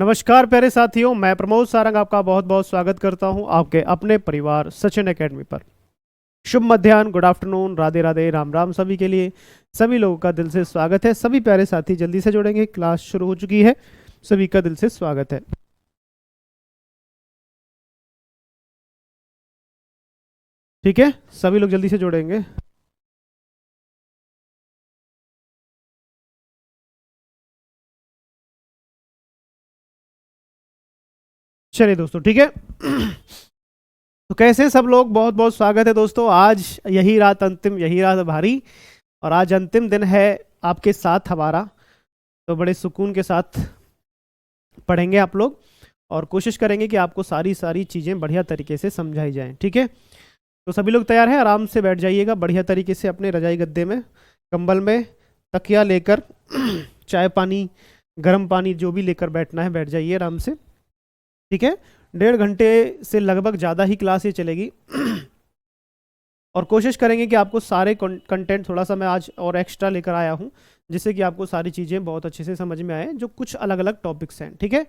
नमस्कार प्यारे साथियों, मैं प्रमोद सारंग आपका बहुत बहुत स्वागत करता हूं आपके अपने परिवार सचिन एकेडमी पर। शुभ मध्याह्न, गुड आफ्टरनून, राधे राधे, राम राम सभी के लिए। सभी लोगों का दिल से स्वागत है। सभी प्यारे साथी जल्दी से जुड़ेंगे, क्लास शुरू हो चुकी है। सभी का दिल से स्वागत है। ठीक है, सभी लोग जल्दी से जुड़ेंगे। चलिए दोस्तों, ठीक है। तो कैसे सब लोग, बहुत बहुत स्वागत है दोस्तों। आज यही रात अंतिम, यही रात भारी, और आज अंतिम दिन है आपके साथ हमारा। तो बड़े सुकून के साथ पढ़ेंगे आप लोग, और कोशिश करेंगे कि आपको सारी सारी चीज़ें बढ़िया तरीके से समझाई जाएं। ठीक है, तो सभी लोग तैयार हैं? आराम से बैठ जाइएगा बढ़िया तरीके से अपने रजाई गद्दे में, कंबल में, तकिया लेकर चाय पानी, गर्म पानी जो भी लेकर बैठना है बैठ जाइए आराम से। ठीक है, 1.5 घंटे से लगभग ज़्यादा ही क्लास ये चलेगी। और कोशिश करेंगे कि आपको सारे कंटेंट, थोड़ा सा मैं आज और एक्स्ट्रा लेकर आया हूँ, जिससे कि आपको सारी चीज़ें बहुत अच्छे से समझ में आए, जो कुछ अलग अलग टॉपिक्स हैं। ठीक है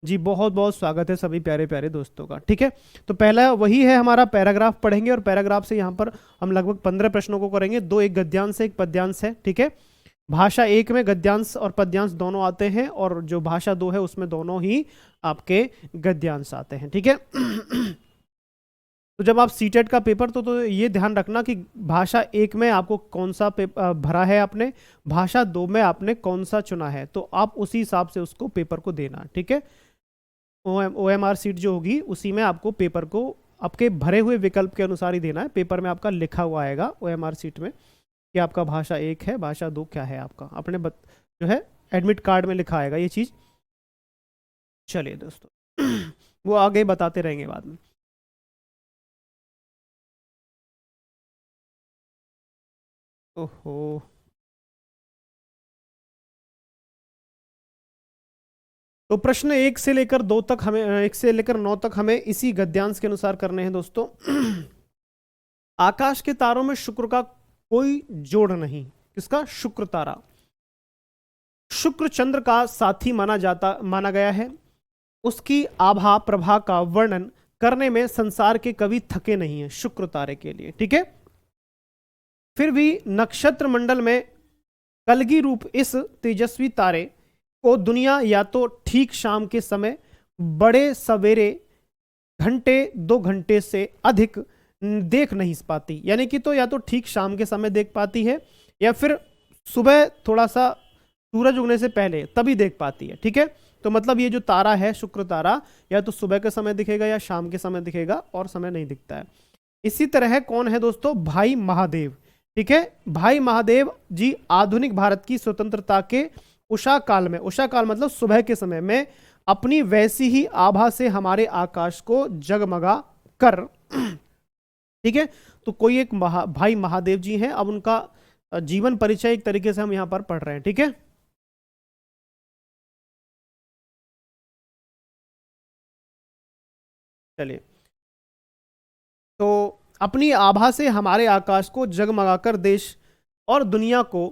जी, बहुत बहुत स्वागत है सभी प्यारे प्यारे दोस्तों का। ठीक है, तो पहला वही है, हमारा पैराग्राफ पढ़ेंगे, और पैराग्राफ से यहाँ पर हम लगभग 15 प्रश्नों को करेंगे। दो, एक गद्यांश है, एक पद्यांश है। ठीक है, भाषा एक में गद्यांश और पद्यांश दोनों आते हैं, और जो भाषा दो है उसमें दोनों ही आपके गद्यांश आते हैं। ठीक है। तो जब आप सीटेट का पेपर, तो ये ध्यान रखना कि भाषा एक में आपको कौन सा पेपर भरा है आपने, भाषा दो में आपने कौन सा चुना है, तो आप उसी हिसाब से उसको पेपर को देना। ठीक है, OMR सीट जो होगी उसी में आपको पेपर को आपके भरे हुए विकल्प के अनुसार ही देना है। पेपर में आपका लिखा हुआ आएगा OMR सीट में कि आपका भाषा एक है, भाषा दो क्या है आपका, अपने जो है एडमिट कार्ड में लिखा आएगा ये चीज़। चलिए दोस्तों, वो आगे बताते रहेंगे बाद में। ओहो, तो प्रश्न 1 से लेकर 9 तक हमें इसी गद्यांश के अनुसार करने हैं दोस्तों। आकाश के तारों में शुक्र का कोई जोड़ नहीं। किसका? शुक्र तारा। शुक्र चंद्र का साथी माना गया है। उसकी आभा प्रभा का वर्णन करने में संसार के कवि थके नहीं हैं शुक्र तारे के लिए। ठीक है, फिर भी नक्षत्र मंडल में कलगी रूप इस तेजस्वी तारे को दुनिया या तो ठीक शाम के समय, बड़े सवेरे, 1-2 घंटे से अधिक देख नहीं पाती। यानी कि तो या तो ठीक शाम के समय देख पाती है, या फिर सुबह थोड़ा सा सूरज उगने से पहले तभी देख पाती है। ठीक है, तो मतलब ये जो तारा है शुक्र तारा, या तो सुबह के समय दिखेगा या शाम के समय दिखेगा, और समय नहीं दिखता है। इसी तरह कौन है दोस्तों? भाई महादेव। ठीक है, भाई महादेव जी आधुनिक भारत की स्वतंत्रता के उषा काल में, उषा काल मतलब सुबह के समय में, अपनी वैसी ही आभा से हमारे आकाश को जगमगा कर ठीक है, तो कोई एक भाई महादेव जी हैं। अब उनका जीवन परिचय एक तरीके से हम यहां पर पढ़ रहे हैं। ठीक है, चलिए, तो अपनी आभा से हमारे आकाश को जगमगाकर देश और दुनिया को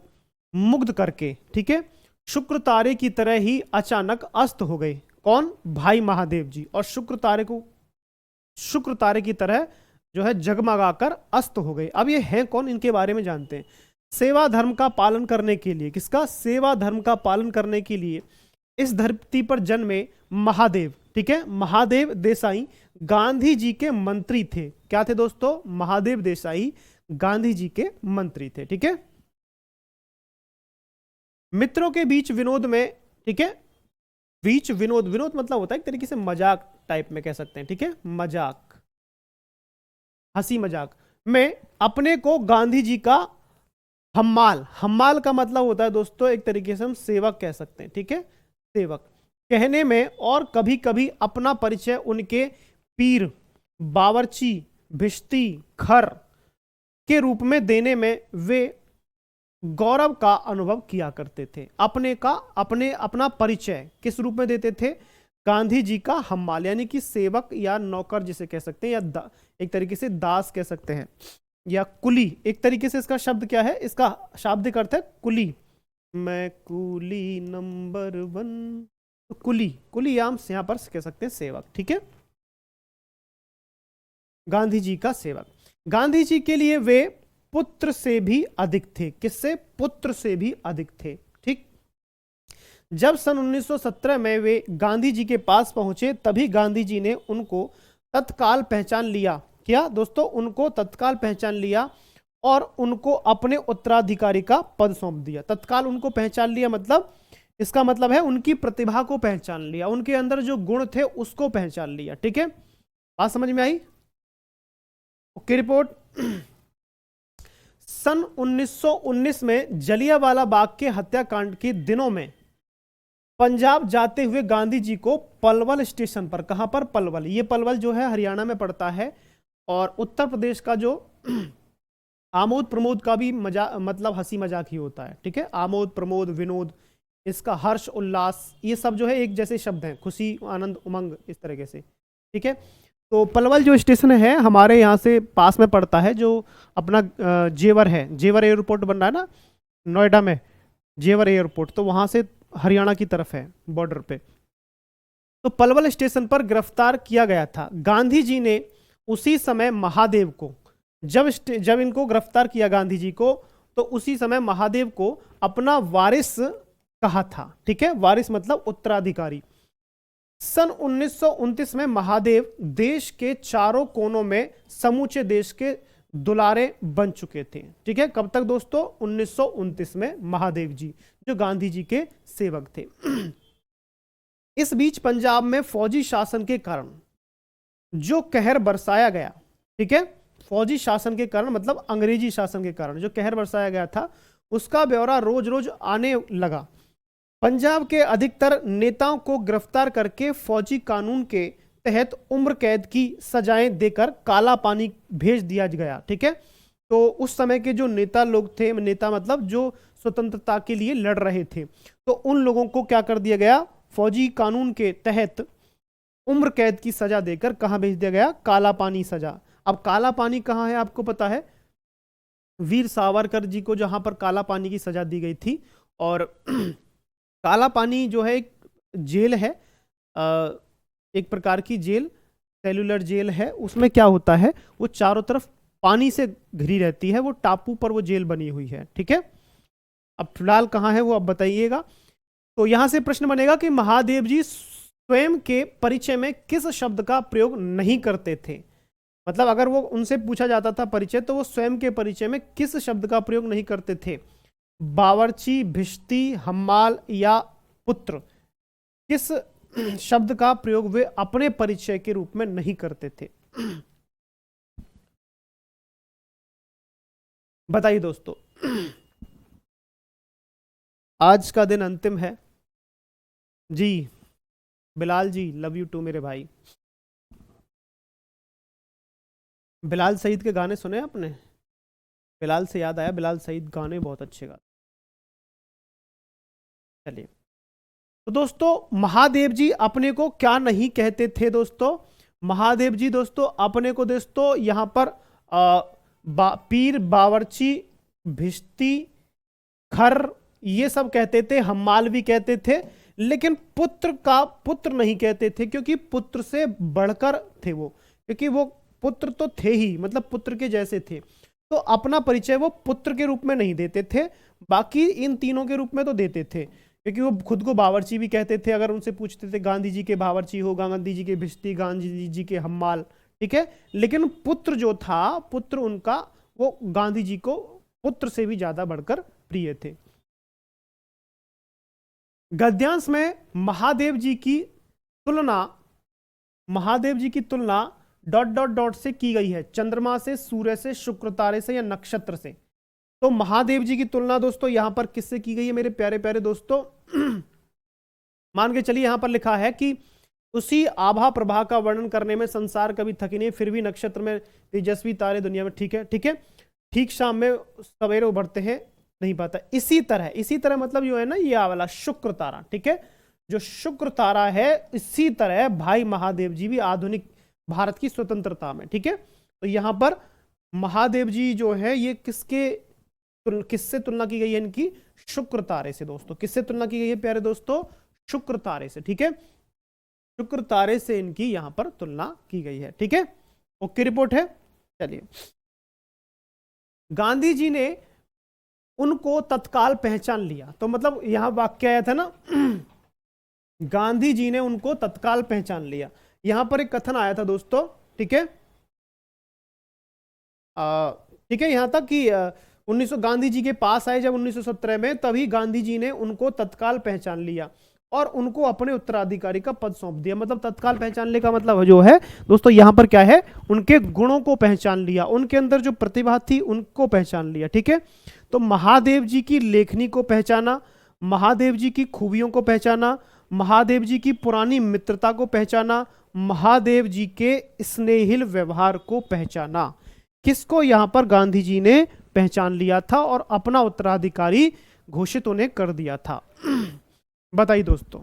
मुग्ध करके, ठीक है, शुक्र तारे की तरह ही अचानक अस्त हो गए। कौन? भाई महादेव जी। और शुक्र तारे की तरह जो है जगमगाकर अस्त हो गए। अब ये हैं कौन, इनके बारे में जानते हैं। सेवा धर्म का पालन करने के लिए, किसका? सेवा धर्म का पालन करने के लिए इस धरती पर जन्मे महादेव। ठीक है, महादेव देसाई गांधी जी के मंत्री थे। क्या थे दोस्तों? महादेव देसाई गांधी जी के मंत्री थे। ठीक है, मित्रों के बीच विनोद में, ठीक है, बीच विनोद, विनोद मतलब होता है एक तरीके से मजाक टाइप में कह सकते हैं। ठीक है, मजाक, हंसी मजाक में अपने को गांधी जी का हम्माल, हम्माल का मतलब होता है दोस्तों एक तरीके से हम सेवक कह सकते हैं। ठीक है, सेवक कहने में, और कभी कभी अपना परिचय उनके पीर, बावर्ची, भिश्ती, खर के रूप में देने में वे गौरव का अनुभव किया करते थे। अपना परिचय किस रूप में देते थे? गांधी जी का हम्माल, यानी कि सेवक या नौकर जिसे कह सकते हैं, या एक तरीके से दास कह सकते हैं, या कुली। एक तरीके से इसका शब्द क्या है? इसका शाब्दिक अर्थ है कुली। मैं कुली नंबर 1, तो कुली, कुलीयाम यहां पर कह सकते हैं सेवक, ठीक है, गांधी जी का सेवक। गांधी जी के लिए वे पुत्र से भी अधिक थे। किससे? पुत्र से भी अधिक थे, ठीक। जब सन 1917 में वे गांधी जी के पास पहुंचे, तभी गांधी जी ने उनको तत्काल पहचान लिया। क्या दोस्तों? उनको तत्काल पहचान लिया और उनको अपने उत्तराधिकारी का पद सौंप दिया। तत्काल उनको पहचान लिया मतलब, इसका मतलब है उनकी प्रतिभा को पहचान लिया, उनके अंदर जो गुण थे उसको पहचान लिया, ठीक है। बात समझ में आई? Okay, report. सन 1919 में जलियांवाला बाग के हत्याकांड के दिनों में पंजाब जाते हुए गांधी जी को पलवल स्टेशन पर, कहां पर? पलवल, ये पलवल जो है हरियाणा में पड़ता है, और उत्तर प्रदेश का जो आमोद प्रमोद का भी मतलब हंसी मजाक ही होता है, ठीक है। आमोद प्रमोद विनोद, इसका हर्ष उल्लास, ये सब जो है एक जैसे शब्द हैं, खुशी आनंद उमंग, इस तरीके से, ठीक है। तो पलवल जो स्टेशन है हमारे यहाँ से पास में पड़ता है, जो अपना जेवर है, जेवर एयरपोर्ट बन रहा है ना नोएडा में, जेवर एयरपोर्ट, तो वहां से हरियाणा की तरफ है, बॉर्डर पे। तो पलवल स्टेशन पर गिरफ्तार किया गया था। गांधी जी ने उसी समय महादेव को, जब इनको गिरफ्तार किया गांधी जी को, तो उसी समय महादेव को अपना वारिस कहा था, ठीक है। वारिस मतलब उत्तराधिकारी। सन 1929 में महादेव देश के चारों कोनों में समूचे देश के दुलारे बन चुके थे, ठीक है। कब तक दोस्तों? 1929 में महादेव जी, जो गांधी जी के सेवक थे। इस बीच पंजाब में फौजी शासन के कारण जो कहर बरसाया गया, ठीक है, फौजी शासन के कारण मतलब अंग्रेजी शासन के कारण जो कहर बरसाया गया था, उसका ब्यौरा रोज रोज आने लगा। पंजाब के अधिकतर नेताओं को गिरफ्तार करके फौजी कानून के तहत उम्र कैद की सजाएं देकर काला पानी भेज दिया गया, ठीक है। तो उस समय के जो नेता लोग थे, नेता मतलब जो स्वतंत्रता के लिए लड़ रहे थे, तो उन लोगों को क्या कर दिया गया? फौजी कानून के तहत उम्र कैद की सजा देकर कहां भेज दिया गया? काला पानी सजा। अब काला पानी कहां है आपको पता है? वीर सावरकर जी को जहां पर काला पानी की सजा दी गई थी। और काला पानी जो है एक जेल है, एक प्रकार की जेल, सेलुलर जेल है। उसमें क्या होता है, वो चारों तरफ पानी से घिरी रहती है, वो टापू पर वो जेल बनी हुई है, ठीक है। अब फिलहाल कहाँ है वो अब बताइएगा। तो यहां से प्रश्न बनेगा कि महादेव जी स्वयं के परिचय में किस शब्द का प्रयोग नहीं करते थे। मतलब अगर वो उनसे पूछा जाता था परिचय, तो वो स्वयं के परिचय में किस शब्द का प्रयोग नहीं करते थे? बावर्ची, भिश्ती, हम्माल या पुत्र, किस शब्द का प्रयोग वे अपने परिचय के रूप में नहीं करते थे? बताइए दोस्तों। आज का दिन अंतिम है जी। बिलाल जी, लव यू टू मेरे भाई। बिलाल सईद के गाने सुने आपने? बिलाल से याद आया, बिलाल सईद गाने बहुत अच्छे गाते। चलिए, तो दोस्तों महादेव जी अपने को क्या नहीं कहते थे दोस्तों? महादेव जी दोस्तों अपने को दोस्तों यहां पर पीर, बावर्ची, भिश्ती, खर, ये सब कहते थे, हम्माल भी कहते थे, लेकिन पुत्र नहीं कहते थे, क्योंकि पुत्र से बढ़कर थे वो, क्योंकि वो पुत्र तो थे ही, मतलब पुत्र के जैसे थे। तो अपना परिचय वो पुत्र के रूप में नहीं देते थे, बाकी इन तीनों के रूप में तो देते थे, क्योंकि वो खुद को बावर्ची भी कहते थे। अगर उनसे पूछते थे गांधी जी के बावर्ची हो, गांधी जी के भिश्ती, गांधी जी के हम्माल, ठीक है। लेकिन पुत्र जो था, पुत्र उनका, वो गांधी जी को पुत्र से भी ज्यादा बढ़कर प्रिय थे। गद्यांश में महादेव जी की तुलना डॉट डॉट डॉट से की गई है। चंद्रमा से, सूर्य से, शुक्र तारे से या नक्षत्र से। तो महादेव जी की तुलना दोस्तों यहां पर किससे की गई है मेरे प्यारे प्यारे दोस्तों? मान के चलिए यहां पर लिखा है कि उसी आभा प्रभा का वर्णन करने में संसार कभी थकी नहीं, फिर भी नक्षत्र में तेजस्वी तारे दुनिया में, ठीक है, ठीक है, ठीक शाम में सवेरे उभरते हैं, नहीं पाता। इसी तरह मतलब जो है ना, ये वाला शुक्र तारा, ठीक है, जो शुक्र तारा है, इसी तरह भाई महादेव जी भी आधुनिक भारत की स्वतंत्रता में, ठीक है। तो यहां पर महादेव जी जो है ये किससे तुलना की गई है? इनकी शुक्र तारे से दोस्तों। किससे तुलना की गई है प्यारे दोस्तों? शुक्र तारे से, ठीक है, शुक्र तारे से इनकी यहां पर तुलना की गई है, ठीक है। ओके रिपोर्ट है। चलिए, गांधी जी ने उनको तत्काल पहचान लिया, तो मतलब यहां वाक्य आया था ना गांधी जी ने उनको तत्काल पहचान लिया, यहां पर एक कथन आया था दोस्तों, ठीक है, ठीक है, यहां तक कि 1900 गांधी जी के पास आए जब 1917 में, तभी गांधी जी ने उनको तत्काल पहचान लिया और उनको अपने उत्तराधिकारी का पद सौंप दिया। मतलब तत्काल पहचानने का मतलब जो है दोस्तों यहां पर क्या है, उनके गुणों को पहचान लिया, उनके अंदर जो प्रतिभा थी उनको पहचान लिया, ठीक है। तो महादेव जी की लेखनी को पहचाना, महादेव जी की खूबियों को पहचाना, महादेव जी की पुरानी मित्रता को पहचाना, महादेव जी के स्नेहिल व्यवहार को पहचाना। किसको यहां पर गांधी जी ने पहचान लिया था और अपना उत्तराधिकारी घोषित उन्हें कर दिया था। बताइए दोस्तों,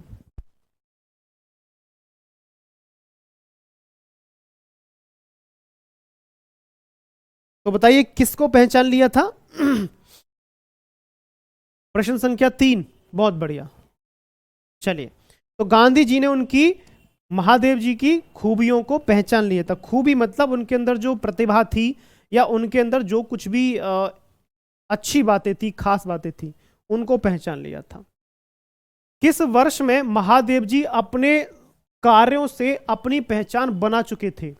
तो बताइए किसको पहचान लिया था। प्रश्न संख्या 3, बहुत बढ़िया। चलिए, तो गांधी जी ने उनकी महादेव जी की खूबियों को पहचान लिया था। खूबी मतलब उनके अंदर जो प्रतिभा थी या उनके अंदर जो कुछ भी अच्छी बातें थी, खास बातें थी, उनको पहचान लिया था। किस वर्ष में महादेव जी अपने कार्यों से अपनी पहचान बना चुके थे?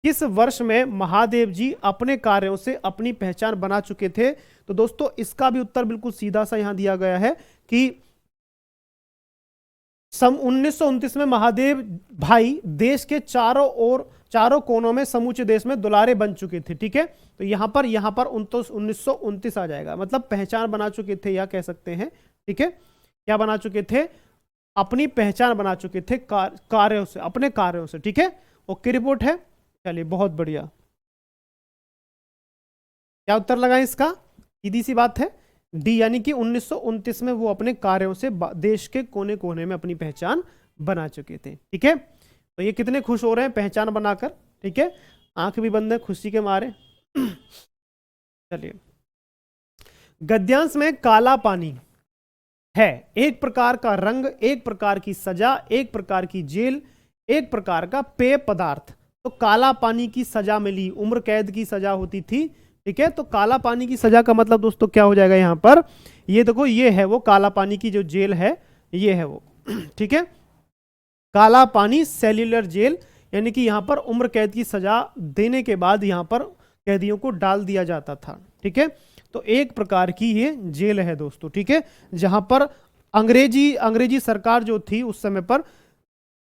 किस वर्ष में महादेव जी अपने कार्यों से अपनी पहचान बना चुके थे? तो दोस्तों इसका भी उत्तर बिल्कुल सीधा सा यहां दिया गया है कि सन 1929 में महादेव भाई देश के चारों कोनों में समूचे देश में दुलारे बन चुके थे, ठीक है। तो यहां पर 1929 आ जाएगा, मतलब पहचान बना चुके थे या कह सकते हैं, ठीक है। क्या बना चुके थे? अपनी पहचान बना चुके थे कार्यों से, अपने कार्यों से, ठीक है। ओके रिपोर्ट है। चलिए, बहुत बढ़िया। क्या उत्तर लगा इसका? सीधी सी बात है, डी, यानी कि 1929 में वो अपने कार्यों से देश के कोने कोने में अपनी पहचान बना चुके थे, ठीक है। तो ये कितने खुश हो रहे हैं पहचान बनाकर, ठीक है, आंख भी बंद है खुशी के मारे। चलिए, गद्यांश में काला पानी है एक प्रकार का रंग, एक प्रकार की सजा, एक प्रकार की जेल, एक प्रकार का पेय पदार्थ। तो काला पानी की सजा मिली, उम्र कैद की सजा होती थी, ठीक है। तो काला पानी की सजा का मतलब दोस्तों क्या हो जाएगा यहां पर? ये देखो, ये है वो काला पानी की जो जेल है, ये है वो, ठीक है। काला पानी सेल्यूलर जेल, यानी कि यहां पर उम्र कैद की सजा देने के बाद यहां पर कैदियों को डाल दिया जाता था, ठीक है। तो एक प्रकार की ये जेल है दोस्तों, ठीक है, जहां पर अंग्रेजी सरकार जो थी उस समय पर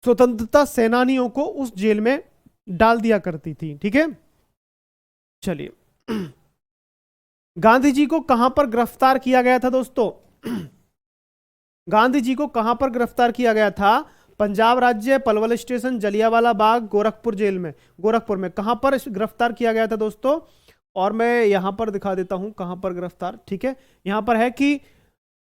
स्वतंत्रता सेनानियों को उस जेल में डाल दिया करती थी, ठीक है। चलिए, गांधी जी को कहां पर गिरफ्तार किया गया था दोस्तों? गांधी जी को कहां पर गिरफ्तार किया गया था? पंजाब राज्य, पलवल स्टेशन, जलियांवाला बाग, गोरखपुर जेल में, गोरखपुर में कहां पर गिरफ्तार किया गया था दोस्तों? और मैं यहां पर दिखा देता हूं कहां पर गिरफ्तार, ठीक है। यहां पर है कि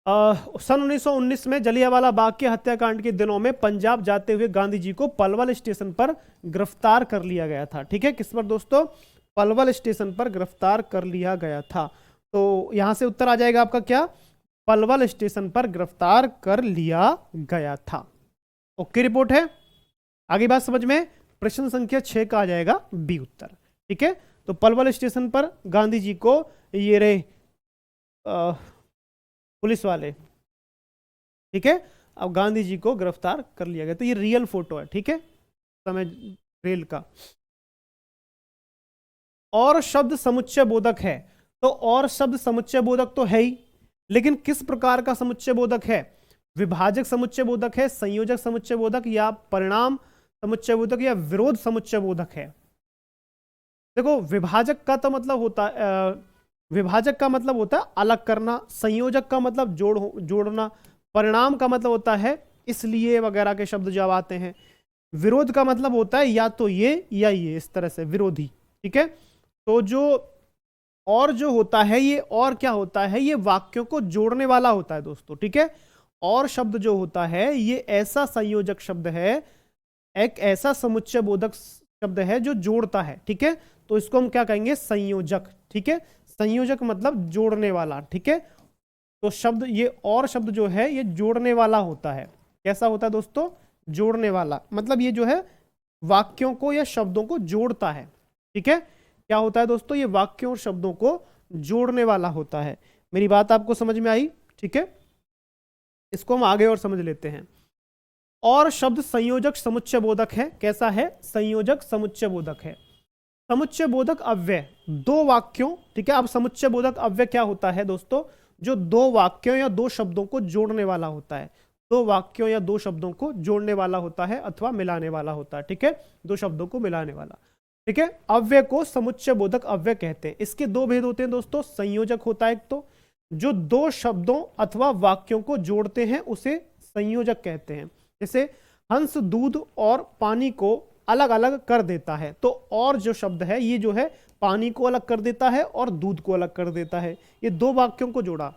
सन 1919 में जलियांवाला बाग के हत्याकांड के दिनों में पंजाब जाते हुए गांधी जी को पलवल स्टेशन पर गिरफ्तार कर लिया गया था, ठीक है। किस पर दोस्तों? पलवल स्टेशन पर गिरफ्तार कर लिया गया था। तो यहां से उत्तर आ जाएगा आपका क्या? पलवल स्टेशन पर गिरफ्तार कर लिया गया था। ओके रिपोर्ट है। आगे बात समझ में? प्रश्न संख्या 6 का आ जाएगा बी उत्तर, ठीक है। तो पलवल स्टेशन पर गांधी जी को ये रहे पुलिस वाले, ठीक है, अब गांधी जी को गिरफ्तार कर लिया गया। तो ये रियल फोटो है, ठीक है, समय रेल का। और शब्द समुच्चय बोधक है, तो और शब्द समुच्चय बोधक तो है ही, लेकिन किस प्रकार का समुच्चय बोधक है? विभाजक समुच्चय बोधक है, संयोजक समुच्चय बोधक, या परिणाम समुच्चय बोधक, या विरोध समुच्चय बोधक है? देखो, विभाजक का तो मतलब होता है विभाजक का मतलब होता है अलग करना, संयोजक का मतलब जोड़ना, परिणाम का मतलब होता है इसलिए वगैरह के शब्द जब आते हैं, विरोध का मतलब होता है या तो ये या ये, इस तरह से विरोधी, ठीक है। तो जो और जो होता है ये, और क्या होता है? ये वाक्यों को जोड़ने वाला होता है दोस्तों, ठीक है। और शब्द जो होता है ये ऐसा संयोजक शब्द है, एक ऐसा समुच्चय बोधक शब्द है जो जोड़ता है, ठीक है। तो इसको हम क्या कहेंगे? संयोजक, ठीक है। संयोजक मतलब जोड़ने वाला, ठीक है। तो शब्द ये और शब्द जो है ये जोड़ने वाला होता है, कैसा होता है दोस्तों? जोड़ने वाला, मतलब ये जो है वाक्यों को या शब्दों को जोड़ता है। ठीक है, क्या होता है दोस्तों? ये वाक्यों और शब्दों को जोड़ने वाला होता है। मेरी बात आपको समझ में आई? ठीक है, इसको हम आगे और समझ लेते हैं। और शब्द संयोजक समुच्चय बोधक है। कैसा है? संयोजक समुच्चय बोधक है। समुच्चय बोधक अव्यय दो वाक्यों, ठीक है। अब समुच्चय बोधक अव्यय क्या होता है दोस्तों? जो दो वाक्यों या दो शब्दों को जोड़ने वाला होता है। दो वाक्यों या दो शब्दों को जोड़ने वाला होता है अथवा मिलाने वाला होता है। ठीक है, दो शब्दों को मिलाने वाला। ठीक है, अव्यय को समुच्चय बोधक अव्यय कहते हैं। इसके दो भेद होते हैं दोस्तों। संयोजक होता है एक, तो जो दो शब्दों अथवा वाक्यों को जोड़ते हैं उसे संयोजक कहते हैं। जैसे हंस दूध और पानी को अलग अलग कर देता है, तो और जो शब्द है ये जो है पानी को अलग कर देता है और दूध को अलग कर देता है। ये दो वाक्यों को जोड़ा,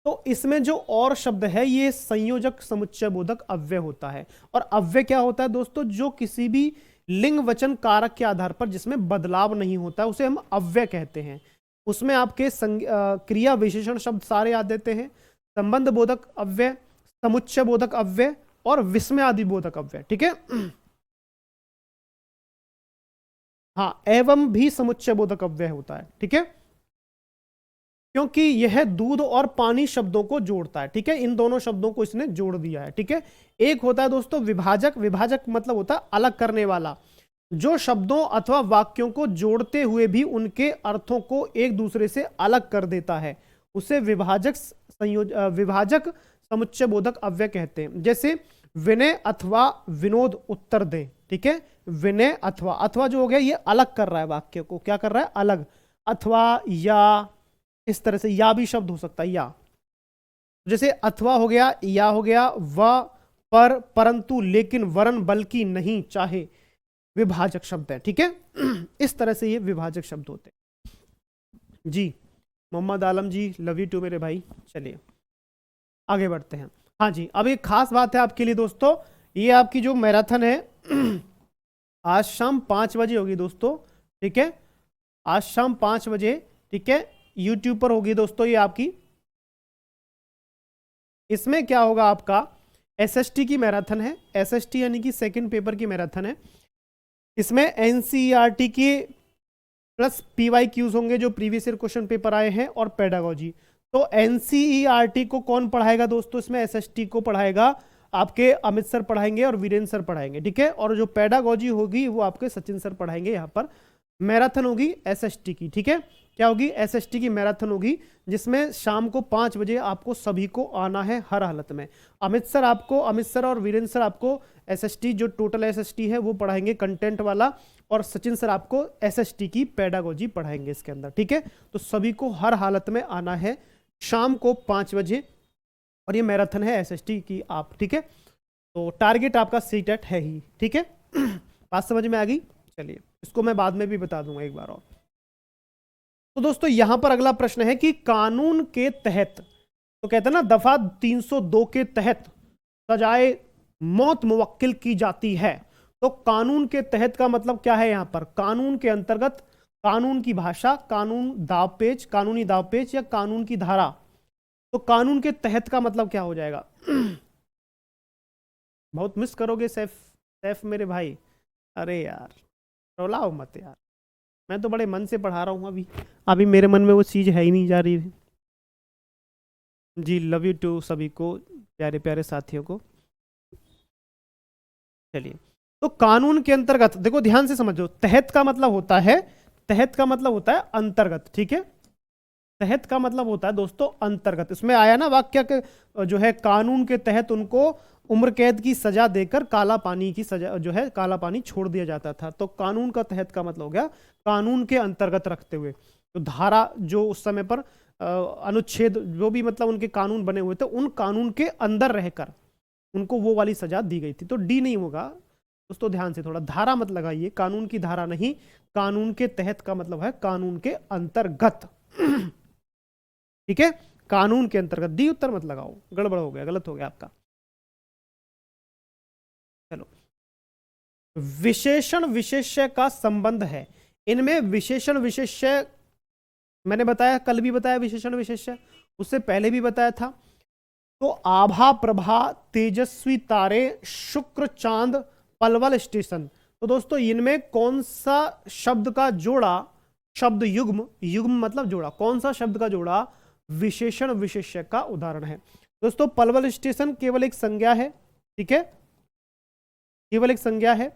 तो इसमें जो और शब्द है ये संयोजक समुच्चय बोधक अव्यय होता है। और अव्यय क्या होता है दोस्तों? जो किसी भी लिंग वचन कारक के आधार पर जिसमें बदलाव नहीं होता है उसे हम अव्यय कहते हैं। उसमें आपके क्रिया विशेषण शब्द सारे याद देते हैं। संबंध बोधक अव्यय, समुच्चय बोधक अव्यय और विस्मय आदि बोधक अव्यय। ठीक है, हाँ, एवं भी समुच्चय बोधक अव्यय होता है। ठीक है, क्योंकि यह दूध और पानी शब्दों को जोड़ता है। ठीक है, इन दोनों शब्दों को इसने जोड़ दिया है। ठीक है, एक होता है दोस्तों विभाजक। विभाजक मतलब होता है अलग करने वाला, जो शब्दों अथवा वाक्यों को जोड़ते हुए भी उनके अर्थों को एक दूसरे से अलग कर देता है, उसे विभाजक समुच्चय बोधक अव्यय कहते हैं। जैसे विनय अथवा विनोद उत्तर दे। ठीक है, विनय अथवा, अथवा जो हो गया ये अलग कर रहा है वाक्य को, क्या कर रहा है? अलग। अथवा या, इस तरह से या भी शब्द हो सकता है, या। जैसे अथवा हो गया, या हो गया, व, पर, परंतु, लेकिन, वरन, बल्कि, नहीं, चाहे, विभाजक शब्द है। ठीक है, इस तरह से ये विभाजक शब्द होते हैं जी। मोहम्मद आलम जी, लव यू टू मेरे भाई। चलिए आगे बढ़ते हैं। हाँ जी, अब एक खास बात है आपके लिए दोस्तों, ये आपकी जो मैराथन है आज शाम 5 बजे होगी दोस्तों। ठीक है, आज शाम 5 बजे, ठीक है, यूट्यूब पर होगी दोस्तों ये आपकी। इसमें क्या होगा? आपका एसएसटी की मैराथन है। एसएसटी यानी कि सेकंड पेपर की मैराथन है। इसमें एनसीईआरटी के प्लस पीवाईक्यूज होंगे जो प्रीवियस ईयर क्वेश्चन पेपर आए हैं, और पेडागोजी। तो एनसीईआरटी को कौन पढ़ाएगा दोस्तों? इसमें एसएसटी को पढ़ाएगा आपके अमित सर पढ़ाएंगे और वीरेंद्र सर पढ़ाएंगे। ठीक है, और जो पेडागोजी होगी वो आपके सचिन सर पढ़ाएंगे। यहाँ पर मैराथन होगी एसएसटी की। ठीक है, क्या होगी? एसएसटी की मैराथन होगी, जिसमें शाम को 5 बजे आपको सभी को आना है हर हालत में। अमित सर और वीरेंद्र सर आपको एसएसटी, जो टोटल एसएसटी है वो पढ़ाएंगे कंटेंट वाला, और सचिन सर आपको एसएसटी की पेडागोजी पढ़ाएंगे इसके अंदर। ठीक है, तो सभी को हर हालत में आना है शाम को 5 बजे, और ये मैराथन है एसएसटी की आप। ठीक है, तो टारगेट आपका सीटेट है ही। ठीक है, बात समझ में आ गई? चलिए, इसको मैं बाद में भी बता दूंगा एक बार और। तो दोस्तों यहां पर अगला प्रश्न है कि कानून के तहत, तो कहते हैं ना दफा 302 के तहत सजाए मौत मुवक्किल की जाती है। तो कानून के तहत का मतलब क्या है? यहां पर कानून के अंतर्गत, कानून की भाषा, कानून दावपेच, कानूनी दावपेच, या कानून की धारा। तो कानून के तहत का मतलब क्या हो जाएगा? बहुत मिस करोगे सैफ मेरे भाई। अरे यार रोलाओ मत यार, मैं तो बड़े मन से पढ़ा रहा हूँ। अभी मेरे मन में वो चीज़ है ही नहीं जा रही जी। लव यू टू सभी को, प्यारे प्यारे साथियों को। चलिए, तो कानून के अंतर्गत देखो, ध्यान से समझो, तहत का मतलब होता है, तहत का मतलब होता है अंतर्गत। ठीक है, तहत का मतलब होता है दोस्तों अंतर्गत। इसमें आया ना वाक्य के जो है, कानून के तहत उनको उम्र कैद की सजा देकर काला पानी की सजा, जो है काला पानी छोड़ दिया जाता था। तो कानून का तहत का मतलब हो गया कानून के अंतर्गत रखते हुए। तो धारा जो उस समय पर अनुच्छेद जो भी मतलब उनके कानून बने हुए थे, उन कानून के अंदर रहकर उनको वो वाली सजा दी गई थी। तो डी नहीं होगा दोस्तों, ध्यान से थोड़ा धारा मत लगाइए, कानून की धारा नहीं, कानून के तहत का मतलब है कानून के अंतर्गत। ठीक है, कानून के अंतर्गत, डी उत्तर मत लगाओ, गड़बड़ हो गया, गलत हो गया आपका। चलो, विशेषण विशेष्य का संबंध है। इनमें विशेषण विशेष्य मैंने बताया, कल भी बताया, विशेषण विशेष्य उससे पहले भी बताया था। तो आभा, प्रभा, तेजस्वी तारे, शुक्र, चांद, पलवल स्टेशन। तो दोस्तों इनमें कौन सा शब्द का जोड़ा, शब्द युग्म, युग्म मतलब जोड़ा, कौन सा शब्द का जोड़ा विशेषण विशेष्य का उदाहरण है? दोस्तों पलवल स्टेशन केवल एक संज्ञा है, ठीक है, केवल एक संज्ञा है।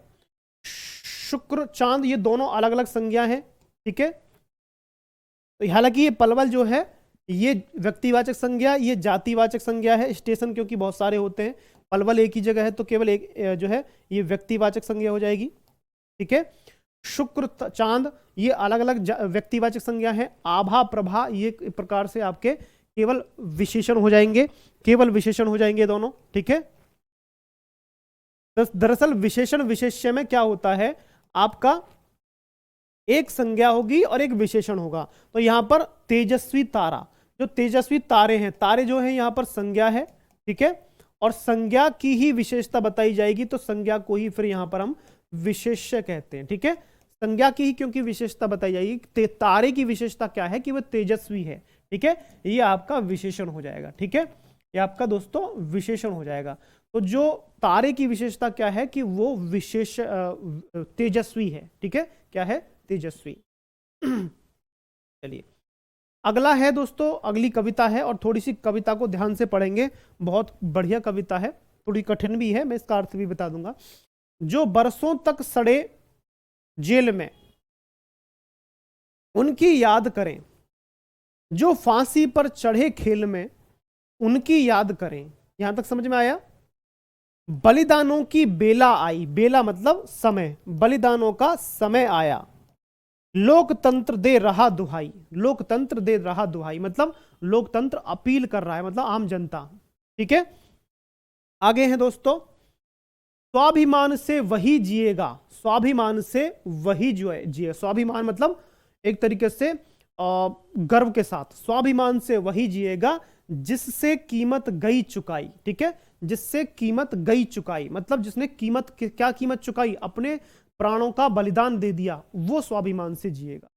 शुक्र, चांद ये दोनों अलग अलग संज्ञा हैं, ठीक है। तो हालांकि ये पलवल जो है ये व्यक्तिवाचक संज्ञा, ये जातिवाचक संज्ञा है। स्टेशन क्योंकि बहुत सारे होते हैं, पलवल एक ही जगह है तो केवल एक जो है ये व्यक्तिवाचक संज्ञा हो जाएगी, ठीक है। शुक्र, चांद ये अलग अलग व्यक्तिवाचक संज्ञा है। आभा, प्रभा ये एक प्रकार से आपके केवल विशेषण हो जाएंगे, केवल विशेषण हो जाएंगे दोनों, ठीक है। दरअसल विशेषण विशेष्य में क्या होता है, आपका एक संज्ञा होगी और एक विशेषण होगा। तो यहां पर तेजस्वी तारा, जो तेजस्वी तारे हैं, तारे जो है यहां पर संज्ञा है, ठीक है, और संज्ञा की ही विशेषता बताई जाएगी, तो संज्ञा को ही फिर यहां पर हम विशेष्य कहते हैं, ठीक है। संज्ञा की ही क्योंकि विशेषता बताई जाएगी, तारे की विशेषता क्या है कि वह तेजस्वी है, ठीक है, ये आपका विशेषण हो जाएगा, ठीक है, ये आपका दोस्तों विशेषण हो जाएगा। तो जो तारे की विशेषता क्या है कि वो विशेष तेजस्वी है, ठीक है, क्या है, तेजस्वी। चलिए अगला है दोस्तों, अगली कविता है और थोड़ी सी कविता को ध्यान से पढ़ेंगे, बहुत बढ़िया कविता है, थोड़ी कठिन भी है, मैं इसका अर्थ भी बता दूंगा। जो बरसों तक सड़े जेल में उनकी याद करें, जो फांसी पर चढ़े खेल में उनकी याद करें। यहां तक समझ में आया? बलिदानों की बेला आई, बेला मतलब समय, बलिदानों का समय आया, लोकतंत्र दे रहा दुहाई, लोकतंत्र दे रहा दुहाई मतलब लोकतंत्र अपील कर रहा है, मतलब आम जनता, ठीक है। आगे हैं दोस्तों, स्वाभिमान से वही जिएगा, स्वाभिमान से वही जिए, स्वाभिमान मतलब एक तरीके से गर्व के साथ, स्वाभिमान से वही जिएगा जिससे कीमत गई चुकाई, ठीक है, जिससे कीमत गई चुकाई मतलब जिसने कीमत, क्या कीमत चुकाई, अपने प्राणों का बलिदान दे दिया, वो स्वाभिमान से जिएगा।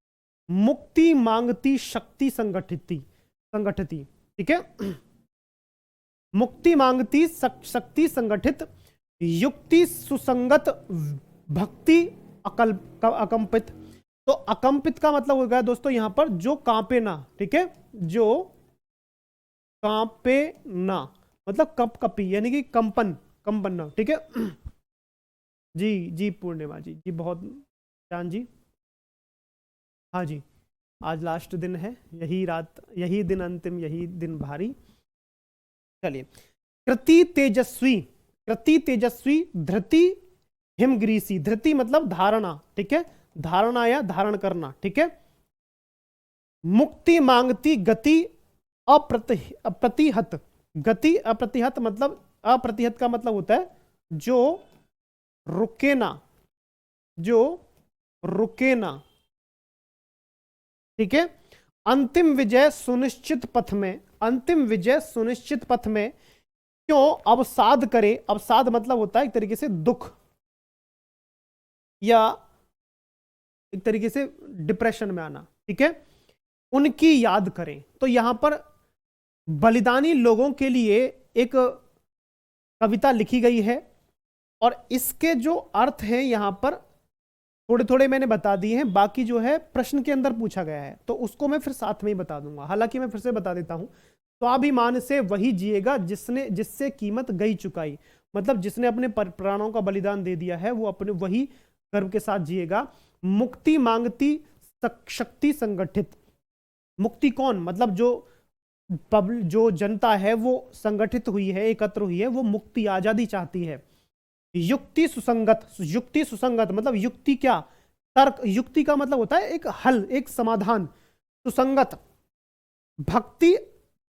मुक्ति मांगती शक्ति संगठिती, ठीक है, मुक्ति मांगती शक्ति संगठित, युक्ति सुसंगत, भक्ति अकंपित। तो अकंपित का मतलब हो गया दोस्तों यहां पर जो कांपे ना, ठीक है, जो कांपे ना मतलब कप कपी यानी कि कंपन, कंपन ना, ठीक है। जी जी पूर्णिमा जी, जी बहुत जान जी, हाँ जी, आज लास्ट दिन है, यही रात, यही दिन अंतिम, यही दिन भारी। चलिए, कृति तेजस्वी, कृति तेजस्वी, धृति हिमग्रीसी, धृति मतलब धारणा, ठीक है, धारणा या धारण करना, ठीक है। मुक्ति मांगती गति अप्रतिहत, गति अप्रतिहत मतलब, अप्रतिहत का मतलब होता है जो रुके ना, जो रुके ना, ठीक है। अंतिम विजय सुनिश्चित पथ में, अंतिम विजय सुनिश्चित पथ में क्यों अवसाद करे, अवसाद मतलब होता है एक तरीके से दुख या एक तरीके से डिप्रेशन में आना, ठीक है, उनकी याद करें। तो यहां पर बलिदानी लोगों के लिए एक कविता लिखी गई है और इसके जो अर्थ हैं यहां पर थोड़े थोड़े मैंने बता दिए हैं, बाकी जो है प्रश्न के अंदर पूछा गया है तो उसको मैं फिर साथ में ही बता दूंगा। हालांकि मैं फिर से बता देता हूं, स्वाभिमान से वही जिएगा जिसने, जिससे कीमत गई चुकाई मतलब जिसने अपने प्राणों का बलिदान दे दिया है वो अपने वही गर्व के साथ जिएगा। मुक्ति मांगती शक्ति संगठित, मुक्ति कौन मतलब जो जनता है वो संगठित हुई है, एकत्र हुई है, वो मुक्ति आजादी चाहती है। युक्ति सुसंगत, युक्ति सुसंगत मतलब युक्ति क्या, तर्क, युक्ति का मतलब होता है एक हल, एक समाधान। सुसंगत, भक्ति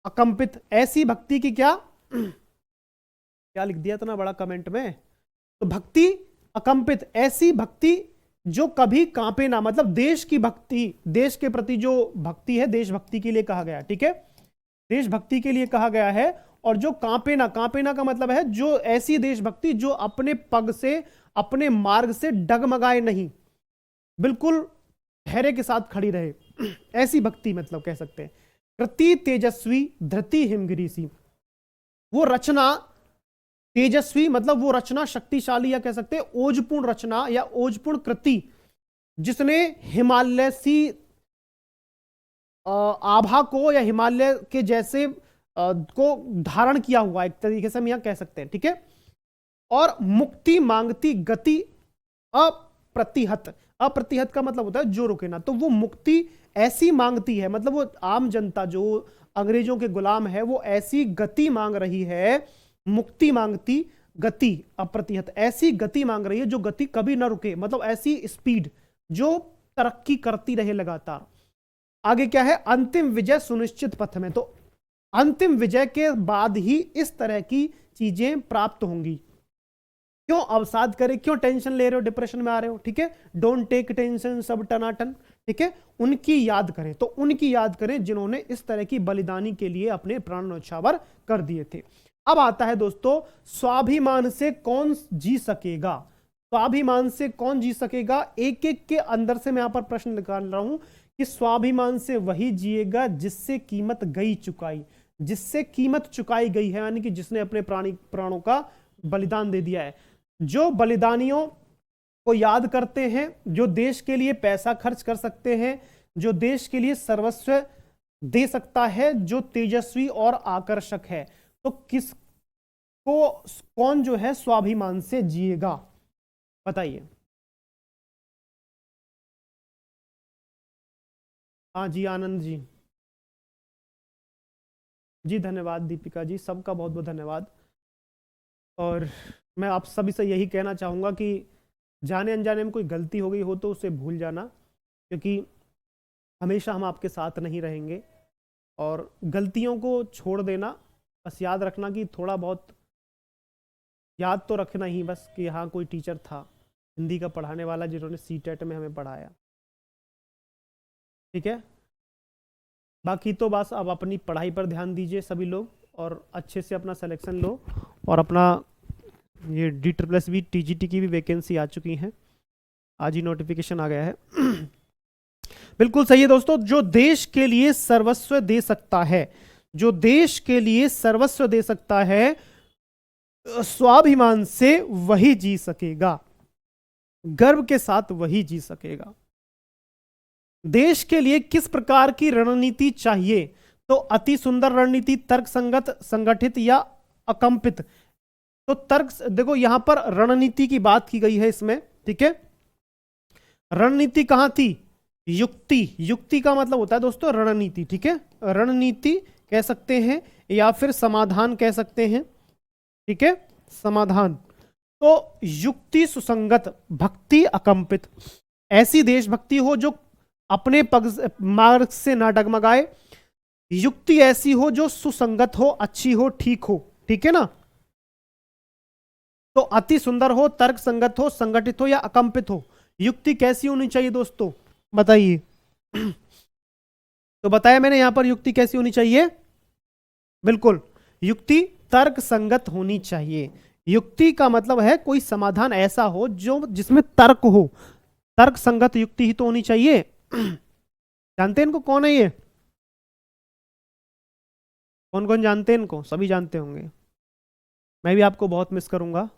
अकंपित, ऐसी भक्ति की क्या क्या लिख दिया इतना बड़ा कमेंट में, तो भक्ति अकंपित, ऐसी भक्ति जो कभी कांपे ना मतलब देश की भक्ति, देश के प्रति जो भक्ति है, देशभक्ति के लिए कहा गया, ठीक है, देशभक्ति के लिए कहा गया है। और जो कांपे ना, कांपे ना का मतलब है जो ऐसी देशभक्ति जो अपने पग से, अपने मार्ग से डगमगाए नहीं, बिल्कुल धैर्य के साथ खड़ी रहे, ऐसी भक्ति मतलब कह सकते हैं। कृति तेजस्वी, धृति हिमगिरीसी, वो रचना तेजस्वी मतलब वो रचना शक्तिशाली, या कह सकते हैं ओजपूर्ण रचना या ओजपूर्ण कृति जिसने हिमालय सी आभा को या हिमालय के जैसे को धारण किया हुआ, एक तरीके से हम यहां कह सकते हैं, ठीक है। और मुक्ति मांगती गति अप्रतिहत, अप्रतिहत का मतलब होता है जो रुके ना, तो वो मुक्ति ऐसी मांगती है, मतलब वो आम जनता जो अंग्रेजों के गुलाम है वो ऐसी गति मांग रही है, मुक्ति मांगती गति अप्रतिहत, ऐसी गति मांग रही है जो गति कभी ना रुके, मतलब ऐसी स्पीड जो तरक्की करती रहे लगातार। आगे क्या है, अंतिम विजय सुनिश्चित पथ में, तो अंतिम विजय के बाद ही इस तरह की चीजें प्राप्त होंगी। क्यों अवसाद करें, क्यों टेंशन ले रहे हो, डिप्रेशन में आ रहे हो, ठीक है, डोंट टेक टेंशन सब टनाटन, ठीक है, उनकी याद करें, तो उनकी याद करें जिन्होंने इस तरह की बलिदानी के लिए अपने प्राण न्यौछावर कर दिए थे। अब आता है दोस्तों, स्वाभिमान से कौन जी सकेगा, स्वाभिमान से कौन जी सकेगा, एक एक के अंदर से मैं यहां पर प्रश्न निकाल रहा हूं कि स्वाभिमान से वही जिएगा जिससे कीमत गई चुकाई, जिससे कीमत चुकाई गई है, यानी कि जिसने अपने प्राणों का बलिदान दे दिया है। जो बलिदानियों को याद करते हैं, जो देश के लिए पैसा खर्च कर सकते हैं, जो देश के लिए सर्वस्व दे सकता है, जो तेजस्वी और आकर्षक है, तो किसको कौन जो है स्वाभिमान से जिएगा, बताइए। हाँ जी आनंद जी, जी धन्यवाद दीपिका जी, सबका बहुत बहुत धन्यवाद। और मैं आप सभी से यही कहना चाहूँगा कि जाने अनजाने में कोई गलती हो गई हो तो उसे भूल जाना, क्योंकि हमेशा हम आपके साथ नहीं रहेंगे, और गलतियों को छोड़ देना, बस याद रखना कि थोड़ा बहुत याद तो रखना ही बस कि हाँ कोई टीचर था हिंदी का पढ़ाने वाला जिन्होंने सीटेट में हमें पढ़ाया, ठीक है। बाकी तो बस अब अपनी पढ़ाई पर ध्यान दीजिए सभी लोग, और अच्छे से अपना सिलेक्शन लो, और अपना ये DSSB TGT की भी वैकेंसी आ चुकी हैं, आज ही नोटिफिकेशन आ गया है। बिल्कुल सही है दोस्तों, जो देश के लिए सर्वस्व दे सकता है, जो देश के लिए सर्वस्व दे सकता है, स्वाभिमान से वही जी सकेगा, गर्व के साथ वही जी सकेगा। देश के लिए किस प्रकार की रणनीति चाहिए, तो अति सुंदर रणनीति, तर्कसंगत, संगठित या अकंपित। तो तर्क, देखो यहां पर रणनीति की बात की गई है इसमें, ठीक है। रणनीति कहां थी, युक्ति, युक्ति का मतलब होता है दोस्तों रणनीति, ठीक है, रणनीति कह सकते हैं या फिर समाधान कह सकते हैं, ठीक है, समाधान। तो युक्ति सुसंगत, भक्ति अकंपित, ऐसी देशभक्ति हो जो अपने मार्ग से ना डगमगाए, युक्ति ऐसी हो जो सुसंगत हो, अच्छी हो, ठीक हो, ठीक है ना। तो अति सुंदर हो, तर्क संगत हो, संगठित हो या अकंपित हो, युक्ति कैसी होनी चाहिए दोस्तों, बताइए। तो बताया मैंने यहां पर युक्ति कैसी होनी चाहिए, बिल्कुल युक्ति तर्क संगत होनी चाहिए। युक्ति का मतलब है कोई समाधान ऐसा हो जो जिसमें तर्क हो, तर्क संगत युक्ति ही तो होनी चाहिए। जानते हैं इनको, कौन है ये, कौन कौन जानते हैं इनको, सभी जानते होंगे, मैं भी आपको बहुत मिस करूंगा।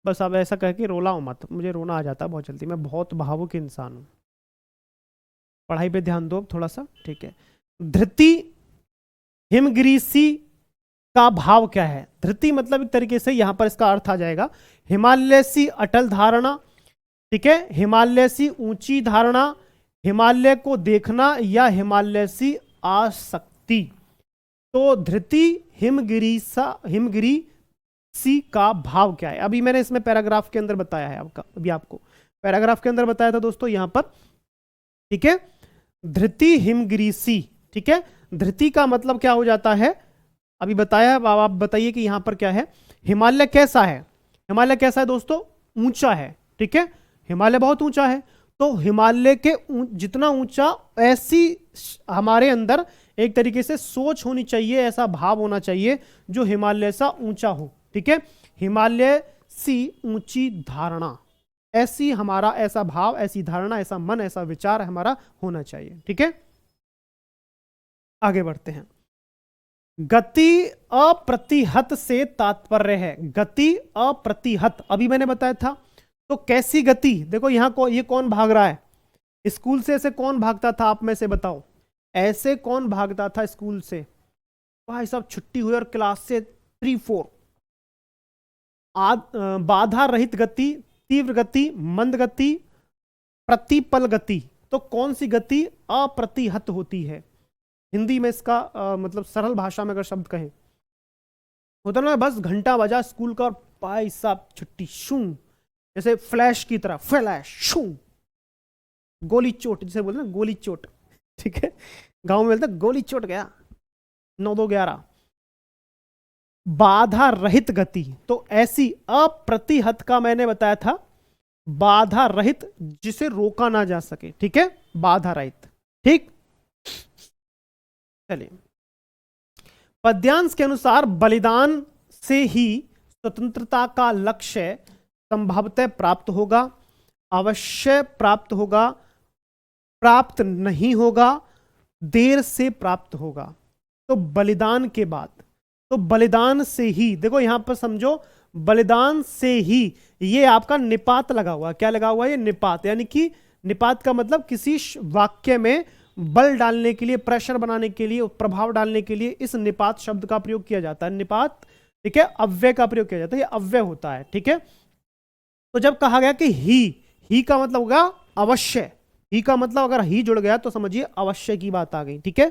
बस अब ऐसा कह के रोला हूं मत, मुझे रोना आ जाता है बहुत जल्दी, मैं बहुत भावुक इंसान हूं। पढ़ाई पे ध्यान दो थोड़ा सा, ठीक है। धृति हिमगिरीसी का भाव क्या है, धृति मतलब एक तरीके से यहां पर इसका अर्थ आ जाएगा हिमालय सी अटल धारणा, ठीक है, हिमालय सी ऊंची धारणा, हिमालय को देखना या हिमालय सी आसक्ति। तो धृति हिमगिरी सी का भाव क्या है, अभी मैंने इसमें पैराग्राफ के अंदर बताया है, आपका अभी आपको पैराग्राफ के अंदर बताया था दोस्तों यहां पर, ठीक है। धृति हिमगिरीसी, ठीक है, धृति का मतलब क्या हो जाता है, अभी बताया, अब आप बताइए कि यहां पर क्या है। हिमालय कैसा है, हिमालय कैसा है दोस्तों, ऊंचा है, ठीक है, हिमालय बहुत ऊंचा है, तो हिमालय के जितना ऊंचा, ऐसी हमारे अंदर एक तरीके से सोच होनी चाहिए, ऐसा भाव होना चाहिए जो हिमालय सा ऊंचा हो, ठीक है, हिमालय सी ऊंची धारणा, ऐसी हमारा ऐसा भाव, ऐसी धारणा, ऐसा मन, ऐसा विचार हमारा होना चाहिए, ठीक है। आगे बढ़ते हैं। गति अप्रतिहत से तात्पर्य है, गति अप्रतिहत अभी मैंने बताया था। तो कैसी गति, देखो यहां को ये कौन भाग रहा है, स्कूल से ऐसे कौन भागता था, आप में से बताओ, ऐसे कौन भागता था स्कूल से, भाई साहब छुट्टी हुई और क्लास से 3-4। बाधा रहित गति, तीव्र गति, मंद गति, प्रतिपल गति। तो कौन सी गति अप्रतिहत होती है, हिंदी में इसका मतलब सरल भाषा में अगर शब्द कहें, होता ना बस घंटा बजा स्कूल का और भाई साहब छुट्टी शू, जैसे फ्लैश की तरह, फ्लैश शू, गोली चोट जिसे बोलते हैं, गोली चोट, ठीक है, गांव में बोलते गोली चोट गया, 9-2-11। बाधा रहित गति, तो ऐसी अप्रतिहत का मैंने बताया था, बाधा रहित जिसे रोका ना जा सके, ठीक है, बाधा रहित, ठीक। चलिए, पद्यांश के अनुसार बलिदान से ही स्वतंत्रता का लक्ष्य संभवतः प्राप्त होगा, अवश्य प्राप्त होगा, प्राप्त नहीं होगा, देर से प्राप्त होगा। तो बलिदान के बाद, तो बलिदान से ही, देखो यहां पर समझो, बलिदान से ही, ये आपका निपात लगा हुआ, क्या लगा हुआ है, ये निपात, यानी कि निपात का मतलब किसी वाक्य में बल डालने के लिए, प्रेशर बनाने के लिए, प्रभाव डालने के लिए इस निपात शब्द का प्रयोग किया जाता है। निपात, ठीक है, अव्यय का प्रयोग किया जाता है, ये अव्यय होता है, ठीक है। तो जब कहा गया कि ही का मतलब होगा अवश्य, ही का मतलब अगर ही जुड़ गया तो समझिए अवश्य की बात आ गई, ठीक है।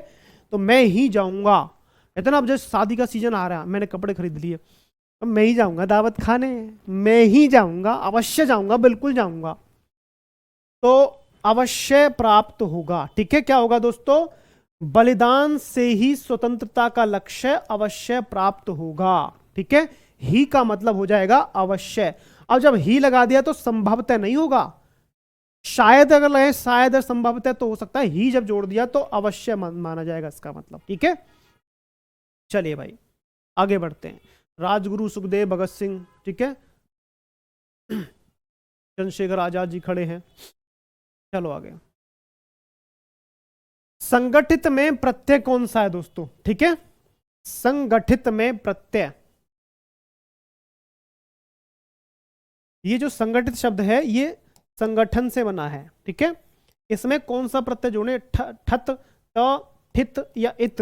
तो मैं ही जाऊंगा, इतना, अब जैसे शादी का सीजन आ रहा है, मैंने कपड़े खरीद लिए, अब मैं ही जाऊंगा दावत खाने, मैं ही जाऊंगा, अवश्य जाऊंगा, बिल्कुल जाऊंगा, तो अवश्य प्राप्त होगा, ठीक है। क्या होगा दोस्तों, बलिदान से ही स्वतंत्रता का लक्ष्य अवश्य प्राप्त होगा, ठीक है। ही का मतलब हो जाएगा अवश्य। अब जब ही लगा दिया तो संभवतः नहीं होगा, शायद अगर लगे, शायद संभवतः तो हो सकता है, ही जब जोड़ दिया तो अवश्य माना जाएगा इसका मतलब, ठीक है। चलिए भाई आगे बढ़ते हैं। राजगुरु सुखदेव भगत सिंह, ठीक है, चंद्रशेखर आजाद जी खड़े हैं, चलो आगे। संगठित में प्रत्यय कौन सा है दोस्तों, ठीक है, संगठित में प्रत्यय, ये जो संगठित शब्द है ये संगठन से बना है, ठीक है। इसमें कौन सा प्रत्यय जोड़े, ठत, त, ठित या इत,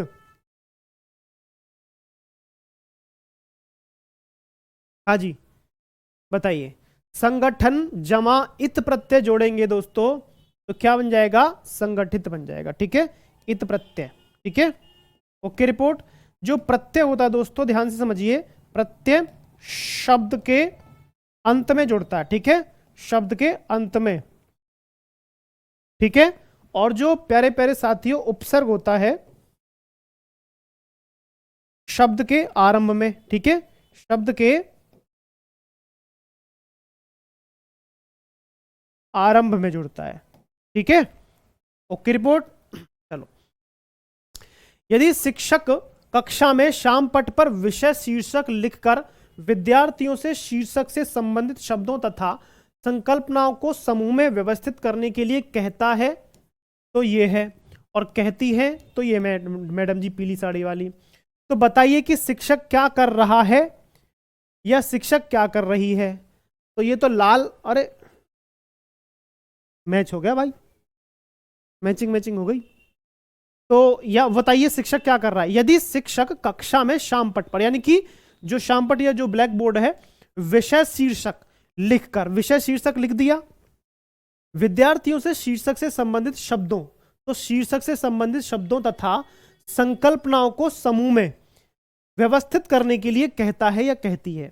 हाँ जी बताइए। संगठन जमा इत प्रत्यय जोड़ेंगे दोस्तों तो क्या बन जाएगा, संगठित बन जाएगा, ठीक है, इत प्रत्यय, ठीक है। Okay report. जो प्रत्यय होता है दोस्तों ध्यान से समझिए, प्रत्यय शब्द के अंत में जुड़ता है, ठीक है, शब्द के अंत में, ठीक है। और जो प्यारे प्यारे साथियों उपसर्ग होता है शब्द के आरंभ में, ठीक है, शब्द के आरंभ में जुड़ता है, ठीक है। Okay report. चलो, यदि शिक्षक कक्षा में श्याम पट पर विषय शीर्षक लिखकर विद्यार्थियों से शीर्षक से संबंधित शब्दों तथा संकल्पनाओं को समूह में व्यवस्थित करने के लिए कहता है तो ये है, और कहती है तो ये मैडम जी पीली साड़ी वाली। तो बताइए कि शिक्षक क्या कर रहा है या शिक्षक क्या कर रही है, तो ये तो लाल, अरे मैच हो गया भाई, मैचिंग हो गई। तो या बताइए शिक्षक क्या कर रहा है, यदि शिक्षक कक्षा में श्याम पट पर, यानी कि जो श्याम पट या जो ब्लैक बोर्ड है, विषय शीर्षक लिखकर, विषय शीर्षक लिख दिया, विद्यार्थियों से शीर्षक से संबंधित शब्दों, तो शीर्षक से संबंधित शब्दों तथा संकल्पनाओं को समूह में व्यवस्थित करने के लिए कहता है या कहती है।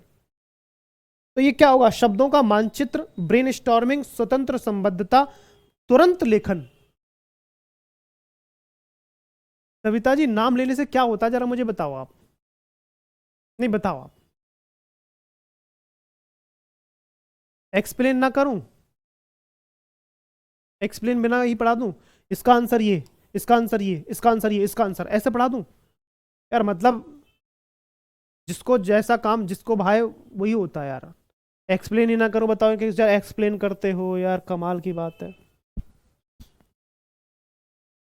तो ये क्या होगा, शब्दों का मानचित्र, ब्रेनस्टॉर्मिंग, स्वतंत्र संबद्धता, तुरंत लेखन। सविता जी नाम लेने से क्या होता है जरा मुझे बताओ आप, नहीं बताओ आप, एक्सप्लेन ना करूं, एक्सप्लेन बिना ही पढ़ा दूं, इसका आंसर ये, इसका आंसर ये, इसका आंसर ये, इसका आंसर ऐसे पढ़ा दूं यार, मतलब जिसको जैसा काम जिसको भाए वही होता है यार। एक्सप्लेन ही ना करो, बताओ कि एक्सप्लेन करते हो यार, कमाल की बात है।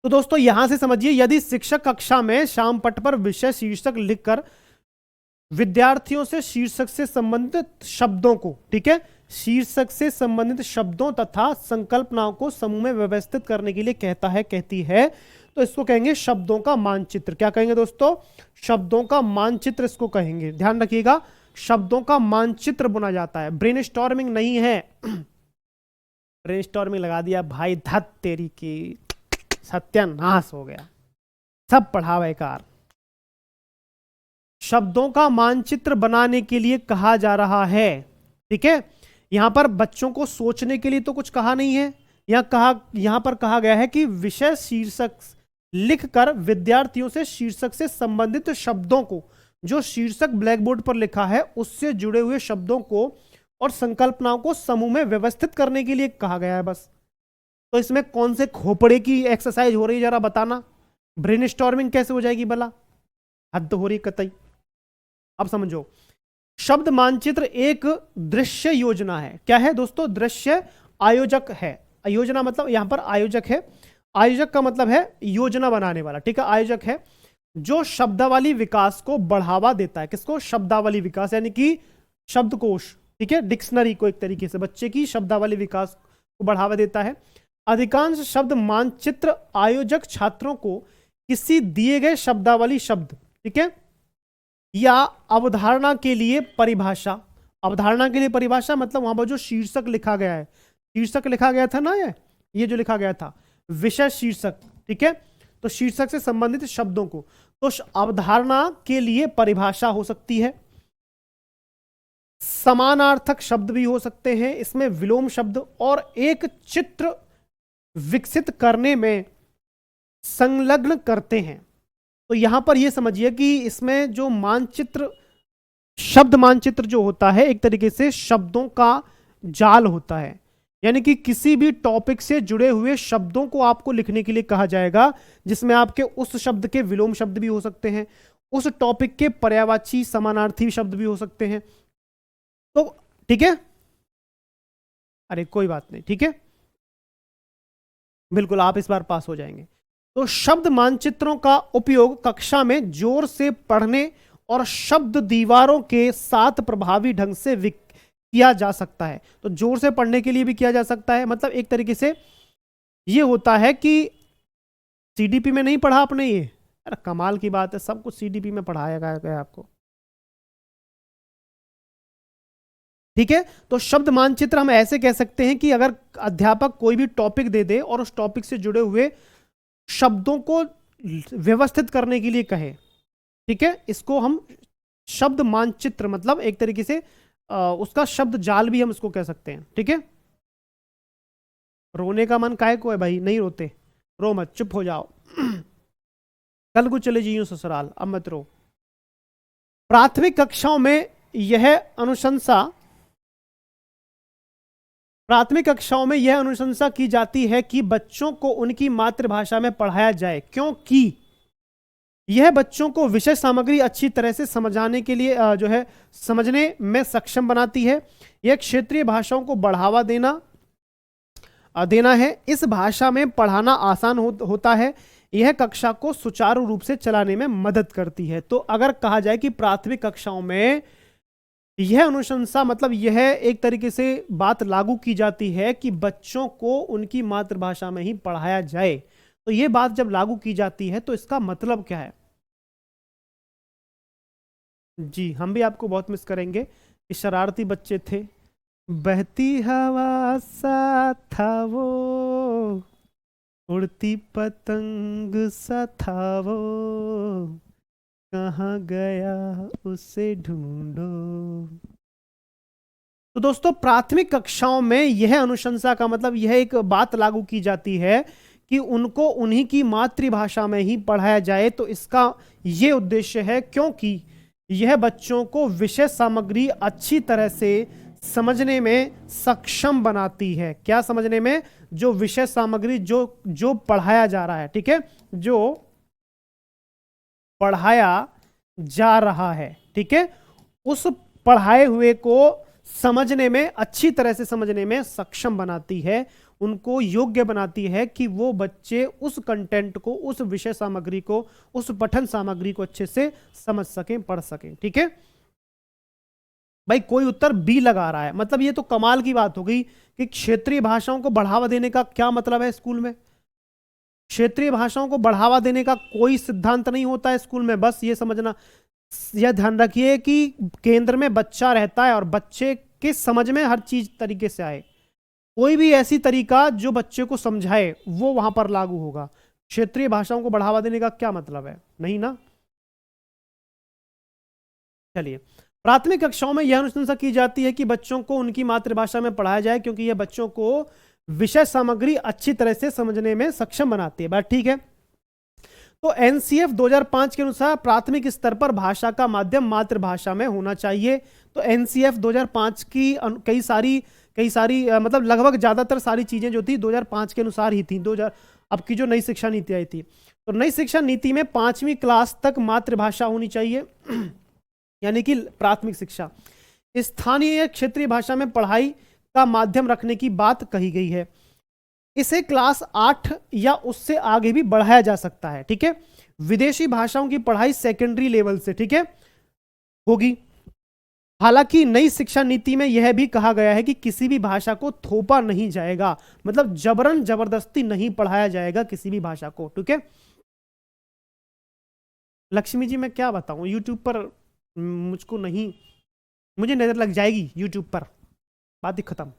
तो दोस्तों यहां से समझिए, यदि शिक्षक कक्षा में शाम पट पर विषय शीर्षक लिखकर विद्यार्थियों से शीर्षक से संबंधित शब्दों को, ठीक है, शीर्षक से संबंधित शब्दों तथा संकल्पनाओं को समूह में व्यवस्थित करने के लिए कहता है, कहती है, तो इसको कहेंगे शब्दों का मानचित्र। क्या कहेंगे दोस्तों? शब्दों का मानचित्र इसको कहेंगे। ध्यान रखिएगा, शब्दों का मानचित्र बुना जाता है, ब्रेनस्टॉर्मिंग नहीं है। ब्रेनस्टॉर्मिंग लगा दिया भाई, धत तेरी की, सत्यानाश हो गया, सब पढ़ा बेकार। शब्दों का मानचित्र बनाने के लिए कहा जा रहा है, ठीक है। यहां पर बच्चों को सोचने के लिए तो कुछ कहा नहीं है, यहां पर कहा गया है कि विषय शीर्षक लिखकर विद्यार्थियों से शीर्षक से संबंधित शब्दों को, जो शीर्षक ब्लैक बोर्ड पर लिखा है उससे जुड़े हुए शब्दों को और संकल्पनाओं को समूह में व्यवस्थित करने के लिए कहा गया है बस। तो इसमें कौन से खोपड़े की एक्सरसाइज हो रही है जरा बताना? ब्रेनस्टॉर्मिंग कैसे हो जाएगी भला? हद हो रही कतई। अब समझो, शब्द मानचित्र एक दृश्य योजना है। क्या है दोस्तों? दृश्य आयोजक है। योजना मतलब यहां पर आयोजक है, आयोजक का मतलब है योजना बनाने वाला, ठीक है, आयोजक है जो शब्दावली विकास को बढ़ावा देता है। किसको? शब्दावली विकास, यानी कि शब्दकोश, ठीक है, डिक्शनरी को एक तरीके से बच्चे की शब्दावली विकास को बढ़ावा देता है। अधिकांश शब्द मानचित्र आयोजक छात्रों को किसी दिए गए शब्दावली शब्द, ठीक है, या अवधारणा के लिए परिभाषा, अवधारणा के लिए परिभाषा मतलब वहां पर जो शीर्षक लिखा गया है, शीर्षक लिखा गया था ना, ये जो लिखा गया था विषय शीर्षक, ठीक है, तो शीर्षक से संबंधित शब्दों को, तो अवधारणा के लिए परिभाषा हो सकती है, समानार्थक शब्द भी हो सकते हैं, इसमें विलोम शब्द, और एक चित्र विकसित करने में संलग्न करते हैं। तो यहां पर यह समझिए कि इसमें जो मानचित्र, शब्द मानचित्र जो होता है एक तरीके से शब्दों का जाल होता है, यानी कि किसी भी टॉपिक से जुड़े हुए शब्दों को आपको लिखने के लिए कहा जाएगा, जिसमें आपके उस शब्द के विलोम शब्द भी हो सकते हैं, उस टॉपिक के पर्यायवाची समानार्थी शब्द भी हो सकते हैं। तो ठीक है, अरे कोई बात नहीं, ठीक है, बिल्कुल आप इस बार पास हो जाएंगे। तो शब्द मानचित्रों का उपयोग कक्षा में जोर से पढ़ने और शब्द दीवारों के साथ प्रभावी ढंग से किया जा सकता है। तो जोर से पढ़ने के लिए भी किया जा सकता है, मतलब एक तरीके से ये होता है कि सीडीपी में नहीं पढ़ा आपने ये, अरे कमाल की बात है, सब कुछ सीडीपी में पढ़ाया गया आपको, ठीक है। तो शब्द मानचित्र हम ऐसे कह सकते हैं कि अगर अध्यापक कोई भी टॉपिक दे दे और उस टॉपिक से जुड़े हुए शब्दों को व्यवस्थित करने के लिए कहे, ठीक है, इसको हम शब्द मानचित्र, मतलब एक तरीके से उसका शब्द जाल भी हम इसको कह सकते हैं, ठीक है। रोने का मन काहे को है भाई? नहीं रोते, रो मत, चुप हो जाओ। कल को चले जाइयो ससुराल, अब मत रो। प्राथमिक कक्षाओं में यह अनुशंसा, प्राथमिक कक्षाओं में यह अनुशंसा की जाती है कि बच्चों को उनकी मातृभाषा में पढ़ाया जाए, क्योंकि यह बच्चों को विषय सामग्री अच्छी तरह से समझाने के लिए जो है समझने में सक्षम बनाती है। यह क्षेत्रीय भाषाओं को बढ़ावा देना है। इस भाषा में पढ़ाना आसान होता है। यह कक्षा को सुचारू रूप से चलाने में मदद करती है। तो अगर कहा जाए कि प्राथमिक कक्षाओं में यह अनुशंसा, मतलब यह एक तरीके से बात लागू की जाती है कि बच्चों को उनकी मातृभाषा में ही पढ़ाया जाए। तो यह बात जब लागू की जाती है तो इसका मतलब क्या है? जी, हम भी आपको बहुत मिस करेंगे। कि शरारती बच्चे थे, बहती हवा सा था वो, उड़ती पतंग सा था वो, कहाँ गया उसे ढूंढो। तो दोस्तों प्राथमिक कक्षाओं में यह अनुशंसा का मतलब यह एक बात लागू की जाती है कि उनको उन्हीं की मातृभाषा में ही पढ़ाया जाए। तो इसका यह उद्देश्य है क्योंकि यह बच्चों को विषय सामग्री अच्छी तरह से समझने में सक्षम बनाती है। क्या समझने में? जो विषय सामग्री जो पढ़ाया जा रहा है, ठीक है, जो पढ़ाया जा रहा है, ठीक है, उस पढ़ाए हुए को समझने में, अच्छी तरह से समझने में सक्षम बनाती है। उनको योग्य बनाती है कि वो बच्चे उस कंटेंट को, उस विषय सामग्री को, उस पठन सामग्री को अच्छे से समझ सकें, पढ़ सकें। ठीक है भाई, कोई उत्तर बी लगा रहा है, मतलब ये तो कमाल की बात हो गई कि क्षेत्रीय भाषाओं को बढ़ावा देने का क्या मतलब है स्कूल में। क्षेत्रीय भाषाओं को बढ़ावा देने का कोई सिद्धांत नहीं होता है स्कूल में। बस ये समझना, यह ध्यान रखिए कि केंद्र में बच्चा रहता है और बच्चे के समझ में हर चीज तरीके से आए। कोई भी ऐसी तरीका जो बच्चे को समझाए वो वहां पर लागू होगा। क्षेत्रीय भाषाओं को बढ़ावा देने का क्या मतलब है, नहीं ना। चलिए, प्राथमिक कक्षाओं में यह अनुशंसा की जाती है कि बच्चों को उनकी मातृभाषा में पढ़ाया जाए, क्योंकि यह बच्चों को विषय सामग्री अच्छी तरह से समझने में सक्षम बनाती है। बात ठीक है। तो एनसीएफ 2005 के अनुसार प्राथमिक स्तर पर भाषा का माध्यम मातृभाषा में होना चाहिए। तो एनसीएफ 2005 की कई सारी मतलब लगभग ज्यादातर सारी चीजें जो थी 2005 के अनुसार ही थी। 2000 अब की जो नई शिक्षा नीति आई थी, तो नई शिक्षा नीति में 5वीं क्लास तक मातृभाषा होनी चाहिए यानी कि प्राथमिक शिक्षा। स्थानीय क्षेत्रीय भाषा में पढ़ाई का माध्यम रखने की बात कही गई है। इसे क्लास 8 या उससे आगे भी बढ़ाया जा सकता है। ठीक है, विदेशी भाषाओं की पढ़ाई सेकेंडरी लेवल से, ठीक है, होगी। हालांकि नई शिक्षा नीति में यह भी कहा गया है कि किसी भी भाषा को थोपा नहीं जाएगा, मतलब जबरन जबरदस्ती नहीं पढ़ाया जाएगा किसी भी भाषा को। ठीक है लक्ष्मी जी, मैं क्या बताऊं, यूट्यूब पर मुझको नहीं, मुझे नजर लग जाएगी यूट्यूब पर, बात ही खत्म।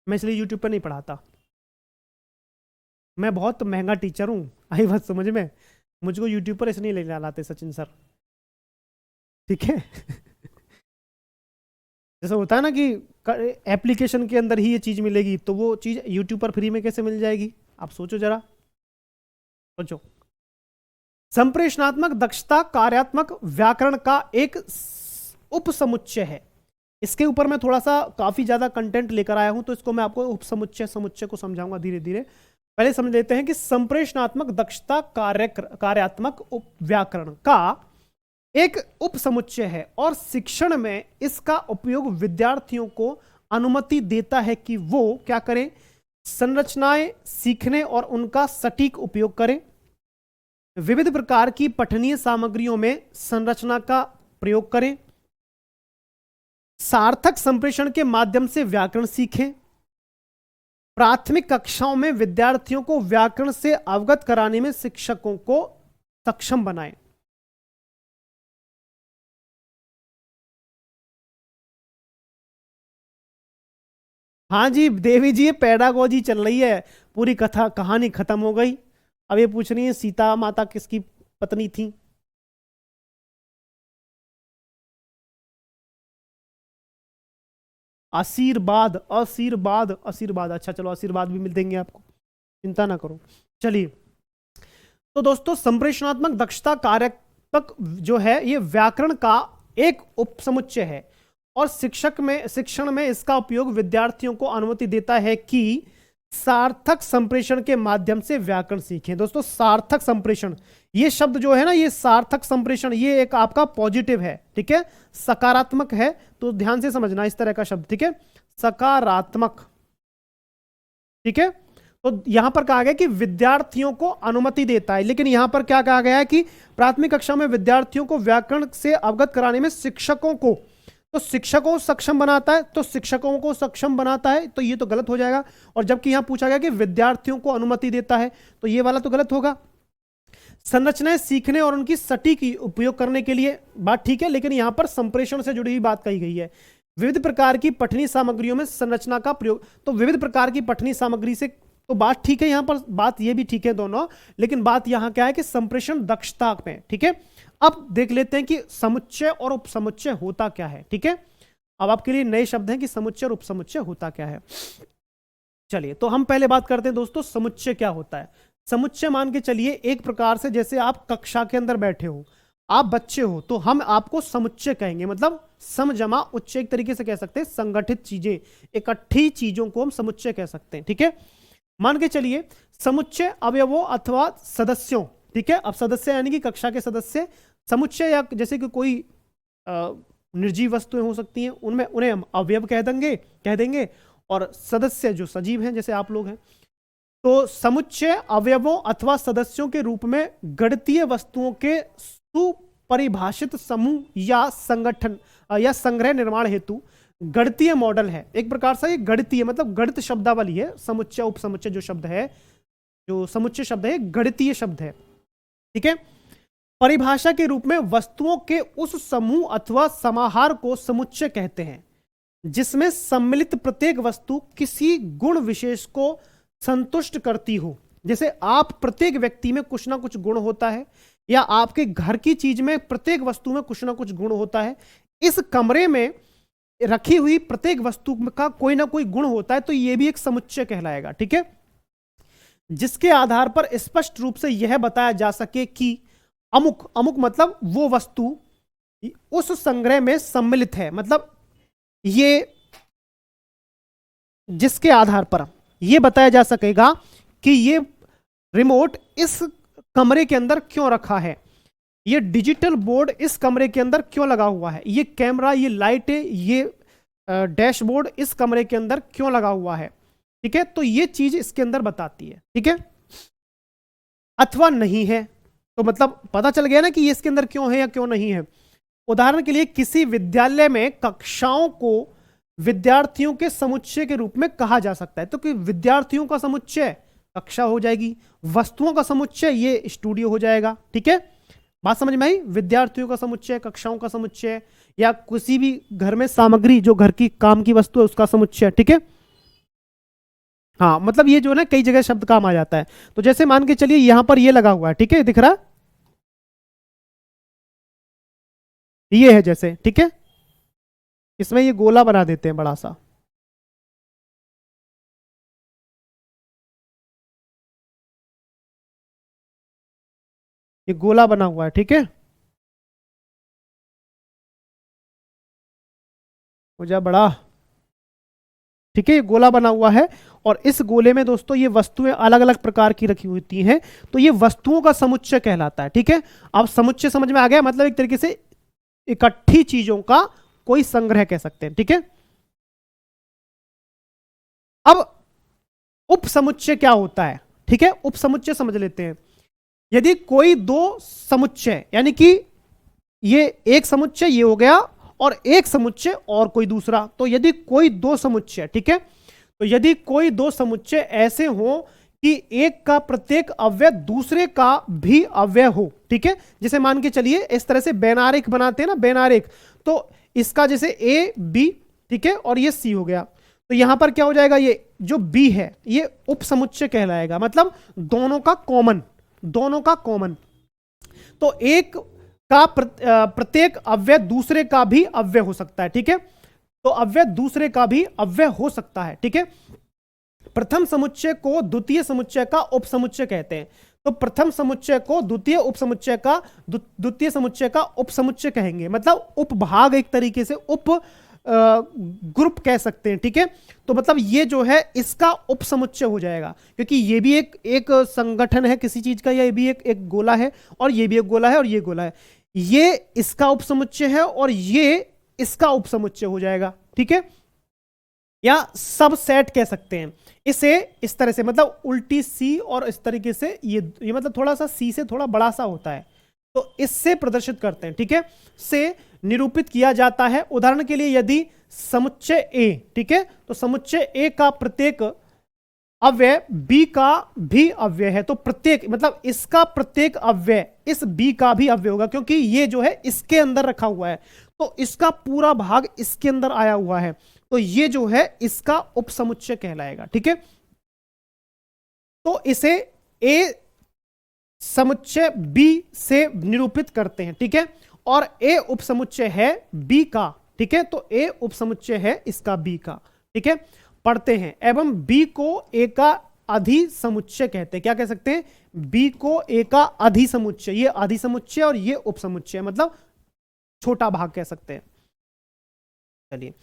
मैं इसलिए यूट्यूब पर नहीं पढ़ाता। मैं बहुत महंगा टीचर हूं, आई बात समझ में। मुझको यूट्यूब पर इसलिए ले लाते सचिन सर, ठीक है जैसा होता है ना कि एप्लीकेशन के अंदर ही ये चीज मिलेगी, तो वो चीज यूट्यूब पर फ्री में कैसे मिल जाएगी, आप सोचो जरा, सोचो। संप्रेषणात्मक दक्षता कार्यात्मक व्याकरण का एक उपसमुच्चय है। इसके ऊपर मैं थोड़ा सा काफी ज्यादा कंटेंट लेकर आया हूं, तो इसको मैं आपको समुच्चय को समझाऊंगा धीरे धीरे। पहले समझ लेते हैं कि संप्रेषणात्मक दक्षता कार्यात्मक व्याकरण का एक उपसमुच्चय है और शिक्षण में इसका उपयोग विद्यार्थियों को अनुमति देता है कि वो क्या करें, संरचनाएं सीखने और उनका सटीक उपयोग करें, विविध प्रकार की पठनीय सामग्रियों में संरचना का प्रयोग करें, सार्थक संप्रेषण के माध्यम से व्याकरण सीखें, प्राथमिक कक्षाओं में विद्यार्थियों को व्याकरण से अवगत कराने में शिक्षकों को सक्षम बनाएं। हाँ जी देवी जी, ये पेडागोजी चल रही है, पूरी कथा कहानी खत्म हो गई। अब ये पूछ रही है सीता माता किसकी पत्नी थी। आशीर्वाद, आशीर्वाद, आशीर्वाद, अच्छा चलो आशीर्वाद भी मिल देंगे आपको, चिंता ना करो। चलिए, तो दोस्तों संप्रेषणात्मक दक्षता कार्यात्मक जो है ये व्याकरण का एक उपसमुच्चय है और शिक्षण में इसका उपयोग विद्यार्थियों को अनुमति देता है कि सार्थक संप्रेषण के माध्यम से व्याकरण सीखें। दोस्तों सार्थक संप्रेषण, ये शब्द जो है ना, ये सार्थक संप्रेषण, ये एक आपका पॉजिटिव है, ठीक है, सकारात्मक है, तो ध्यान से समझना इस तरह का शब्द, ठीक है, सकारात्मक, ठीक है। तो यहां पर कहा गया कि विद्यार्थियों को अनुमति देता है, लेकिन यहां पर क्या कहा गया है कि प्राथमिक कक्षा में विद्यार्थियों को व्याकरण से अवगत कराने में शिक्षकों को, तो शिक्षकों को सक्षम बनाता है, तो शिक्षकों को सक्षम बनाता है, तो ये तो गलत हो जाएगा। और जबकि यहां पूछा गया कि विद्यार्थियों को अनुमति देता है, तो ये वाला तो गलत होगा। संरचनाएं सीखने और उनकी सटीक उपयोग करने के लिए, बात ठीक है, लेकिन यहां पर संप्रेषण से जुड़ी हुई बात कही गई है। विविध प्रकार की पठनीय सामग्रियों में संरचना का प्रयोग, तो विविध प्रकार की पठनीय सामग्री से, तो बात ठीक है, यहां पर बात ये भी ठीक है दोनों, लेकिन बात यहां क्या है कि संप्रेषण दक्षता में, ठीक है। अब देख लेते हैं कि समुच्चय और उपसमुच्चय होता क्या है, ठीक है। अब आपके लिए नए शब्द हैं कि समुच्चय और उपसमुच्चय होता क्या है। चलिए, तो हम पहले बात करते हैं दोस्तों समुच्चय क्या होता है। समुच्चय मान के चलिए एक प्रकार से, जैसे आप कक्षा के अंदर बैठे हो, आप बच्चे हो, तो हम आपको समुच्चय कहेंगे, मतलब सम जमा उच्चय, एक तरीके से कह सकते हैं संगठित चीजें, इकट्ठी चीजों को हम समुच्चय कह सकते हैं, ठीक है। मान के चलिए समुच्चय अवयवों अथवा सदस्यों, ठीक है। अब सदस्य यानी कि कक्षा के सदस्य, समुच्चय या जैसे कि कोई निर्जीव वस्तुएं हो सकती हैं, उनमें उन्हें हम अवयव कह देंगे, और सदस्य जो सजीव हैं जैसे आप लोग हैं। तो समुच्चय अवयवों अथवा सदस्यों के रूप में गणितीय वस्तुओं के सुपरिभाषित समूह या संगठन या संग्रह निर्माण हेतु गणितीय मॉडल है। एक प्रकार से ये गणितीय मतलब गणित शब्दावली है। समुच्चय उपसमुच्चय जो शब्द है, जो समुच्चय शब्द है गणितीय शब्द है, ठीक है। परिभाषा के रूप में वस्तुओं के उस समूह अथवा समाहार को समुच्चय कहते हैं जिसमें सम्मिलित प्रत्येक वस्तु किसी गुण विशेष को संतुष्ट करती हो। जैसे आप प्रत्येक व्यक्ति में कुछ ना कुछ गुण होता है, या आपके घर की चीज में प्रत्येक वस्तु में कुछ ना कुछ गुण होता है। इस कमरे में रखी हुई प्रत्येक वस्तु का कोई ना कोई गुण होता है, तो यह भी एक समुच्चय कहलाएगा, ठीक है। जिसके आधार पर स्पष्ट रूप से यह बताया जा सके कि अमुक अमुक मतलब वो वस्तु उस संग्रह में सम्मिलित है। मतलब ये जिसके आधार पर यह बताया जा सकेगा कि ये रिमोट इस कमरे के अंदर क्यों रखा है, ये डिजिटल बोर्ड इस कमरे के अंदर क्यों लगा हुआ है, ये कैमरा, ये लाइट, ये डैशबोर्ड इस कमरे के अंदर क्यों लगा हुआ है, ठीक है। तो ये चीज इसके अंदर बताती है, ठीक है। अथवा नहीं है तो मतलब पता चल गया ना कि ये इसके अंदर क्यों है या क्यों नहीं है। उदाहरण के लिए किसी विद्यालय में कक्षाओं को विद्यार्थियों के समुच्चय के रूप में कहा जा सकता है। तो कि विद्यार्थियों का समुच्चय कक्षा हो जाएगी, वस्तुओं का समुच्चय ये स्टूडियो हो जाएगा, ठीक है। बात समझ में आई? विद्यार्थियों का समुच्चय, कक्षाओं का समुच्चय, या किसी भी घर में सामग्री जो घर की काम की वस्तु है उसका समुच्चय, ठीक है। हाँ, मतलब ये जो है ना कई जगह शब्द काम आ जाता है। तो जैसे मान के चलिए यहां पर ये लगा हुआ है, ठीक है, दिख रहा है, ये है जैसे, ठीक है। इसमें ये गोला बना देते हैं बड़ा सा, ये गोला बना हुआ है, ठीक है। हो जा बड़ा, ठीक है, ये गोला बना हुआ है और इस गोले में दोस्तों ये वस्तुएं अलग अलग प्रकार की रखी होती हैं। तो ये वस्तुओं का समुच्चय कहलाता है, ठीक है। अब समुच्चय समझ में आ गया, मतलब एक तरीके से इकट्ठी चीजों का कोई संग्रह कह सकते हैं, ठीक है। अब उपसमुच्चय क्या होता है, ठीक है। उपसमुच्चय समझ लेते हैं। यदि कोई दो समुच्चय, यानी कि ये एक समुच्चय ये हो गया और एक समुच्चय और कोई दूसरा, तो यदि कोई दो समुच्चय, ठीक है, तो यदि कोई दो समुच्चय ऐसे हो कि एक का प्रत्येक अवयव दूसरे का भी अवयव हो, ठीक है। जैसे मान के चलिए इस तरह से बेनारेख बनाते हैं ना, बेनारेख, तो इसका जैसे ए बी, ठीक है, और ये सी हो गया, तो यहां पर क्या हो जाएगा, ये जो बी है ये उपसमुच्चय कहलाएगा। मतलब दोनों का कॉमन, दोनों का कॉमन। तो एक का प्रत्येक अवयव दूसरे का भी अवयव हो सकता है, ठीक है। तो अवयव दूसरे का भी अवयव हो सकता है, ठीक है। प्रथम समुच्चय को द्वितीय समुच्चय का उपसमुच्चय कहते हैं। तो प्रथम समुच्चय को द्वितीय उपसमुच्चय का द्वितीय समुच्चय का उपसमुच्चय कहेंगे। मतलब उपभाग, एक तरीके से उप ग्रुप कह सकते हैं, ठीक है। तो मतलब ये जो है इसका उपसमुच्चय हो जाएगा, क्योंकि ये भी एक संगठन है किसी चीज का, ये भी एक गोला है और ये भी एक गोला है और ये गोला है, ये इसका उपसमुच्चय है और ये इसका उपसमुच्चय हो जाएगा, ठीक है। या सब सेट कह सकते हैं इसे इस तरह से, मतलब उल्टी सी और इस तरीके से ये मतलब थोड़ा सा सी से थोड़ा बड़ा सा होता है, तो इससे प्रदर्शित करते हैं, ठीक है, से निरूपित किया जाता है। उदाहरण के लिए यदि समुच्चय ए, ठीक है, तो समुच्चय ए का प्रत्येक अव्यय बी का भी अव्यय है, तो प्रत्येक मतलब इसका प्रत्येक अव्यय इस बी का भी अव्यय होगा, क्योंकि ये जो है इसके अंदर रखा हुआ है, तो इसका पूरा भाग इसके अंदर आया हुआ है, तो ये जो है इसका उपसमुच्चय कहलाएगा, ठीक है। तो इसे ए समुच्चय बी से निरूपित करते हैं, ठीक है, और ए उपसमुच्चय है बी का, ठीक है। तो ए उपसमुच्चय है इसका बी का, ठीक है। पढ़ते हैं, एवं बी को ए का अधिसमुच्चय कहते हैं। क्या कह सकते हैं, बी को ए का अधिसमुच्चय, ये अधिसमुच्चय और ये उपसमुच्चय, मतलब छोटा भाग कह सकते हैं। चलिए,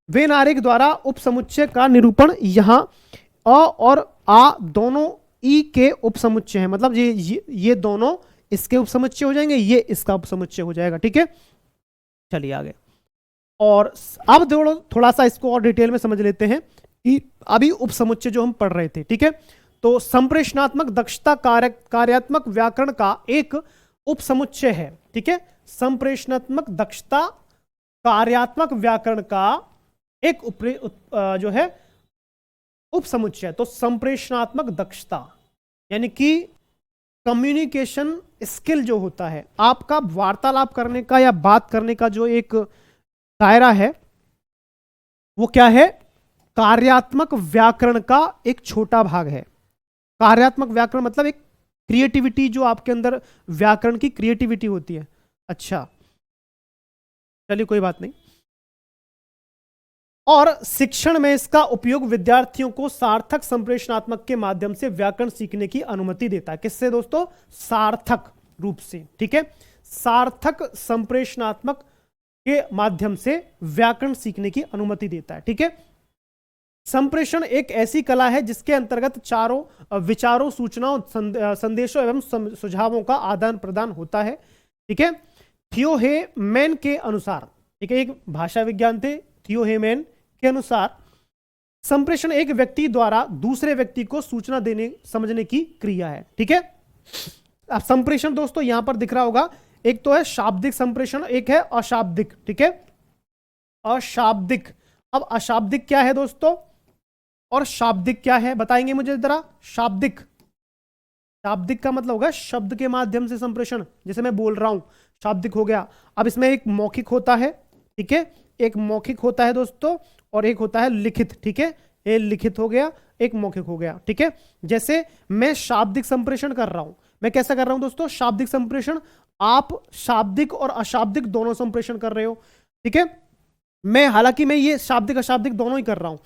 वेन आरेख द्वारा उपसमुच्चय का निरूपण यहां अ और आ दोनों ई के उपसमुच्चय हैं, मतलब ये दोनों इसके उपसमुच्चय हो जाएंगे, ये इसका उपसमुच्चय हो जाएगा, ठीक है। चलिए आगे, और अब थोड़ा सा इसको और डिटेल में समझ लेते हैं कि अभी उपसमुच्चय जो हम पढ़ रहे थे, ठीक है। तो संप्रेषणात्मक दक्षता कार्यात्मक व्याकरण का एक उपसमुच्चय है, ठीक है। संप्रेषणात्मक दक्षता कार्यात्मक व्याकरण का एक जो है उपसमुच्चय। तो संप्रेषणात्मक दक्षता यानी कि कम्युनिकेशन स्किल जो होता है, आपका वार्तालाप करने का या बात करने का जो एक दायरा है, वो क्या है? कार्यात्मक व्याकरण का एक छोटा भाग है। कार्यात्मक व्याकरण मतलब एक क्रिएटिविटी, जो आपके अंदर व्याकरण की क्रिएटिविटी होती है। अच्छा, चलिए कोई बात नहीं। और शिक्षण में इसका उपयोग विद्यार्थियों को सार्थक संप्रेषणात्मक के माध्यम से व्याकरण सीखने की अनुमति देता है। किससे दोस्तों? सार्थक रूप से, ठीक है। सार्थक संप्रेषणात्मक के माध्यम से व्याकरण सीखने की अनुमति देता है, ठीक है। संप्रेषण एक ऐसी कला है जिसके अंतर्गत चारों विचारों, सूचनाओं, संदेशों एवं सुझावों का आदान प्रदान होता है, ठीक है। थियो हे मैन के अनुसार, ठीक है, एक भाषा विज्ञान थे, थियो हे मैन के अनुसार संप्रेषण एक व्यक्ति द्वारा दूसरे व्यक्ति को सूचना देने समझने की क्रिया है, ठीक है। अब संप्रेषण दोस्तों यहां पर दिख रहा होगा, एक तो है शाब्दिक संप्रेषण, एक है अशाब्दिक, ठीक है। अशाब्दिक। अब अशाब्दिक क्या है दोस्तों और शाब्दिक क्या है, बताएंगे मुझे जरा। शाब्दिक, शाब्दिक का मतलब होगा शब्द के माध्यम से संप्रेषण, जैसे मैं बोल रहा हूं, शाब्दिक हो गया। अब इसमें एक मौखिक होता है, ठीक है, एक मौखिक होता है दोस्तों, और एक होता है लिखित, ठीक है। ये लिखित हो गया, एक मौखिक हो गया, ठीक है। जैसे मैं शाब्दिक संप्रेषण कर रहा हूं, मैं कैसा कर रहा हूं दोस्तों? शाब्दिक संप्रेषण। आप शाब्दिक और अशाब्दिक दोनों संप्रेषण कर रहे हो, ठीक है। मैं हालांकि मैं ये शाब्दिक अशाब्दिक दोनों ही कर रहा हूं,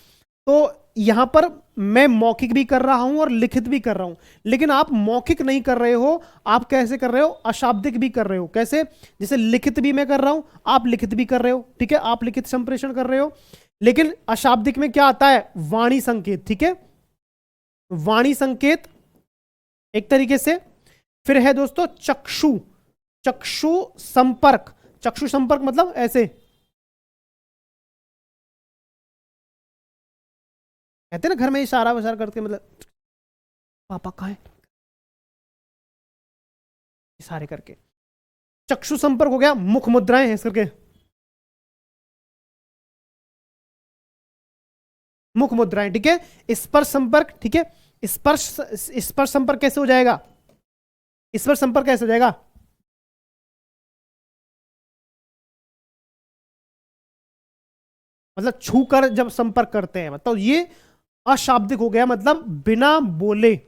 तो यहां पर मैं मौखिक भी कर रहा हूं और लिखित भी कर रहा हूं, लेकिन आप मौखिक नहीं कर रहे हो, आप कैसे कर रहे हो? अशाब्दिक भी कर रहे हो। कैसे? जैसे लिखित भी मैं कर रहा हूं, आप लिखित भी कर रहे हो, ठीक है, आप लिखित संप्रेषण कर रहे हो। लेकिन अशाब्दिक में क्या आता है? वाणी संकेत, ठीक है, वाणी संकेत एक तरीके से। फिर है दोस्तों चक्षु, चक्षु संपर्क। चक्षु संपर्क मतलब ऐसे कहते हैं ना, घर में इशारा वशारा करके, मतलब पापा कहाँ है, इशारे करके। चक्षु संपर्क हो गया। मुख मुद्राएं है करके, मुख मुद्राएं, ठीक है। स्पर्श संपर्क, ठीक है। स्पर्श, स्पर्श संपर्क कैसे हो जाएगा? स्पर्श संपर्क कैसे हो जाएगा? मतलब छू कर जब संपर्क करते हैं, मतलब ये अशाब्दिक हो गया, मतलब बिना बोले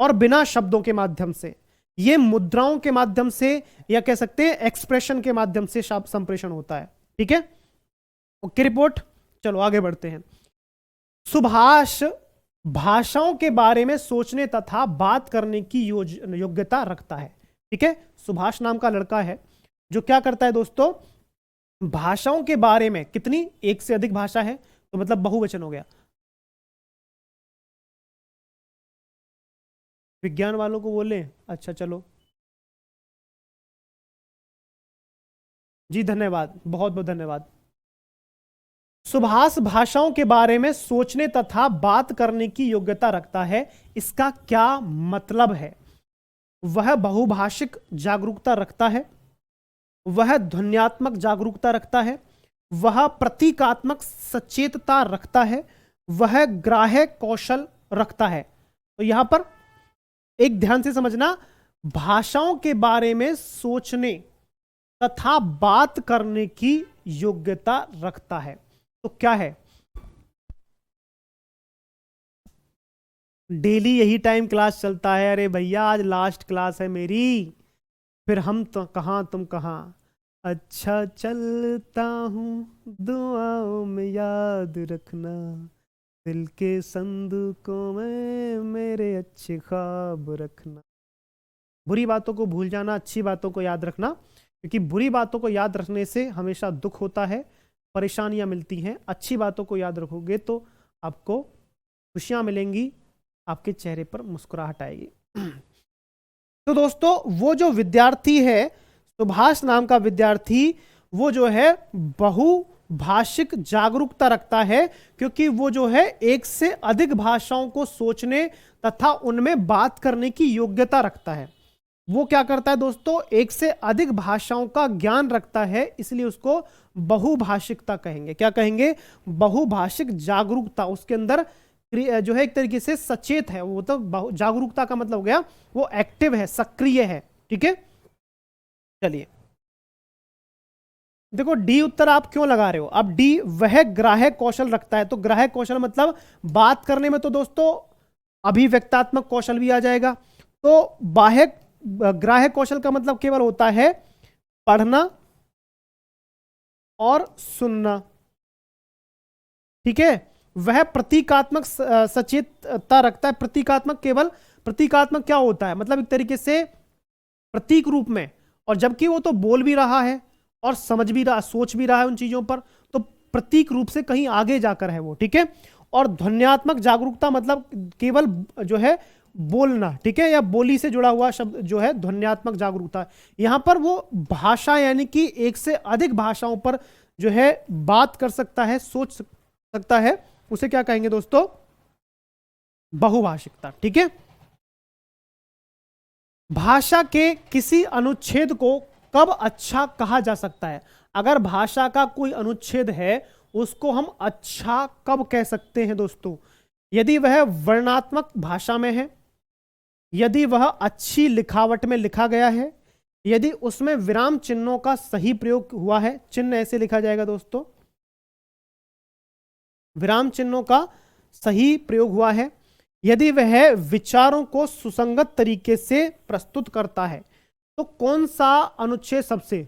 और बिना शब्दों के माध्यम से, ये मुद्राओं के माध्यम से, या कह सकते हैं एक्सप्रेशन के माध्यम से संप्रेषण होता है, ठीक है। ओके रिपोर्ट, चलो आगे बढ़ते हैं। सुभाष भाषाओं के बारे में सोचने तथा बात करने की योग्यता रखता है, ठीक है। सुभाष नाम का लड़का है जो क्या करता है दोस्तों? भाषाओं के बारे में, कितनी? एक से अधिक भाषा है, तो मतलब बहुवचन हो गया। विज्ञान वालों को बोले, अच्छा चलो जी, धन्यवाद, बहुत बहुत धन्यवाद। सुभाष भाषाओं के बारे में सोचने तथा बात करने की योग्यता रखता है। इसका क्या मतलब है? वह बहुभाषिक जागरूकता रखता है, वह ध्वन्यात्मक जागरूकता रखता है, वह प्रतीकात्मक सचेतता रखता है, वह ग्राह्य कौशल रखता है। तो यहां पर एक ध्यान से समझना, भाषाओं के बारे में सोचने तथा बात करने की योग्यता रखता है, तो क्या है? डेली यही टाइम क्लास चलता है। अरे भैया आज लास्ट क्लास है मेरी, फिर हम तो कहां तुम कहां। अच्छा चलता हूं, दुआओं में याद रखना, दिल के संदूकों में मेरे अच्छे ख्वाब रखना। बुरी बातों को भूल जाना, अच्छी बातों को याद रखना, क्योंकि बुरी बातों को याद रखने से हमेशा दुख होता है, परेशानियां मिलती हैं। अच्छी बातों को याद रखोगे तो आपको खुशियां मिलेंगी, आपके चेहरे पर मुस्कुराहट आएगी। तो दोस्तों वो जो विद्यार्थी है, सुभाष नाम का विद्यार्थी, वो जो है भाषिक जागरूकता रखता है, क्योंकि वो जो है एक से अधिक भाषाओं को सोचने तथा उनमें बात करने की योग्यता रखता है। वो क्या करता है दोस्तों, एक से अधिक भाषाओं का ज्ञान रखता है, इसलिए उसको बहुभाषिकता कहेंगे। क्या कहेंगे, बहुभाषिक जागरूकता। उसके अंदर जो है एक तरीके से सचेत है वो, तो जागरूकता का मतलब हो गया वो एक्टिव है, सक्रिय है। ठीक है, चलिए देखो डी उत्तर आप क्यों लगा रहे हो। अब डी वह ग्राह्य कौशल रखता है, तो ग्राह्य कौशल मतलब बात करने में तो दोस्तों अभिव्यक्तात्मक कौशल भी आ जाएगा। तो बाह्य ग्राह्य कौशल का मतलब केवल होता है पढ़ना और सुनना। ठीक है, वह प्रतीकात्मक सचेतता रखता है। प्रतीकात्मक, केवल प्रतीकात्मक क्या होता है, मतलब एक तरीके से प्रतीक रूप में, और जबकि वो तो बोल भी रहा है और समझ भी रहा, सोच भी रहा है उन चीजों पर, तो प्रतीक रूप से कहीं आगे जाकर है वो। ठीक है, और ध्वन्यात्मक जागरूकता मतलब केवल जो है बोलना। ठीक है, या बोली से जुड़ा हुआ शब्द जो है ध्वन्यात्मक जागरूकता। यहां पर वो भाषा यानी कि एक से अधिक भाषाओं पर जो है बात कर सकता है, सोच सकता है, उसे क्या कहेंगे दोस्तों, बहुभाषिकता। ठीक है, भाषा के किसी अनुच्छेद को कब अच्छा कहा जा सकता है। अगर भाषा का कोई अनुच्छेद है उसको हम अच्छा कब कह सकते हैं दोस्तों, यदि वह वर्णात्मक भाषा में है, यदि वह अच्छी लिखावट में लिखा गया है, यदि उसमें विराम चिन्हों का सही प्रयोग हुआ है। चिन्ह ऐसे लिखा जाएगा दोस्तों, विराम चिन्हों का सही प्रयोग हुआ है, यदि वह विचारों को सुसंगत तरीके से प्रस्तुत करता है। तो कौन सा अनुच्छेद सबसे,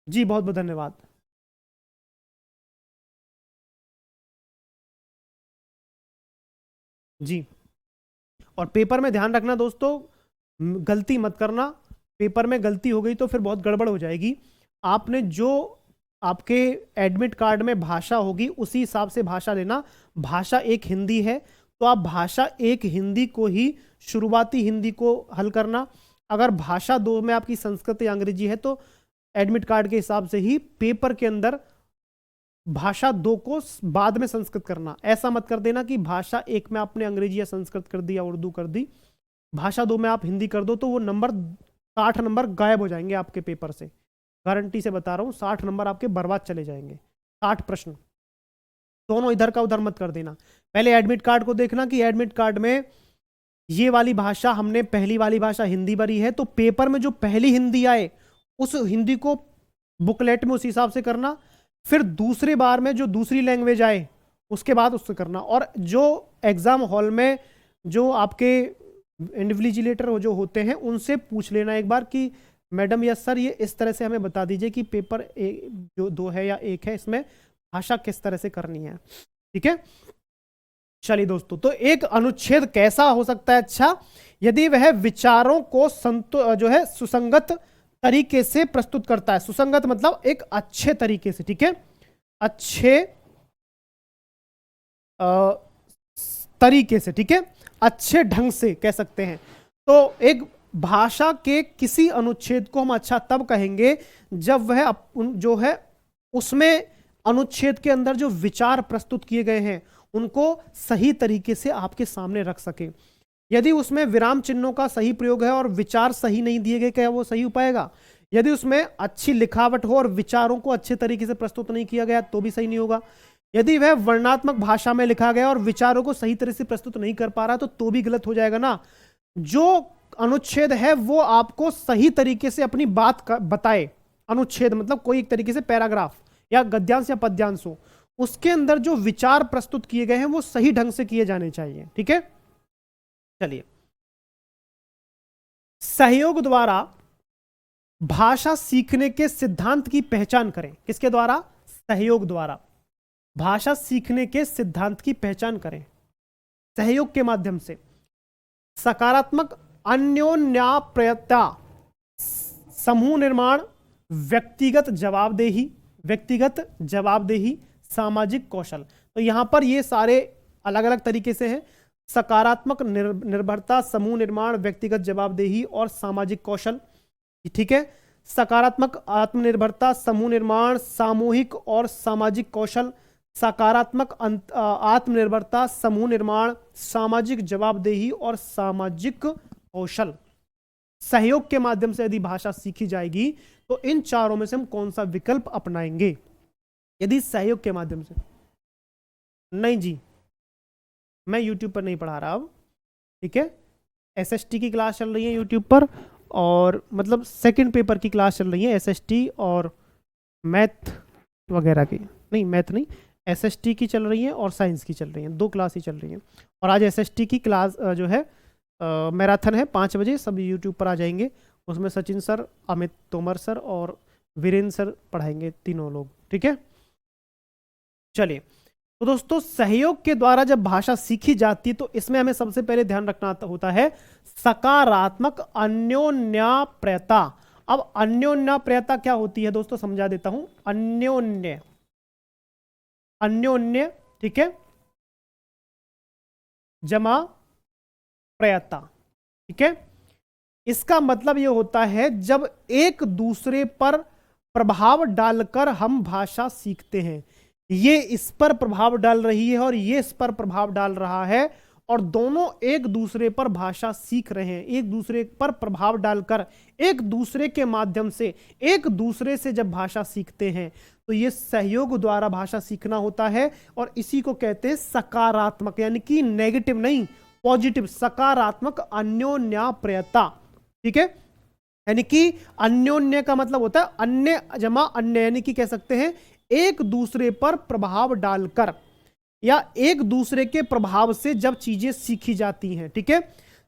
जी बहुत बहुत धन्यवाद। जी, और पेपर में ध्यान रखना दोस्तों, गलती मत करना। पेपर में गलती हो गई तो फिर बहुत गड़बड़ हो जाएगी। आपने जो आपके एडमिट कार्ड में भाषा होगी उसी हिसाब से भाषा लेना। भाषा एक हिंदी है तो आप भाषा एक हिंदी को ही, शुरुआती हिंदी को हल करना। अगर भाषा दो में आपकी संस्कृत या अंग्रेजी है तो एडमिट कार्ड के हिसाब से ही पेपर के अंदर भाषा दो को बाद में संस्कृत करना। ऐसा मत कर देना कि भाषा एक में आपने अंग्रेजी या संस्कृत कर दी या उर्दू कर दी, भाषा दो में आप हिंदी कर दो, तो वो नंबर 60 नंबर गायब हो जाएंगे आपके पेपर से। गारंटी से बता रहा हूं, 60 नंबर आपके बर्बाद चले जाएंगे। 60 प्रश्न दोनों इधर का उधर मत कर देना। पहले एडमिट कार्ड को देखना कि एडमिट कार्ड में ये वाली भाषा, हमने पहली वाली भाषा हिंदी भरी है, तो पेपर में जो पहली हिंदी आए उस हिंदी को बुकलेट में उस हिसाब से करना। फिर दूसरे बार में जो दूसरी लैंग्वेज आए उसके बाद उससे करना। और जो एग्जाम हॉल में जो आपके इन्विजिलेटर जो होते हैं उनसे पूछ लेना एक बार कि मैडम या सर ये इस तरह से हमें बता दीजिए कि पेपर जो 2 है या 1 है, इसमें भाषा किस तरह से करनी है। ठीक है, चलिए दोस्तों, तो एक अनुच्छेद कैसा हो सकता है अच्छा, यदि वह विचारों को जो है सुसंगत तरीके से प्रस्तुत करता है। सुसंगत मतलब एक अच्छे तरीके से। ठीक है, अच्छे तरीके से, ठीक है, अच्छे ढंग से कह सकते हैं। तो एक भाषा के किसी अनुच्छेद को हम अच्छा तब कहेंगे जब वह जो है उसमें अनुच्छेद के अंदर जो विचार प्रस्तुत किए गए हैं उनको सही तरीके से आपके सामने रख सके। यदि उसमें विराम चिन्हों का सही प्रयोग है और विचार सही नहीं दिए गए, क्या वो सही हो पाएगा? यदि उसमें अच्छी लिखावट हो और विचारों को अच्छे तरीके से प्रस्तुत नहीं किया गया तो भी सही नहीं होगा। यदि वह वर्णात्मक भाषा में लिखा गया और विचारों को सही तरह से प्रस्तुत नहीं कर पा रहा तो भी गलत हो जाएगा ना। जो अनुच्छेद है वो आपको सही तरीके से अपनी बात बताए। अनुच्छेद मतलब कोई एक तरीके से पैराग्राफ या गद्यांश या पद्यांश हो, उसके अंदर जो विचार प्रस्तुत किए गए हैं वो सही ढंग से किए जाने चाहिए। ठीक है, चलिए, सहयोग द्वारा भाषा सीखने के सिद्धांत की पहचान करें। किसके द्वारा? सहयोग द्वारा भाषा सीखने के सिद्धांत की पहचान करें। सहयोग के माध्यम से सकारात्मक अन्योन्याप्रयता, समूह निर्माण, व्यक्तिगत जवाबदेही, सामाजिक कौशल। तो यहां पर ये सारे अलग अलग तरीके से हैं। सकारात्मक निर्भरता, समूह निर्माण, व्यक्तिगत जवाबदेही और सामाजिक कौशल। ठीक है, सकारात्मक आत्मनिर्भरता, समूह निर्माण, सामूहिक और सामाजिक कौशल, सकारात्मक आत्मनिर्भरता, समूह निर्माण, सामाजिक जवाबदेही और सामाजिक कौशल। सहयोग के माध्यम से यदि भाषा सीखी जाएगी तो इन चारों में से हम कौन सा विकल्प अपनाएंगे? यदि सहयोग के माध्यम से, नहीं जी, मैं YouTube पर नहीं पढ़ा रहा अब, ठीक है। SST की क्लास चल रही है YouTube पर, और मतलब सेकंड पेपर की क्लास चल रही है, SST और मैथ वगैरह की, नहीं मैथ नहीं, SST की चल रही है और साइंस की चल रही है, 2 क्लास ही चल रही हैं। और आज SST की क्लास जो है मैराथन है 5 बजे, सब YouTube पर आ जाएंगे। उसमें सचिन सर, अमित तोमर सर और वीरेंद्र सर पढ़ाएंगे, तीनों लोग, ठीक है। चलिए, तो दोस्तों सहयोग के द्वारा जब भाषा सीखी जाती है तो इसमें हमें सबसे पहले ध्यान रखना होता है सकारात्मक अन्योन्याप्रियता। अब अन्योन्याप्रियता क्या होती है दोस्तों, समझा देता हूं। अन्योन्य, अन्योन्य, ठीक है, जमा प्रियता, ठीक है। इसका मतलब यह होता है जब एक दूसरे पर प्रभाव डालकर हम भाषा सीखते हैं। ये इस पर प्रभाव डाल रही है और ये इस पर प्रभाव डाल रहा है, और दोनों एक दूसरे पर भाषा सीख रहे हैं। एक दूसरे पर प्रभाव डालकर एक दूसरे के माध्यम से एक दूसरे से जब भाषा सीखते हैं तो ये सहयोग द्वारा भाषा सीखना होता है, और इसी को कहते हैं सकारात्मक, यानी कि नेगेटिव नहीं, पॉजिटिव, सकारात्मक अन्योन्याप्रियता, ठीक है। यानी कि अन्योन्य का मतलब होता है अन्य जमा अन्य, यानी कि कह सकते हैं एक दूसरे पर प्रभाव डालकर या एक दूसरे के प्रभाव से जब चीजें सीखी जाती हैं, ठीक है।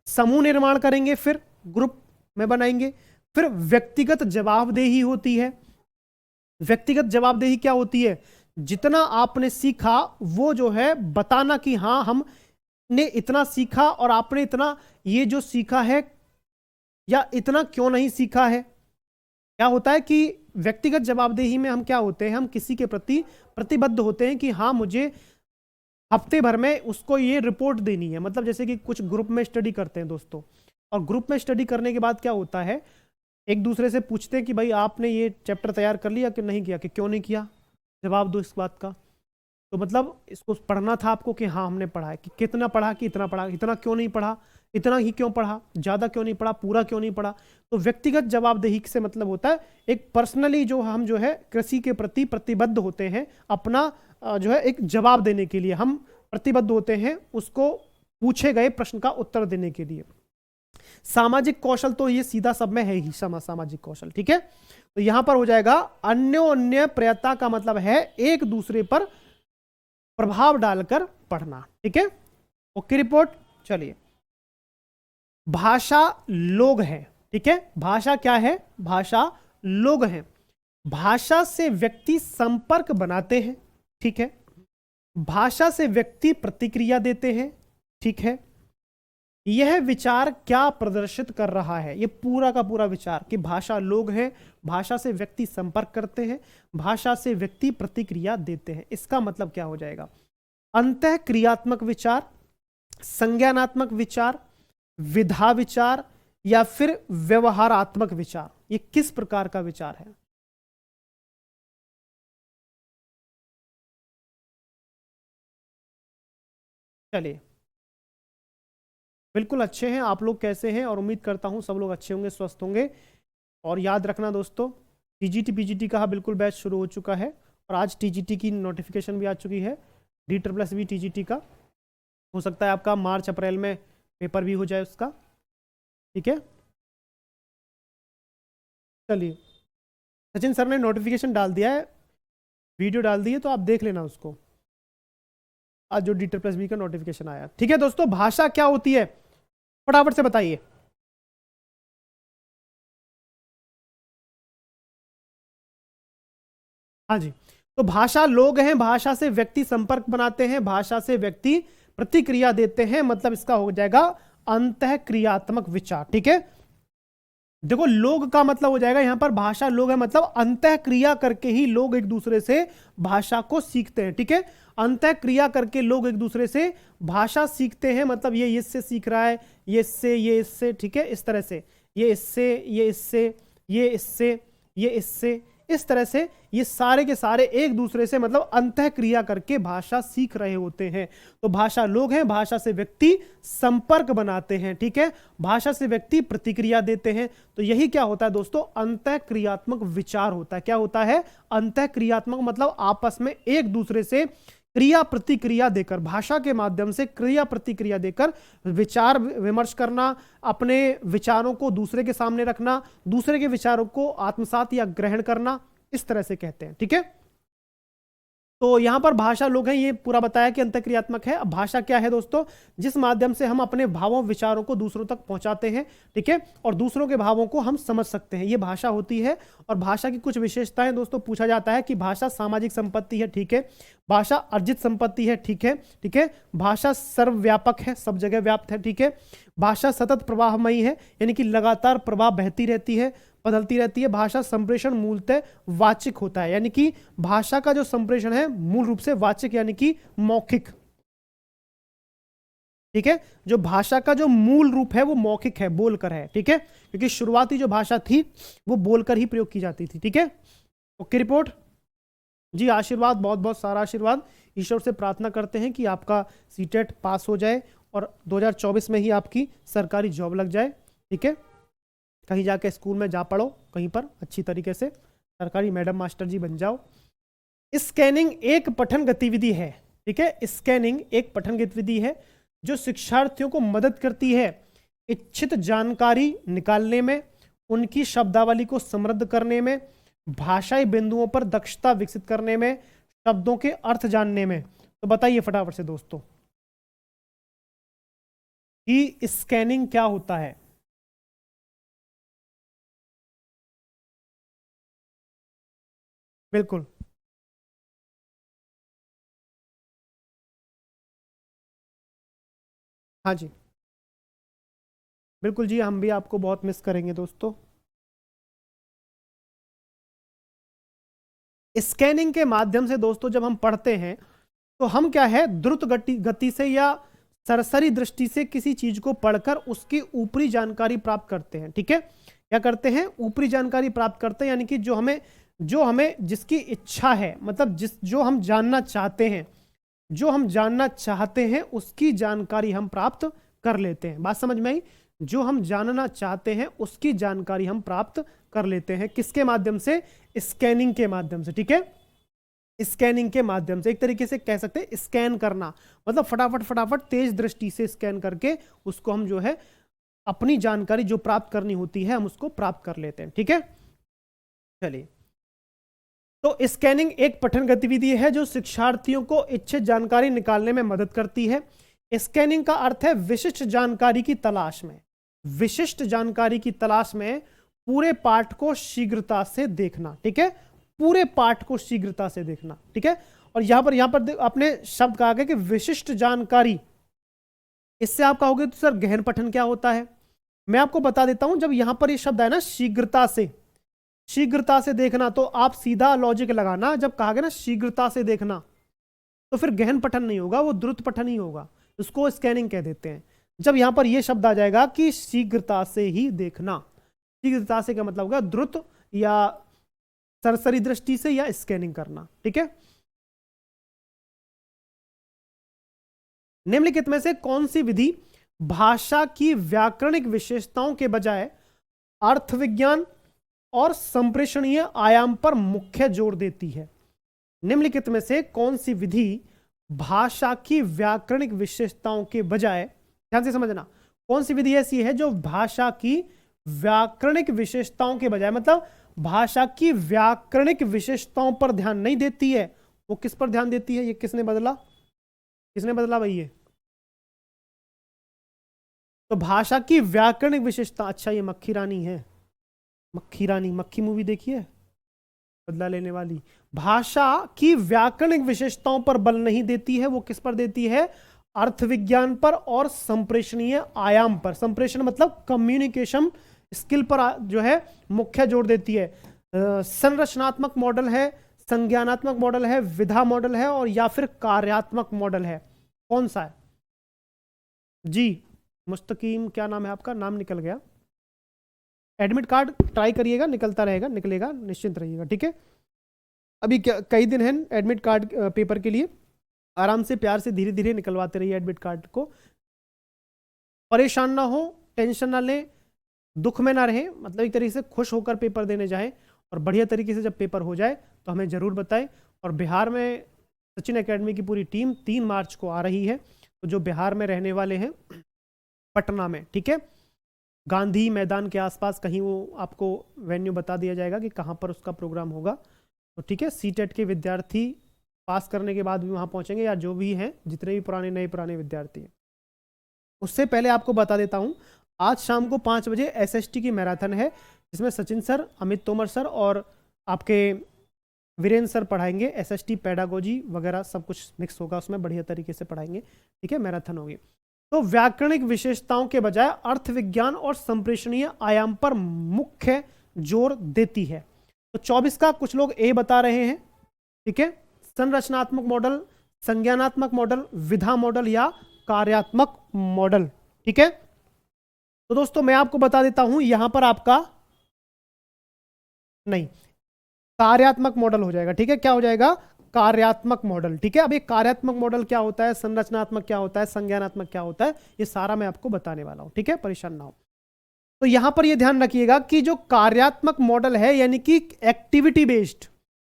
समूह निर्माण करेंगे, फिर ग्रुप में बनाएंगे, फिर व्यक्तिगत जवाबदेही होती है। व्यक्तिगत जवाबदेही क्या होती है? जितना आपने सीखा वो जो है बताना कि हाँ हमने इतना सीखा और आपने इतना ये जो सीखा है या इतना क्यों नहीं सीखा है। क्या होता है कि व्यक्तिगत जवाबदेही में हम क्या होते हैं, हम किसी के प्रति प्रतिबद्ध होते हैं कि हाँ मुझे हफ्ते भर में उसको ये रिपोर्ट देनी है। मतलब जैसे कि कुछ ग्रुप में स्टडी करते हैं दोस्तों, और ग्रुप में स्टडी करने के बाद क्या होता है, एक दूसरे से पूछते हैं कि भाई आपने ये चैप्टर तैयार कर लिया कि नहीं किया, कि क्यों नहीं किया, जवाब दो इस बात का। तो मतलब इसको पढ़ना था आपको कि हाँ हमने पढ़ा है, कि कितना पढ़ा, कि इतना पढ़ा, इतना क्यों नहीं पढ़ा, इतना ही क्यों पढ़ा, ज़्यादा क्यों नहीं पढ़ा, पूरा क्यों नहीं पढ़ा। तो व्यक्तिगत जवाबदेही से मतलब होता है एक पर्सनली जो हम जो है कृषि के प्रति प्रतिबद्ध होते हैं, अपना जो है एक जवाब देने के लिए हम प्रतिबद्ध होते हैं, उसको पूछे गए प्रश्न का उत्तर देने के लिए। सामाजिक कौशल तो ये सीधा सब में है ही, सामाजिक कौशल, ठीक है। तो यहां पर हो जाएगा अन्योन्य प्रियता का मतलब है एक दूसरे पर प्रभाव डालकर पढ़ना, ठीक है। Okay report. चलिए, भाषा लोग है, ठीक है। भाषा क्या है? भाषा लोग हैं। भाषा से व्यक्ति संपर्क बनाते हैं, ठीक है। भाषा से व्यक्ति प्रतिक्रिया देते हैं, ठीक है। यह विचार क्या प्रदर्शित कर रहा है? यह पूरा का पूरा विचार कि भाषा लोग हैं, भाषा से व्यक्ति संपर्क करते हैं, भाषा से व्यक्ति प्रतिक्रिया देते हैं। इसका मतलब क्या हो जाएगा? अंतः क्रियात्मक विचार, संज्ञानात्मक विचार, विधा विचार या फिर व्यवहारात्मक विचार। ये किस प्रकार का विचार है? चलिए, बिल्कुल अच्छे हैं आप लोग। कैसे हैं? और उम्मीद करता हूं सब लोग अच्छे होंगे, स्वस्थ होंगे। और याद रखना दोस्तों, टीजीटी पीजीटी का बिल्कुल बैच शुरू हो चुका है, और आज टीजीटी की नोटिफिकेशन भी आ चुकी है, D++ टीजीटी का। हो सकता है आपका मार्च अप्रैल में पेपर भी हो जाए उसका, ठीक है। चलिए, सचिन सर ने नोटिफिकेशन डाल दिया है, वीडियो डाल दी है, तो आप देख लेना उसको, आज जो D++ का नोटिफिकेशन आया, ठीक है। दोस्तों, भाषा क्या होती है फटाफट से बताइए। हाँ जी, तो भाषा लोग हैं, भाषा से व्यक्ति संपर्क बनाते हैं, भाषा से व्यक्ति प्रतिक्रिया देते हैं। मतलब इसका हो जाएगा अंतः क्रियात्मक विचार, ठीक है। देखो, लोग का मतलब हो जाएगा यहां पर भाषा लोग है, मतलब अंतः क्रिया करके ही लोग एक दूसरे से भाषा को सीखते हैं, ठीक है। अंतः क्रिया करके लोग एक दूसरे से भाषा सीखते हैं, मतलब ये इससे सीख रहा है, ये इससे, ये इससे, ठीक है। इस तरह से ये इससे, ये इससे, ये इससे, ये इससे, इस तरह से ये सारे के सारे एक दूसरे से मतलब अंतः क्रिया करके भाषा सीख रहे होते हैं। तो भाषा लोग हैं, भाषा से व्यक्ति संपर्क बनाते हैं, ठीक है, भाषा से व्यक्ति प्रतिक्रिया देते हैं। तो यही क्या होता है दोस्तों, अंतः क्रियात्मक विचार होता है। क्या होता है, अंतः क्रियात्मक मतलब आपस में एक दूसरे से क्रिया प्रतिक्रिया देकर, भाषा के माध्यम से क्रिया प्रतिक्रिया देकर विचार विमर्श करना, अपने विचारों को दूसरे के सामने रखना, दूसरे के विचारों को आत्मसात या ग्रहण करना, इस तरह से कहते हैं, ठीक है। तो यहां पर भाषा लोग हैं, ये पूरा बताया कि अंतःक्रियात्मक है। अब भाषा क्या है दोस्तों, जिस माध्यम से हम अपने भावों विचारों को दूसरों तक पहुंचाते हैं, ठीक है, और दूसरों के भावों को हम समझ सकते हैं, ये भाषा होती है। और भाषा की कुछ विशेषताएं दोस्तों, पूछा जाता है कि भाषा सामाजिक संपत्ति है, ठीक है, भाषा अर्जित संपत्ति है, ठीक है, ठीक है, भाषा सर्वव्यापक है, सब जगह व्याप्त है, ठीक है, भाषा सतत प्रवाहमयी है, यानी कि लगातार प्रवाह बहती रहती है, बदलती रहती है। भाषा संप्रेषण मूलतः वाचिक होता है, यानी कि भाषा का जो संप्रेषण है मूल रूप से वाचिक यानी कि मौखिक, ठीक है, जो भाषा का जो मूल रूप है वो मौखिक है, बोलकर है, ठीक है, क्योंकि शुरुआती जो भाषा थी वो बोलकर ही प्रयोग की जाती थी, ठीक है। ओके रिपोर्ट जी, आशीर्वाद, बहुत बहुत सारा आशीर्वाद। ईश्वर से प्रार्थना करते हैं कि आपका सीटेट पास हो जाए और 2024 में ही आपकी सरकारी जॉब लग जाए, ठीक है, कहीं जाके स्कूल में जा पढ़ो, कहीं पर अच्छी तरीके से सरकारी मैडम मास्टर जी बन जाओ। स्कैनिंग एक पठन गतिविधि है, ठीक है, स्कैनिंग एक पठन गतिविधि है जो शिक्षार्थियों को मदद करती है इच्छित जानकारी निकालने में, उनकी शब्दावली को समृद्ध करने में, भाषाई बिंदुओं पर दक्षता विकसित करने में, शब्दों के अर्थ जानने में। तो बताइए फटाफट से दोस्तों कि स्कैनिंग क्या होता है। बिल्कुल, हाँ जी, बिल्कुल जी, हम भी आपको बहुत मिस करेंगे दोस्तों। स्कैनिंग के माध्यम से दोस्तों जब हम पढ़ते हैं तो हम क्या है, द्रुत गति से या सरसरी दृष्टि से किसी चीज को पढ़कर उसकी ऊपरी जानकारी प्राप्त करते हैं, ठीक है, क्या करते हैं, ऊपरी जानकारी प्राप्त करते हैं, यानी कि जो हमें जिसकी इच्छा है, मतलब जो हम जानना चाहते हैं, जो हम जानना चाहते हैं उसकी जानकारी हम प्राप्त कर लेते हैं। बात समझ में आई, जो हम जानना चाहते हैं उसकी जानकारी हम प्राप्त कर लेते हैं, किसके माध्यम से, स्कैनिंग के माध्यम से, ठीक है, स्कैनिंग के माध्यम से। एक तरीके से कह सकते हैं स्कैन करना, मतलब फटाफट फटाफट तेज दृष्टि से स्कैन करके उसको हम जो है अपनी जानकारी जो प्राप्त करनी होती है हम उसको प्राप्त कर लेते हैं, ठीक है। चलिए, तो स्कैनिंग एक पठन गतिविधि है जो शिक्षार्थियों को इच्छित जानकारी निकालने में मदद करती है। स्कैनिंग का अर्थ है विशिष्ट जानकारी की तलाश में, विशिष्ट जानकारी की तलाश में पूरे पाठ को शीघ्रता से देखना, ठीक है, पूरे पाठ को शीघ्रता से देखना, ठीक है। और यहां पर अपने शब्द कहा गया कि विशिष्ट जानकारी, इससे आप कहोगे तो सर गहन पठन क्या होता है, मैं आपको बता देता हूं। जब यहां पर ये शब्द है ना शीघ्रता से, शीघ्रता से देखना, तो आप सीधा लॉजिक लगाना, जब कहा गया ना शीघ्रता से देखना तो फिर गहन पठन नहीं होगा, वो द्रुत पठन ही होगा, उसको स्कैनिंग कह देते हैं। जब यहां पर यह शब्द आ जाएगा कि शीघ्रता से ही देखना, शीघ्रता से क्या मतलब होगा, द्रुत या सरसरी दृष्टि से या स्कैनिंग करना, ठीक है। निम्नलिखित में से कौन सी विधि भाषा की व्याकरणिक विशेषताओं के बजाय अर्थ विज्ञान और संप्रेषणीय आयाम पर मुख्य जोर देती है। निम्नलिखित में से कौन सी विधि भाषा की व्याकरणिक विशेषताओं के बजाय, ध्यान से समझना, कौन सी विधि ऐसी है जो भाषा की व्याकरणिक विशेषताओं के बजाय, मतलब भाषा की व्याकरणिक विशेषताओं पर ध्यान नहीं देती है, वो किस पर ध्यान देती है, ये किसने बदला, किसने बदला भाई ये, तो भाषा की व्याकरणिक विशेषता, अच्छा ये मक्खी रानी है, मक्खी रानी, मक्खी मूवी देखी है, बदला लेने वाली। भाषा की व्याकरणिक विशेषताओं पर बल नहीं देती है, वो किस पर देती है, अर्थ विज्ञान पर और संप्रेषणीय आयाम पर। संप्रेषण मतलब कम्युनिकेशन स्किल पर जो है मुख्य जोर देती है। संरचनात्मक मॉडल है, संज्ञानात्मक मॉडल है, विधा मॉडल है, और या फिर कार्यात्मक मॉडल है, कौन सा है जी। मुस्तकीम, क्या नाम है आपका, नाम निकल गया, एडमिट कार्ड ट्राई करिएगा, निकलता रहेगा, निकलेगा, निश्चिंत रहिएगा, ठीक है। अभी कई दिन हैं एडमिट कार्ड पेपर के लिए, आराम से प्यार से धीरे धीरे निकलवाते रहिए एडमिट कार्ड को। परेशान ना हो, टेंशन ना लें, दुख में ना रहे, मतलब एक तरीके से खुश होकर पेपर देने जाएं, और बढ़िया तरीके से जब पेपर हो जाए तो हमें ज़रूर बताएं। और बिहार में सचिन एकेडमी की पूरी टीम 3 मार्च को आ रही है, तो जो बिहार में रहने वाले हैं पटना में, ठीक है, गांधी मैदान के आसपास कहीं वो आपको वेन्यू बता दिया जाएगा कि कहाँ पर उसका प्रोग्राम होगा, तो ठीक है। सीटेट के विद्यार्थी पास करने के बाद भी वहाँ पहुँचेंगे, या जो भी हैं, जितने भी पुराने नए पुराने विद्यार्थी हैं। उससे पहले आपको बता देता हूँ, आज शाम को 5 बजे एसएसटी की मैराथन है, जिसमें सचिन सर, अमित तोमर सर और आपके वीरेंद्र सर पढ़ाएंगे। एसएसटी पेडागोजी वगैरह सब कुछ मिक्स होगा उसमें, बढ़िया तरीके से पढ़ाएंगे, ठीक है। मैराथन होगी। तो व्याकरणिक विशेषताओं के बजाय अर्थ विज्ञान और संप्रेषणीय आयाम पर मुख्य जोर देती है। तो 24 का कुछ लोग ए बता रहे हैं, ठीक है। संरचनात्मक मॉडल, संज्ञानात्मक मॉडल, विधा मॉडल या कार्यात्मक मॉडल, ठीक है। तो दोस्तों मैं आपको बता देता हूं, यहां पर आपका नहीं, कार्यात्मक मॉडल हो जाएगा, ठीक है। क्या हो जाएगा? कार्यात्मक मॉडल, ठीक है। अब ये कार्यात्मक मॉडल क्या होता है, संरचनात्मक क्या होता है, संज्ञानात्मक क्या होता है, ये सारा मैं आपको बताने वाला हूं, ठीक है, परेशान ना हो। तो यहां पर ये ध्यान रखिएगा कि जो कार्यात्मक मॉडल है, यानी कि एक्टिविटी बेस्ड,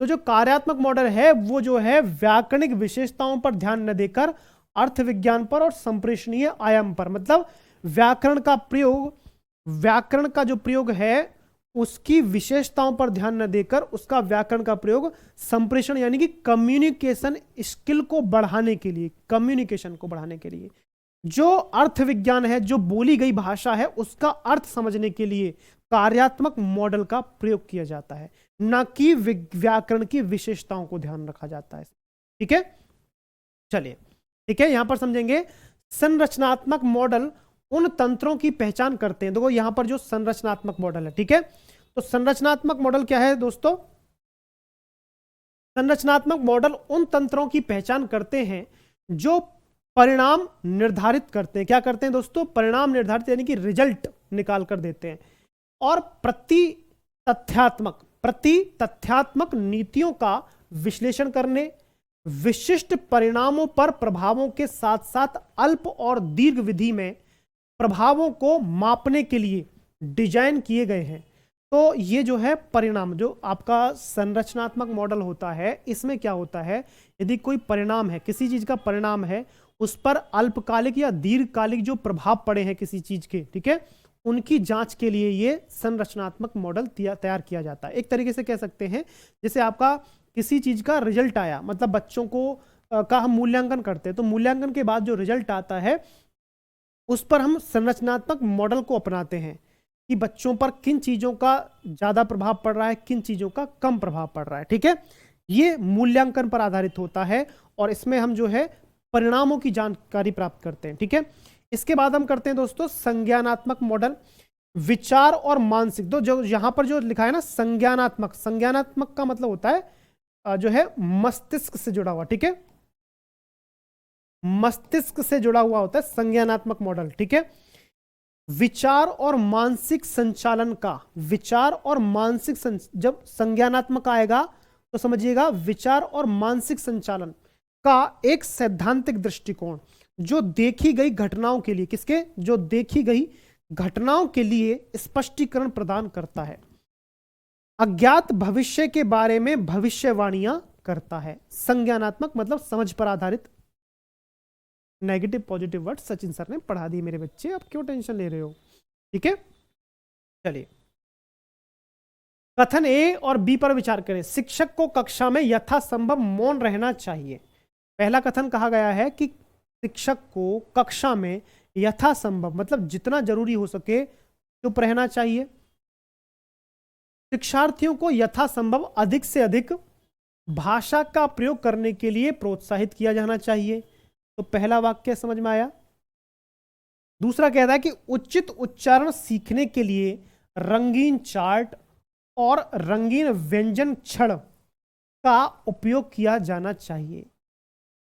तो जो कार्यात्मक मॉडल है वो जो है व्याकरणिक विशेषताओं पर ध्यान न देकर अर्थ विज्ञान पर और संप्रेषणीय आयाम पर, मतलब व्याकरण का प्रयोग, व्याकरण का जो प्रयोग है उसकी विशेषताओं पर ध्यान न देकर उसका व्याकरण का प्रयोग संप्रेषण यानी कि कम्युनिकेशन स्किल को बढ़ाने के लिए, कम्युनिकेशन को बढ़ाने के लिए, जो अर्थ विज्ञान है, जो बोली गई भाषा है, उसका अर्थ समझने के लिए कार्यात्मक मॉडल का प्रयोग किया जाता है, ना कि व्याकरण की विशेषताओं को ध्यान रखा जाता है, ठीक है। चलिए, ठीक है, यहां पर समझेंगे। संरचनात्मक मॉडल उन तंत्रों की पहचान करते हैं, देखो यहां पर जो संरचनात्मक मॉडल है, ठीक है। तो संरचनात्मक मॉडल क्या है दोस्तों? संरचनात्मक मॉडल उन तंत्रों की पहचान करते हैं जो परिणाम निर्धारित करते हैं। क्या करते हैं दोस्तों? परिणाम निर्धारित यानी कि रिजल्ट निकाल कर देते हैं, और प्रति तथ्यात्मक नीतियों का विश्लेषण करने, विशिष्ट परिणामों पर प्रभावों के साथ साथ अल्प और दीर्घ विधि में प्रभावों को मापने के लिए डिजाइन किए गए हैं। तो ये जो है परिणाम, जो आपका संरचनात्मक मॉडल होता है, इसमें क्या होता है, यदि कोई परिणाम है, किसी चीज का परिणाम है, उस पर अल्पकालिक या दीर्घकालिक जो प्रभाव पड़े हैं किसी चीज के, ठीक है, उनकी जांच के लिए ये संरचनात्मक मॉडल तैयार किया जाता है। एक तरीके से कह सकते हैं, जैसे आपका किसी चीज का रिजल्ट आया, मतलब बच्चों को का हम मूल्यांकन करते हैं, तो मूल्यांकन के बाद जो रिजल्ट आता है उस पर हम संरचनात्मक मॉडल को अपनाते हैं कि बच्चों पर किन चीजों का ज्यादा प्रभाव पड़ रहा है, किन चीजों का कम प्रभाव पड़ रहा है, ठीक है। ये मूल्यांकन पर आधारित होता है, और इसमें हम जो है परिणामों की जानकारी प्राप्त करते हैं, ठीक है। इसके बाद हम करते हैं दोस्तों संज्ञानात्मक मॉडल, विचार और मानसिक। तो जो यहां पर जो लिखा है ना संज्ञानात्मक, संज्ञानात्मक का मतलब होता है जो है मस्तिष्क से जुड़ा हुआ, ठीक है, मस्तिष्क से जुड़ा हुआ होता है संज्ञानात्मक मॉडल, ठीक है। विचार और मानसिक संचालन का, विचार और मानसिक जब संज्ञानात्मक आएगा तो समझिएगा विचार और मानसिक संचालन का एक सैद्धांतिक दृष्टिकोण, जो देखी गई घटनाओं के लिए, किसके, जो देखी गई घटनाओं के लिए स्पष्टीकरण प्रदान करता है, अज्ञात भविष्य के बारे में भविष्यवाणियां करता है। संज्ञानात्मक मतलब समझ पर आधारित। Negative positive word Sachin sir ने पढ़ा दी मेरे बच्चे, अब क्यों टेंशन ले रहे हो, ठीक है। चलिए, कथन ए और बी पर विचार करें। शिक्षक को कक्षा में यथासंभव मौन रहना चाहिए। पहला कथन कहा गया है कि शिक्षक को कक्षा में यथासंभव मतलब जितना जरूरी हो सके चुप रहना चाहिए। शिक्षार्थियों को यथासंभव अधिक से अधिक भाषा का प्रयोग करने के लिए प्रोत्साहित किया जाना चाहिए। तो पहला वाक्य समझ में आया। दूसरा कहता है कि उचित उच्चारण सीखने के लिए रंगीन चार्ट और रंगीन व्यंजन छड़ का उपयोग किया जाना चाहिए।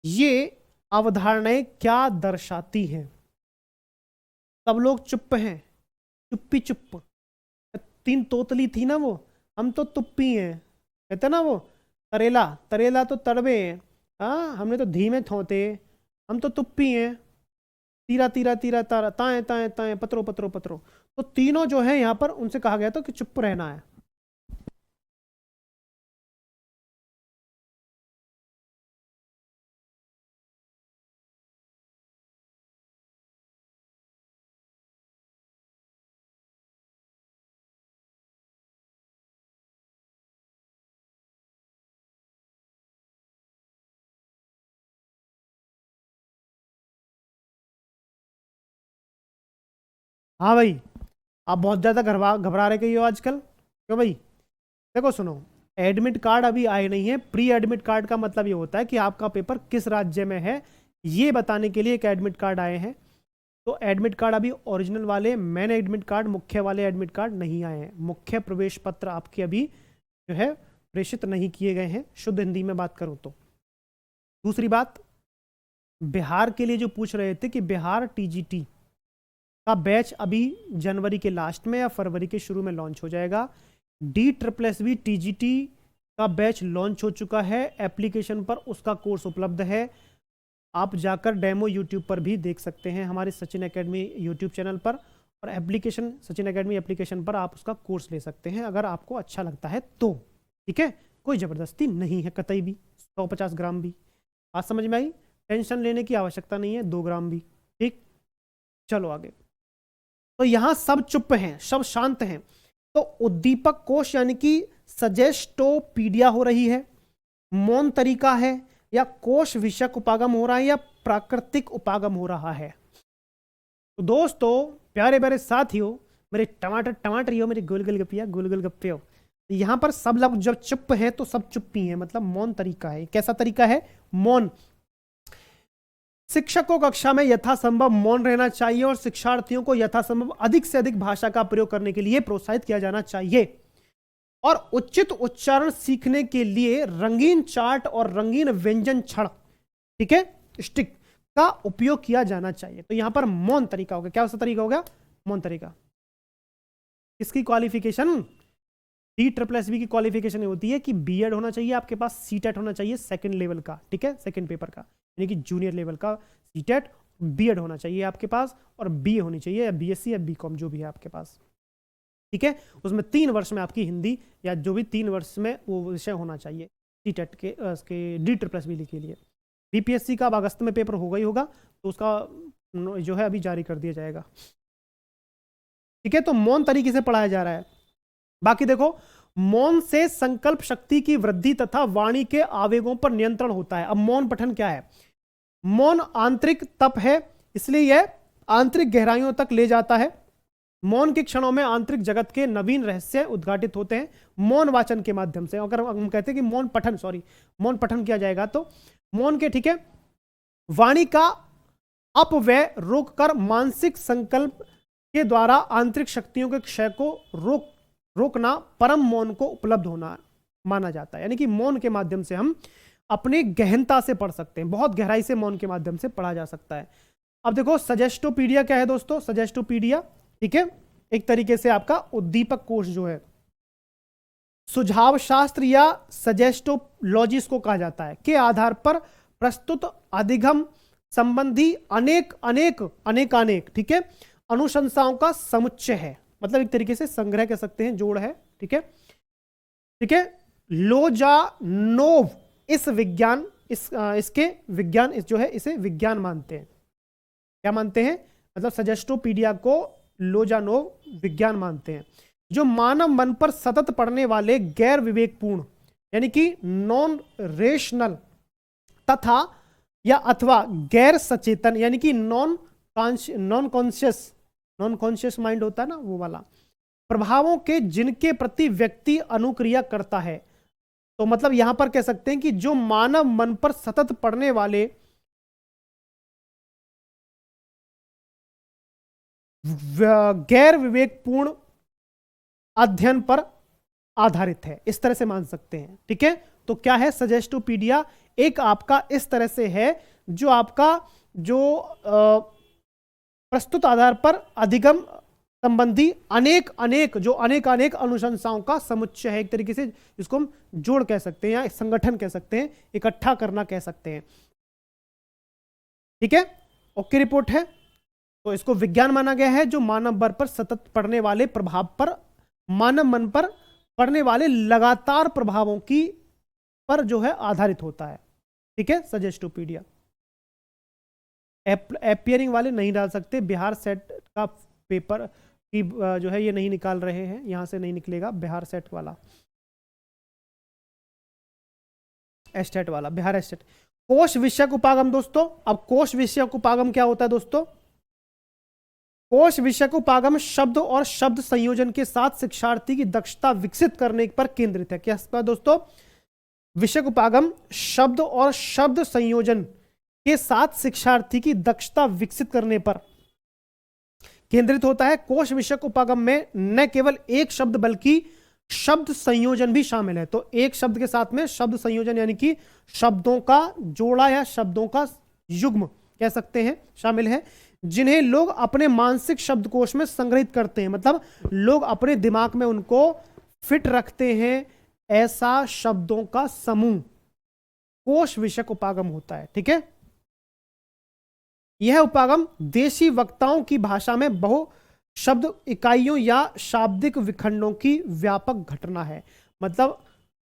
ये अवधारणाएं क्या दर्शाती हैं? सब लोग चुप हैं, चुप्पी चुप, तीन तोतली थी ना, वो हम तो तुप्पी हैं, कहते ना वो तरेला, तरेला तो तड़बे हैं, हाँ हमने तो धीमे थोते, हम तो तुप्पी हैं, तीरा तीरा तीरा तारा ताए ताए ताए पत्रो पत्रो पत्रो। तो तीनों जो है यहाँ पर उनसे कहा गया था कि चुप रहना है। हाँ भाई, आप बहुत ज्यादा घबरा घबरा रहे कहीं हो आजकल, क्यों भाई? देखो सुनो, एडमिट कार्ड अभी आए नहीं है। प्री एडमिट कार्ड का मतलब ये होता है कि आपका पेपर किस राज्य में है ये बताने के लिए एक एडमिट कार्ड आए हैं। तो एडमिट कार्ड अभी ओरिजिनल वाले मेन एडमिट कार्ड, मुख्य वाले एडमिट कार्ड नहीं आए हैं। मुख्य प्रवेश पत्र आपके अभी जो है प्रेषित नहीं किए गए हैं, शुद्ध हिंदी में बात करूं तो। दूसरी बात, बिहार के लिए जो पूछ रहे थे कि बिहार टीजीटी का बैच अभी जनवरी के लास्ट में या फरवरी के शुरू में लॉन्च हो जाएगा। DSSB टीजीटी का बैच लॉन्च हो चुका है, एप्लीकेशन पर उसका कोर्स उपलब्ध है। आप जाकर डेमो यूट्यूब पर भी देख सकते हैं हमारे सचिन एकेडमी यूट्यूब चैनल पर, और एप्लीकेशन सचिन एकेडमी एप्लीकेशन पर आप उसका कोर्स ले सकते हैं अगर आपको अच्छा लगता है तो। ठीक है, कोई ज़बरदस्ती नहीं है कतई भी। 150 ग्राम भी, बात समझ में आई? टेंशन लेने की आवश्यकता नहीं है, 2 ग्राम भी। ठीक, चलो आगे। तो यहां सब चुप हैं, सब शांत हैं। तो उद्दीपक कोश यानी कि सजेस्टोपीडिया हो रही है, मौन तरीका है, या कोश विषयक उपागम हो रहा है, या प्राकृतिक उपागम हो रहा है। तो दोस्तों, प्यारे प्यारे साथियों, मेरे टमाटर टमाटरियों, मेरे गोल गोल गप्पिया गोल गोल गप्पे हो, यहां पर सब लोग जब चुप हैं तो सब चुप्पी हैं, मतलब मौन तरीका है। कैसा तरीका है? मौन। शिक्षक को कक्षा में यथासंभव मौन रहना चाहिए और शिक्षार्थियों को यथासंभव अधिक से अधिक भाषा का प्रयोग करने के लिए प्रोत्साहित किया जाना चाहिए। और उचित उच्चारण सीखने के लिए रंगीन चार्ट और रंगीन व्यंजन छड़, ठीक है, स्टिक का उपयोग किया जाना चाहिए। तो यहां पर मौन तरीका हो गया। क्या उसका तरीका हो गया? मौन तरीका। इसकी क्वालिफिकेशन DSSB की क्वालिफिकेशन होती है कि बीएड होना चाहिए आपके पास, सीटेट होना चाहिए सेकंड लेवल का, ठीक है, सेकंड पेपर का, यानी कि जूनियर लेवल का सीटेट, बीएड होना चाहिए आपके पास, और बीए होनी चाहिए, या बीएससी या बीकॉम जो भी है आपके पास। ठीक है, उसमें 3 वर्ष में आपकी हिंदी या जो भी 3 वर्ष में वो विषय होना चाहिए सीटेट के DSSB के लिए। बीपीएससी का अब अगस्त में पेपर होगा ही होगा, तो उसका जो है अभी जारी कर दिया जाएगा। ठीक है, तो मौन तरीके से पढ़ाया जा रहा है। बाकी देखो, मौन से संकल्प शक्ति की वृद्धि तथा वाणी के आवेगों पर नियंत्रण होता है। अब मौन पठन क्या है? मौन आंतरिक तप है, इसलिए यह आंतरिक गहराइयों तक ले जाता है। मौन के क्षणों में आंतरिक जगत के नवीन रहस्य उद्घाटित होते हैं मौन वाचन के माध्यम से। अगर हम कहते हैं कि मौन पठन किया जाएगा, तो मौन के, ठीक है, वाणी का अपव्यय रोककर मानसिक संकल्प के द्वारा आंतरिक शक्तियों के क्षय को रोकना परम मौन को उपलब्ध होना माना जाता है। यानी कि मौन के माध्यम से हम अपनी गहनता से पढ़ सकते हैं, बहुत गहराई से मौन के माध्यम से पढ़ा जा सकता है। अब देखो, सजेस्टोपीडिया क्या है दोस्तों? सजेस्टोपीडिया, ठीक है, एक तरीके से आपका उद्दीपक कोश जो है, सुझाव शास्त्र या सजेस्टोलॉजिस्ट को कहा जाता है, के आधार पर प्रस्तुत अधिगम संबंधी अनेक, ठीक है, अनुशंसाओं का समुच्चय है। मतलब एक तरीके से संग्रह कह सकते हैं, जोड़ है। ठीक है, ठीक है। लोजानोव इसके विज्ञान जो है इसे विज्ञान मानते हैं। क्या मानते हैं? मतलब सजेस्टोपीडिया को लोजानोव विज्ञान मानते हैं, जो मानव मन पर सतत पड़ने वाले गैर विवेकपूर्ण यानी कि नॉन रेशनल तथा या अथवा गैर सचेतन यानी कि नॉन कॉन्शियस माइंड होता है ना, वो वाला प्रभावों के जिनके प्रति व्यक्ति अनुक्रिया करता है। तो मतलब यहां पर कह सकते हैं कि जो मानव मन पर सतत पड़ने वाले गैर विवेकपूर्ण अध्ययन पर आधारित है, इस तरह से मान सकते हैं। ठीक है, तो क्या है सजेस्टोपीडिया? एक आपका इस तरह से है जो आपका जो प्रस्तुत आधार पर अधिगम संबंधी अनेक अनेक जो अनेक अनेक अनुशंसाओं का समुच्चय है, एक तरीके से जिसको हम जोड़ कह सकते हैं या संगठन कह सकते हैं, इकट्ठा करना कह सकते हैं। ठीक है, ओके रिपोर्ट है। तो इसको विज्ञान माना गया है जो मानव मन पर सतत पड़ने वाले प्रभाव पर, मानव मन पर पड़ने वाले लगातार प्रभावों की पर जो है आधारित होता है। ठीक है, सजेस्टोपीडिया। एपियरिंग वाले नहीं डाल सकते, बिहार सेट का पेपर की जो है ये नहीं निकाल रहे हैं, यहां से नहीं निकलेगा बिहार सेट वाला, एस्टेट वाला, बिहार एस्टेट। कोश विषयक उपागम दोस्तों, अब कोश विषयक उपागम क्या होता है दोस्तों? कोश विषयक उपागम शब्द और शब्द संयोजन के साथ शिक्षार्थी की दक्षता विकसित करने पर केंद्रित है। क्या दोस्तों? विषयक उपागम शब्द और शब्द संयोजन के साथ शिक्षार्थी की दक्षता विकसित करने पर केंद्रित होता है। कोश विषयक उपागम में न केवल एक शब्द बल्कि शब्द संयोजन भी शामिल है। तो एक शब्द के साथ में शब्द संयोजन यानी कि शब्दों का जोड़ा या शब्दों का युग्म कह सकते हैं शामिल है, जिन्हें लोग अपने मानसिक शब्दकोश में संग्रहित करते हैं। मतलब लोग अपने दिमाग में उनको फिट रखते हैं, ऐसा शब्दों का समूह कोश विषयक उपागम होता है। ठीक है, यह उपागम देशी वक्ताओं की भाषा में बहु शब्द इकाइयों या शाब्दिक विखंडों की व्यापक घटना है। मतलब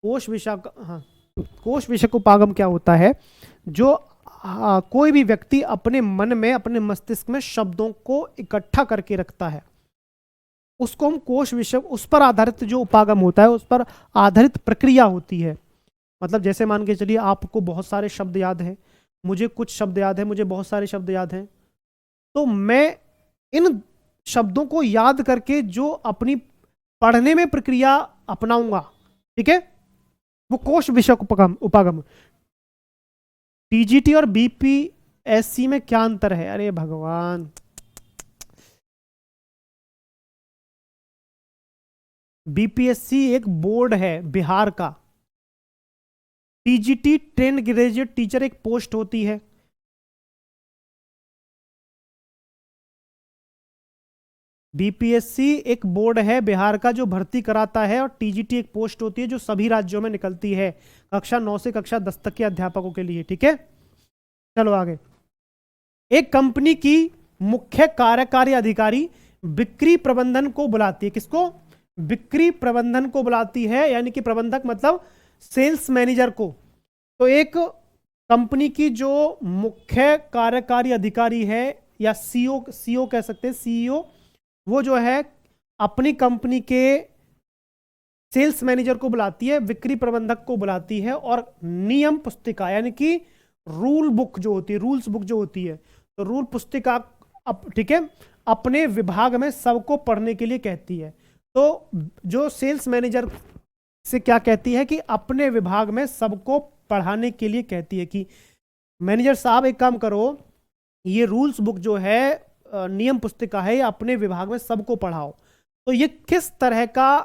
कोश विषयक, हाँ, कोश विषयक उपागम क्या होता है? जो कोई भी व्यक्ति अपने मन में, अपने मस्तिष्क में शब्दों को इकट्ठा करके रखता है, उसको हम कोश विषय, उस पर आधारित जो उपागम होता है, उस पर आधारित प्रक्रिया होती है। मतलब जैसे मान के चलिए आपको बहुत सारे शब्द याद हैं, मुझे कुछ शब्द याद है, मुझे बहुत सारे शब्द याद हैं, तो मैं इन शब्दों को याद करके जो अपनी पढ़ने में प्रक्रिया अपनाऊंगा, ठीक है, वो कोश विषयक उपागम। टीजीटी और बीपीएससी में क्या अंतर है? अरे भगवान, बीपीएससी एक बोर्ड है बिहार का, टीजीटी ट्रेंड ग्रेजुएट टीचर एक पोस्ट होती है। बीपीएससी एक बोर्ड है बिहार का जो भर्ती कराता है, और टीजीटी एक पोस्ट होती है जो सभी राज्यों में निकलती है कक्षा 9 से कक्षा 10 तक के अध्यापकों के लिए। ठीक है, चलो आगे। एक कंपनी की मुख्य कार्यकारी अधिकारी बिक्री प्रबंधन को बुलाती है। किसको? बिक्री प्रबंधन को बुलाती है, यानी कि प्रबंधक मतलब सेल्स मैनेजर को। तो एक कंपनी की जो मुख्य कार्यकारी अधिकारी है या सीईओ कह सकते हैं, सीईओ, वो जो है अपनी कंपनी के सेल्स मैनेजर को बुलाती है, बिक्री प्रबंधक को बुलाती है, और नियम पुस्तिका यानी कि रूल बुक जो होती है, रूल्स बुक जो होती है, तो रूल पुस्तिका, ठीक है, अपने विभाग में सबको पढ़ने के लिए कहती है। तो जो सेल्स मैनेजर से क्या कहती है कि अपने विभाग में सबको पढ़ाने के लिए कहती है कि मैनेजर साहब एक काम करो, ये रूल्स बुक जो है, नियम पुस्तिका है, अपने विभाग में सबको पढ़ाओ। तो ये किस तरह का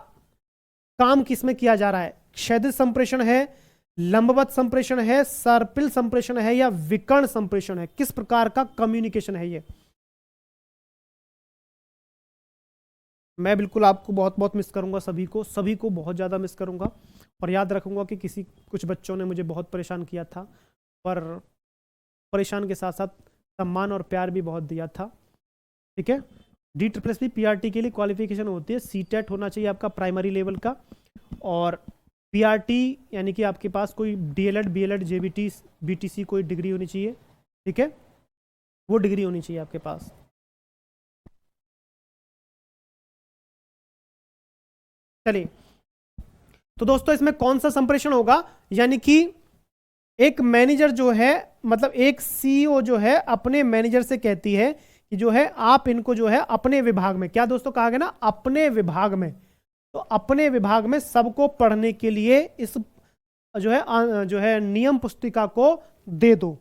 काम किसमें किया जा रहा है? क्षैतिज संप्रेषण है, लंबवत संप्रेषण है, सर्पिल संप्रेषण है, या विकर्ण संप्रेषण है? किस प्रकार का कम्युनिकेशन है ये? मैं बिल्कुल आपको बहुत बहुत मिस करूंगा, सभी को बहुत ज़्यादा मिस करूंगा, और याद रखूंगा कि कुछ बच्चों ने मुझे बहुत परेशान किया था, पर परेशान के साथ साथ सम्मान और प्यार भी बहुत दिया था। ठीक है, DSSP PRT के लिए क्वालिफिकेशन होती है, सीटेट होना चाहिए आपका प्राइमरी लेवल का, और PRT यानी कि आपके पास कोई DLED, BLED, JBT, BTC कोई डिग्री होनी चाहिए। ठीक है, वो डिग्री होनी चाहिए आपके पास। चलिए, तो दोस्तों इसमें कौन सा संप्रेषण होगा? यानी कि एक मैनेजर जो है, मतलब एक सीईओ जो है अपने मैनेजर से कहती है कि जो है आप इनको जो है अपने विभाग में, क्या दोस्तों कहा गया ना, अपने विभाग में, तो अपने विभाग में सबको पढ़ने के लिए इस जो है नियम पुस्तिका को दे दो।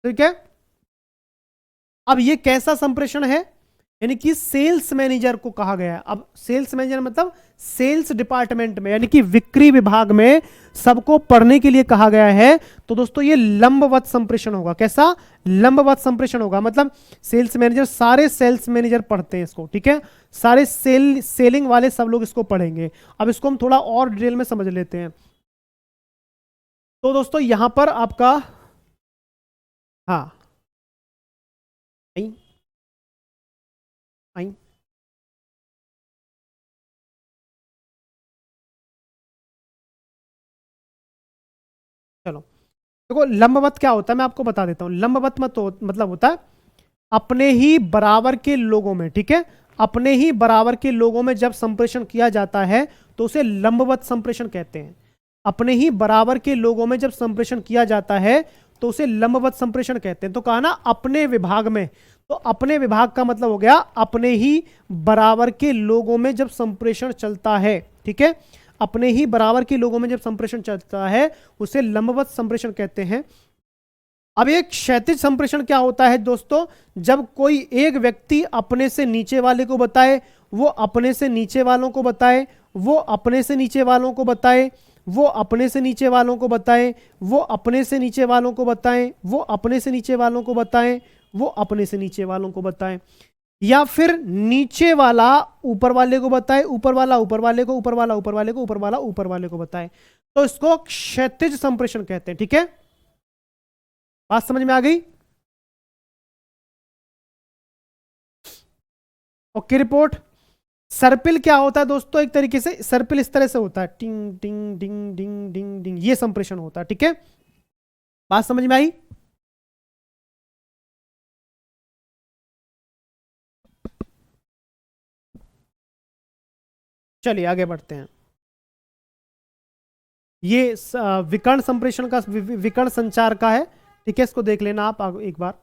ठीक है, अब ये कैसा संप्रेषण है? यानी कि सेल्स मैनेजर को कहा गया है। अब सेल्स मैनेजर मतलब सेल्स डिपार्टमेंट में यानी कि बिक्री विभाग में सबको पढ़ने के लिए कहा गया है। तो दोस्तों ये लंबवत संप्रेषण होगा। कैसा? लंबवत संप्रेषण होगा। मतलब सेल्स मैनेजर, सारे सेल्स मैनेजर पढ़ते हैं इसको, ठीक है। सारे सेलिंग वाले सब लोग इसको पढ़ेंगे। अब इसको हम थोड़ा और डिटेल में समझ लेते हैं। तो दोस्तों यहां पर आपका, हाँ आई आई चलो देखो, लंबवत क्या होता है मैं आपको बता देता हूं। लंबवत मतलब होता है अपने ही बराबर के लोगों में, ठीक है। अपने ही बराबर के लोगों में जब संप्रेषण किया जाता है तो उसे लंबवत संप्रेषण कहते हैं। अपने ही बराबर के लोगों में जब संप्रेषण किया जाता है तो उसे लंबवत संप्रेषण कहते हैं। तो कहा ना अपने विभाग में, तो अपने विभाग का मतलब हो गया अपने ही बराबर के लोगों में जब संप्रेषण चलता है, ठीक है। अपने ही बराबर के लोगों में जब संप्रेषण चलता है उसे लंबवत संप्रेषण कहते हैं। अब एक क्षैतिज संप्रेषण क्या होता है दोस्तों? जब कोई एक व्यक्ति अपने से नीचे वाले को बताए, वो अपने से नीचे वालों को बताए, वो अपने से नीचे वालों को बताए, वो अपने से नीचे वालों को बताए, वो अपने से नीचे वालों को बताए, वो अपने से नीचे वालों को बताए, वो अपने से नीचे वालों को बताए, या फिर नीचे वाला ऊपर वाले को बताए, ऊपर वाला ऊपर वाले को, ऊपर वाला ऊपर वाले को, ऊपर वाला ऊपर वाले को बताए। तो इसको क्षैतिज संप्रेषण कहते हैं, ठीक है। बात समझ में आ गई? Okay report. सर्पिल क्या होता है दोस्तों? एक तरीके से सर्पिल इस तरह से होता है, टिंग टिंग डिंग डिंग डिंग डिंग, ये संप्रेषण होता है, ठीक है। बात समझ में आई? चलिए आगे बढ़ते हैं। ये विकर्ण संप्रेषण का, विकर्ण संचार का है, ठीक है। इसको देख लेना आप एक बार,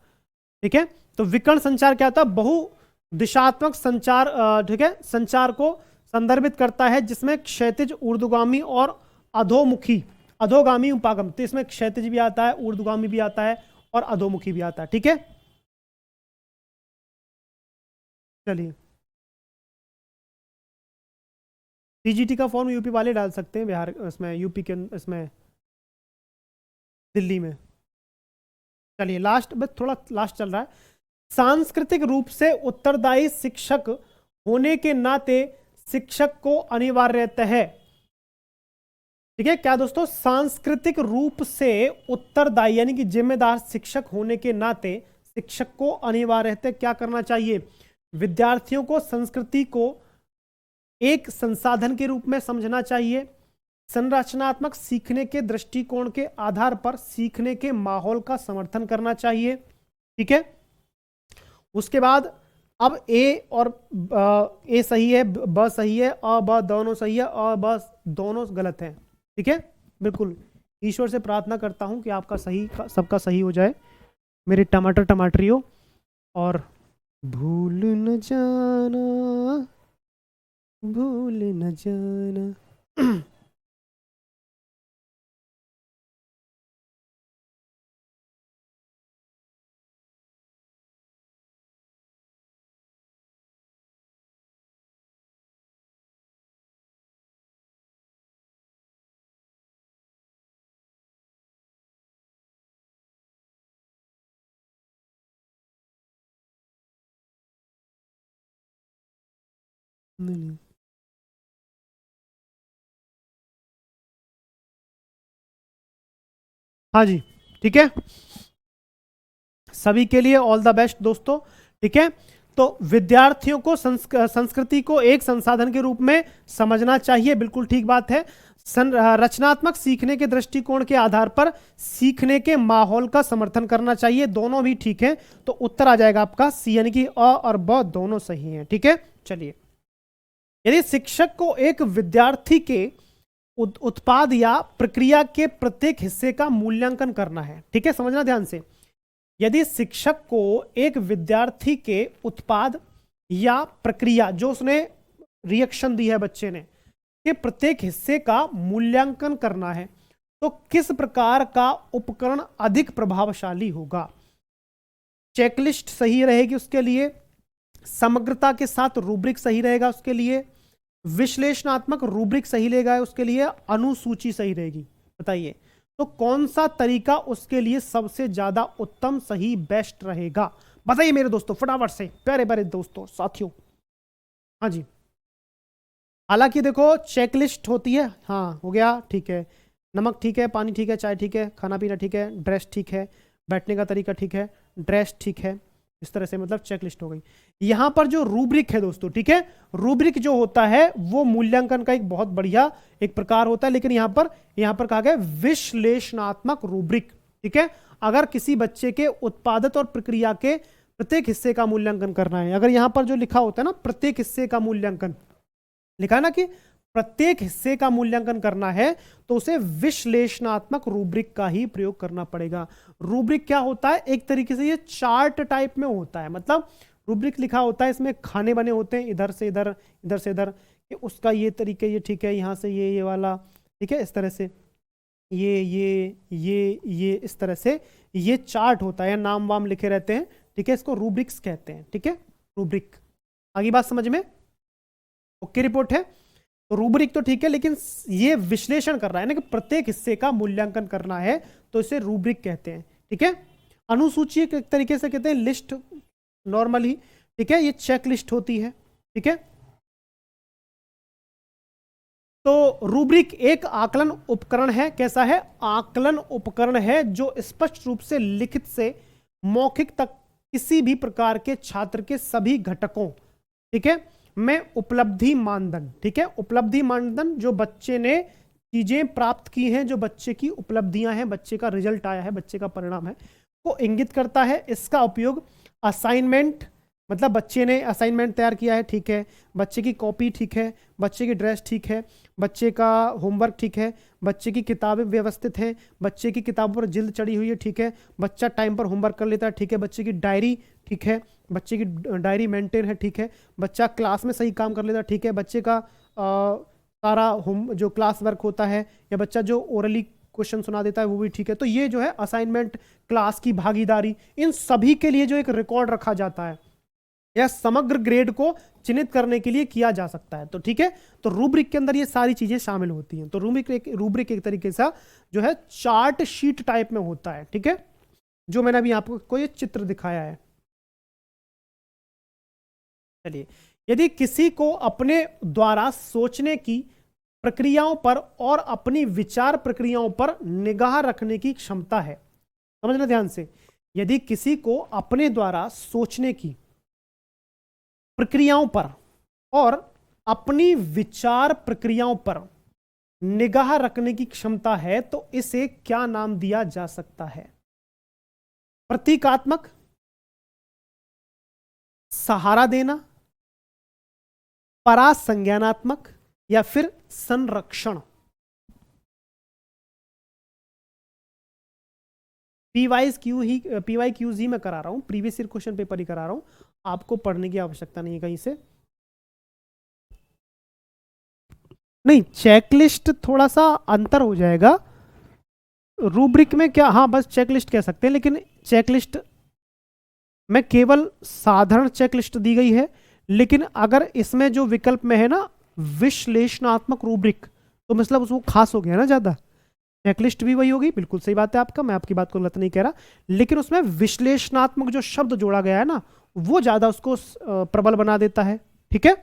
ठीक है। तो विकर्ण संचार क्या होता है? बहु दिशात्मक संचार, ठीक है, संचार को संदर्भित करता है जिसमें क्षैतिज, ऊर्ध्वगामी और अधोमुखी, अधोगामी, उपागम, तो इसमें क्षैतिज भी आता है, ऊर्ध्वगामी भी आता है और अधोमुखी भी आता है, ठीक है। चलिए, टीजीटी का फॉर्म यूपी वाले डाल सकते हैं, बिहार इसमें, यूपी के इसमें, दिल्ली में। चलिए लास्ट, बस थोड़ा लास्ट चल रहा है। सांस्कृतिक रूप से उत्तरदायी शिक्षक होने के नाते शिक्षक को अनिवार्यतः है, ठीक है। क्या दोस्तों? सांस्कृतिक रूप से उत्तरदायी यानी कि जिम्मेदार शिक्षक होने के नाते शिक्षक को अनिवार्यतः क्या करना चाहिए? विद्यार्थियों को संस्कृति को एक संसाधन के रूप में समझना चाहिए, संरचनात्मक सीखने के दृष्टिकोण के आधार पर सीखने के माहौल का समर्थन करना चाहिए, ठीक है। उसके बाद अब ए और ए सही है, ब सही है, अ ब दोनों सही है, अ ब दोनों गलत है, ठीक है। बिल्कुल ईश्वर से प्रार्थना करता हूं कि आपका सही सबका सही हो जाए, मेरे टमाटर टमाटरियों। और भूल न जाना, भूल न जाना। नहीं, हाँ जी, ठीक है। सभी के लिए ऑल द बेस्ट दोस्तों, ठीक है। तो विद्यार्थियों को संस्कृति को एक संसाधन के रूप में समझना चाहिए, बिल्कुल ठीक बात है। रचनात्मक सीखने के दृष्टिकोण के आधार पर सीखने के माहौल का समर्थन करना चाहिए, दोनों भी ठीक है। तो उत्तर आ जाएगा आपका सी, यानी कि अ और ब दोनों सही हैं, ठीक है। चलिए, यदि शिक्षक को एक विद्यार्थी के उत्पाद या प्रक्रिया के प्रत्येक हिस्से का मूल्यांकन करना है, ठीक है, समझना ध्यान से। यदि शिक्षक को एक विद्यार्थी के उत्पाद या प्रक्रिया, जो उसने रिएक्शन दी है बच्चे ने, के प्रत्येक हिस्से का मूल्यांकन करना है, तो किस प्रकार का उपकरण अधिक प्रभावशाली होगा? चेकलिस्ट सही रहेगी उसके लिए, समग्रता के साथ रूब्रिक सही रहेगा उसके लिए, विश्लेषणात्मक रूब्रिक सही रहेगा उसके लिए, अनुसूची सही रहेगी। बताइए तो कौन सा तरीका उसके लिए सबसे ज्यादा उत्तम, सही, बेस्ट रहेगा? बताइए मेरे दोस्तों फटाफट से, प्यारे प्यारे दोस्तों साथियों। हाँ जी, हालांकि देखो चेकलिस्ट होती है। हाँ हो गया, ठीक है, नमक ठीक है, पानी ठीक है, चाय ठीक है, खाना पीना ठीक है, ड्रेस ठीक है, बैठने का तरीका ठीक है, ड्रेस ठीक है, इस तरह से मतलब चेकलिस्ट हो गई। यहां पर जो रूब्रिक है दोस्तों, ठीक है, रूब्रिक जो होता है वो मूल्यांकन का एक बहुत बढ़िया एक प्रकार होता है, लेकिन यहां पर कहा गया विश्लेषणात्मक रूब्रिक। ठीक है, अगर किसी बच्चे के उत्पादक और प्रक्रिया के प्रत्येक हिस्से का मूल्यांकन करना है, अगर यहां पर जो लिखा होता है ना प्रत्येक हिस्से का मूल्यांकन, लिखा ना कि प्रत्येक हिस्से का मूल्यांकन करना है, तो उसे विश्लेषणात्मक रूब्रिक का ही प्रयोग करना पड़ेगा। रूब्रिक क्या होता है? एक तरीके से ये चार्ट टाइप में होता है, मतलब रूब्रिक लिखा होता है, इसमें खाने बने होते हैं, इधर से इधर, इधर से इधर, कि उसका ये तरीके, ये ठीक है, यहां से ये वाला, ठीक है, इस तरह से ये इस तरह से ये चार्ट होता है, नाम वाम लिखे रहते हैं। ठीक है, इसको रूब्रिक्स कहते हैं। ठीक है, रूब्रिक। आगे बात समझ में? ओके रिपोर्ट है। तो रूब्रिक तो ठीक है, लेकिन ये विश्लेषण कर रहा है ना कि प्रत्येक हिस्से का मूल्यांकन करना है, तो इसे रूब्रिक कहते हैं। ठीक है, अनुसूची एक तरीके से कहते हैं लिस्ट नॉर्मली। ठीक है, ये चेक लिस्ट होती है। ठीक है, तो रूब्रिक एक आकलन उपकरण है। कैसा है? आकलन उपकरण है जो स्पष्ट रूप से लिखित से मौखिक तक किसी भी प्रकार के छात्र के सभी घटकों, ठीक है, में उपलब्धि मानदंड, ठीक है, उपलब्धि मानदंड जो बच्चे ने चीजें प्राप्त की हैं, जो बच्चे की उपलब्धियां हैं, बच्चे का रिजल्ट आया है, बच्चे का परिणाम है, को इंगित करता है। इसका उपयोग असाइनमेंट, मतलब बच्चे ने असाइनमेंट तैयार किया है, ठीक है, बच्चे की कॉपी ठीक है, बच्चे की ड्रेस ठीक है, बच्चे का होमवर्क ठीक है, बच्चे की किताबें व्यवस्थित हैं, बच्चे की किताबों पर जिल्द चढ़ी हुई है, ठीक है, बच्चा टाइम पर होमवर्क कर लेता है, ठीक है, बच्चे की डायरी ठीक है, बच्चे की डायरी मेंटेन है, ठीक है, बच्चा क्लास में सही काम कर लेता है, ठीक है, बच्चे का सारा होम जो क्लास वर्क होता है, या बच्चा जो ओरली क्वेश्चन सुना देता है वो भी ठीक है। तो ये जो है असाइनमेंट, क्लास की भागीदारी, इन सभी के लिए जो एक रिकॉर्ड रखा जाता है या समग्र ग्रेड को चिन्हित करने के लिए किया जा सकता है। तो ठीक है, तो रूब्रिक के अंदर ये सारी चीजें शामिल होती हैं। तो रूब्रिक एक तरीके से जो है चार्ट शीट टाइप में होता है। ठीक है, जो मैंने अभी आपको ये चित्र दिखाया है। चलिए, यदि किसी को अपने द्वारा सोचने की प्रक्रियाओं पर और अपनी विचार प्रक्रियाओं पर निगाह रखने की क्षमता है, समझना ध्यान से, यदि किसी को अपने द्वारा सोचने की प्रक्रियाओं पर और अपनी विचार प्रक्रियाओं पर निगाह रखने की क्षमता है, तो इसे क्या नाम दिया जा सकता है? प्रतीकात्मक, सहारा देना, परासंज्ञानात्मक, या फिर संरक्षण? पीवाई क्यूज ही मैं करा रहा हूं, प्रीवियस ईयर क्वेश्चन पेपर ही करा रहा हूं, आपको पढ़ने की आवश्यकता नहीं है कहीं से। नहीं, चेकलिस्ट थोड़ा सा अंतर हो जाएगा। रूब्रिक में क्या, हाँ बस चेकलिस्ट कह सकते हैं, लेकिन चेकलिस्ट में केवल साधारण चेकलिस्ट दी गई है, लेकिन अगर इसमें जो विकल्प में है ना विश्लेषणात्मक रूब्रिक, तो मतलब उसको खास हो गया ना ज्यादा। चेकलिस्ट भी वही होगी, बिल्कुल सही बात है आपका, मैं आपकी बात को गलत नहीं कह रहा, लेकिन उसमें विश्लेषणात्मक जो शब्द जोड़ा गया है ना, वो ज्यादा उसको प्रबल बना देता है। ठीक है,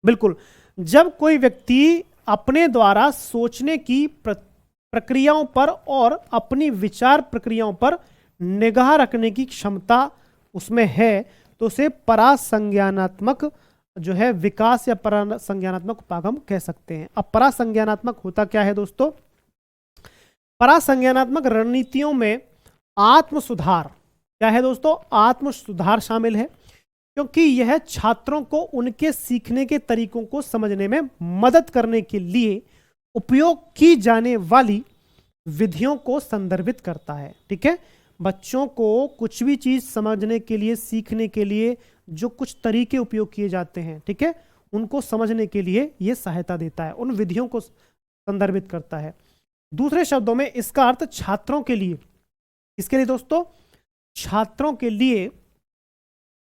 बिल्कुल। जब कोई व्यक्ति अपने द्वारा सोचने की प्रक्रियाओं पर और अपनी विचार प्रक्रियाओं पर निगाह रखने की क्षमता उसमें है, तो उसे परासंज्ञानात्मक जो है विकास या परासंज्ञानात्मक उपागम कह सकते हैं। अब परासंज्ञानात्मक होता क्या है दोस्तों? परासंज्ञानात्मक रणनीतियों में आत्म सुधार, क्या है दोस्तों? आत्म सुधार शामिल है, क्योंकि यह छात्रों को उनके सीखने के तरीकों को समझने में मदद करने के लिए उपयोग की जाने वाली विधियों को संदर्भित करता है। ठीक है, बच्चों को कुछ भी चीज समझने के लिए, सीखने के लिए जो कुछ तरीके उपयोग किए जाते हैं, ठीक है, उनको समझने के लिए यह सहायता देता है, उन विधियों को संदर्भित करता है। दूसरे शब्दों में इसका अर्थ छात्रों के लिए, इसके लिए दोस्तों, छात्रों के लिए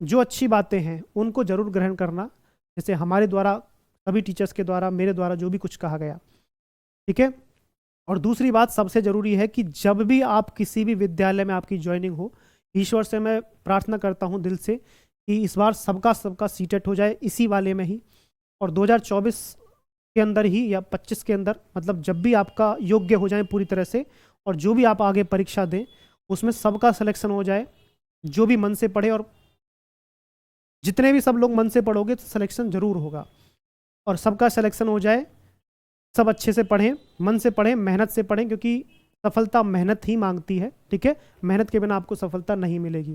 जो अच्छी बातें हैं उनको जरूर ग्रहण करना, जैसे हमारे द्वारा, सभी टीचर्स के द्वारा, मेरे द्वारा जो भी कुछ कहा गया, ठीक है। और दूसरी बात सबसे जरूरी है कि जब भी आप किसी भी विद्यालय में आपकी ज्वाइनिंग हो, ईश्वर से मैं प्रार्थना करता हूँ दिल से कि इस बार सबका सबका सीटेट हो जाए इसी वाले में ही, और 2024 के अंदर ही या 25 के अंदर, मतलब जब भी आपका योग्य हो जाए पूरी तरह से, और जो भी आप आगे परीक्षा दें उसमें सबका सिलेक्शन हो जाए, जो भी मन से पढ़े, और जितने भी सब लोग मन से पढ़ोगे तो सिलेक्शन जरूर होगा, और सबका सिलेक्शन हो जाए। सब अच्छे से पढ़ें, मन से पढ़ें, मेहनत से पढ़ें, क्योंकि सफलता मेहनत ही मांगती है, ठीक है। मेहनत के बिना आपको सफलता नहीं मिलेगी।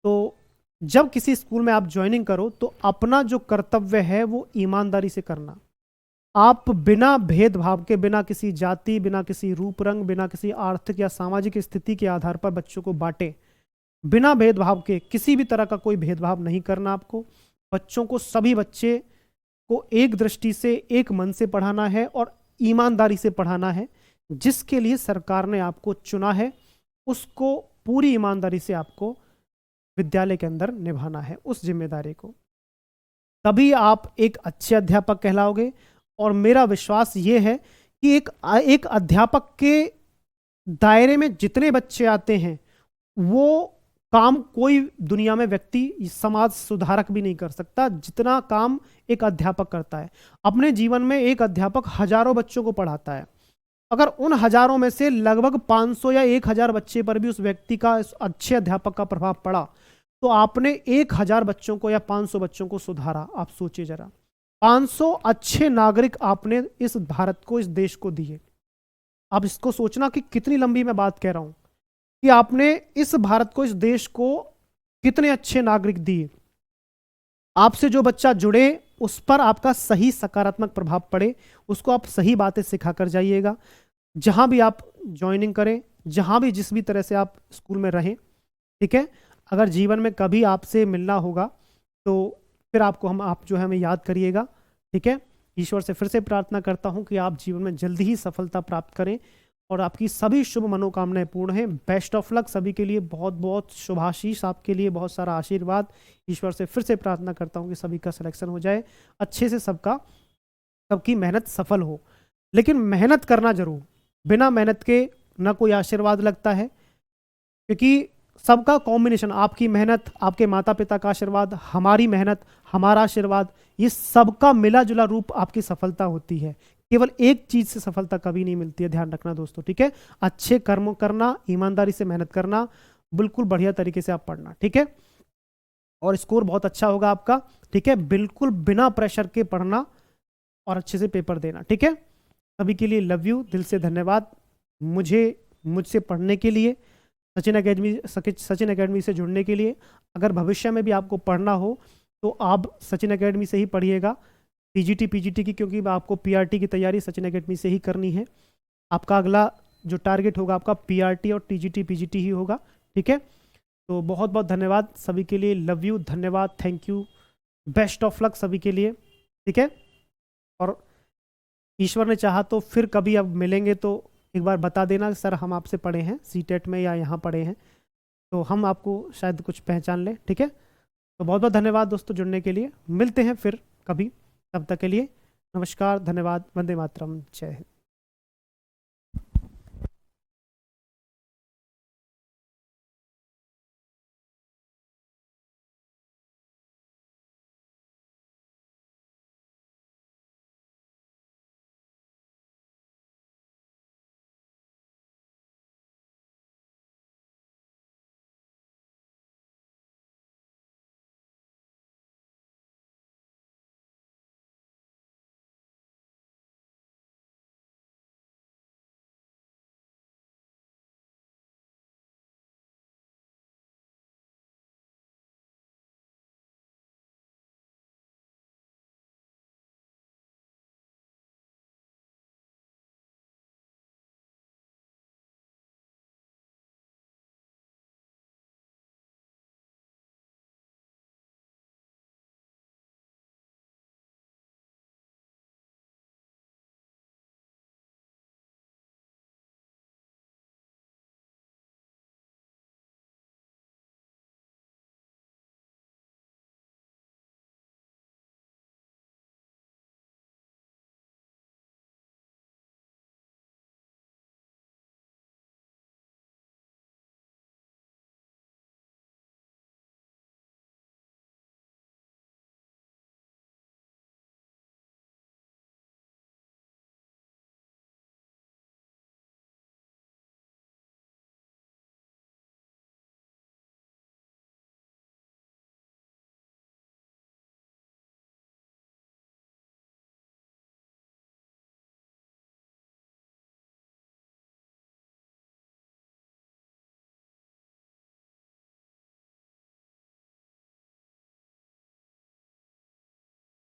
तो जब किसी स्कूल में आप ज्वाइनिंग करो तो अपना जो कर्तव्य है वो ईमानदारी से करना। आप बिना भेदभाव के, बिना किसी जाति, बिना किसी रूप रंग, बिना किसी आर्थिक या सामाजिक स्थिति के आधार पर बच्चों को बांटें। बिना भेदभाव के, किसी भी तरह का कोई भेदभाव नहीं करना आपको। बच्चों को, सभी बच्चे को एक दृष्टि से, एक मन से पढ़ाना है और ईमानदारी से पढ़ाना है। जिसके लिए सरकार ने आपको चुना है उसको पूरी ईमानदारी से आपको विद्यालय के अंदर निभाना है, उस जिम्मेदारी को। तभी आप एक अच्छे अध्यापक कहलाओगे। और मेरा विश्वास ये है कि एक अध्यापक के दायरे में जितने बच्चे आते हैं वो काम कोई दुनिया में व्यक्ति, समाज सुधारक भी नहीं कर सकता जितना काम एक अध्यापक करता है। अपने जीवन में एक अध्यापक हजारों बच्चों को पढ़ाता है। अगर उन हजारों में से लगभग 500 या 1000 बच्चे पर भी उस व्यक्ति का, इस अच्छे अध्यापक का प्रभाव पड़ा, तो आपने 1000 बच्चों को या 500 बच्चों को सुधारा। आप सोचिए जरा, 500 अच्छे नागरिक आपने इस भारत को, इस देश को दिए। आप इसको सोचना कि कितनी लंबी मैं बात कह रहा हूं, कि आपने इस भारत को, इस देश को कितने अच्छे नागरिक दिए। आपसे जो बच्चा जुड़े उस पर आपका सही सकारात्मक प्रभाव पड़े, उसको आप सही बातें सिखाकर जाइएगा। जहां भी आप ज्वाइनिंग करें, जहां भी, जिस भी तरह से आप स्कूल में रहें, ठीक है। अगर जीवन में कभी आपसे मिलना होगा तो फिर आप जो है हमें याद करिएगा, ठीक है। ईश्वर से फिर से प्रार्थना करता हूं कि आप जीवन में जल्दी ही सफलता प्राप्त करें और आपकी सभी शुभ मनोकामनाएं पूर्ण हैं। बेस्ट ऑफ लक सभी के लिए, बहुत बहुत शुभाशीष आपके लिए, बहुत सारा आशीर्वाद। ईश्वर से फिर से प्रार्थना करता हूं कि सभी का सिलेक्शन हो जाए अच्छे से, सबकी मेहनत सफल हो। लेकिन मेहनत करना जरूर, बिना मेहनत के ना कोई आशीर्वाद लगता है, क्योंकि सबका कॉम्बिनेशन, आपकी मेहनत, आपके माता पिता का आशीर्वाद, हमारी मेहनत, हमारा आशीर्वाद, ये सबका मिला जुला रूप आपकी सफलता होती है। केवल एक चीज से सफलता कभी नहीं मिलती है, ध्यान रखना दोस्तों, ठीक है। अच्छे कर्म करना, ईमानदारी से मेहनत करना, बिल्कुल बढ़िया तरीके से आप पढ़ना, ठीक है। और स्कोर बहुत अच्छा होगा आपका, ठीक है। बिल्कुल बिना प्रेशर के पढ़ना और अच्छे से पेपर देना, ठीक है। सभी के लिए लव यू, दिल से धन्यवाद मुझसे पढ़ने के लिए, सचिन एकेडमी से जुड़ने के लिए। अगर भविष्य में भी आपको पढ़ना हो तो आप सचिन एकेडमी से ही पढ़िएगा, पीजीटी की, क्योंकि आपको पीआरटी की तैयारी सचिन एकेडमी से ही करनी है। आपका अगला जो टारगेट होगा आपका पीआरटी और टीजीटी पीजीटी ही होगा, ठीक है। तो बहुत बहुत धन्यवाद सभी के लिए, लव यू, धन्यवाद, thank you, best of luck सभी के लिए, ठीक है। और ईश्वर ने चाहा तो फिर कभी अब मिलेंगे तो एक बार बता देना सर हम आपसे पढ़े हैं सीटेट में या यहाँ पढ़े हैं, तो हम आपको शायद कुछ पहचान लें, ठीक है। तो बहुत बहुत धन्यवाद दोस्तों जुड़ने के लिए, मिलते हैं फिर कभी, तब तक के लिए नमस्कार, धन्यवाद, वंदे मातरम, जय हिंद।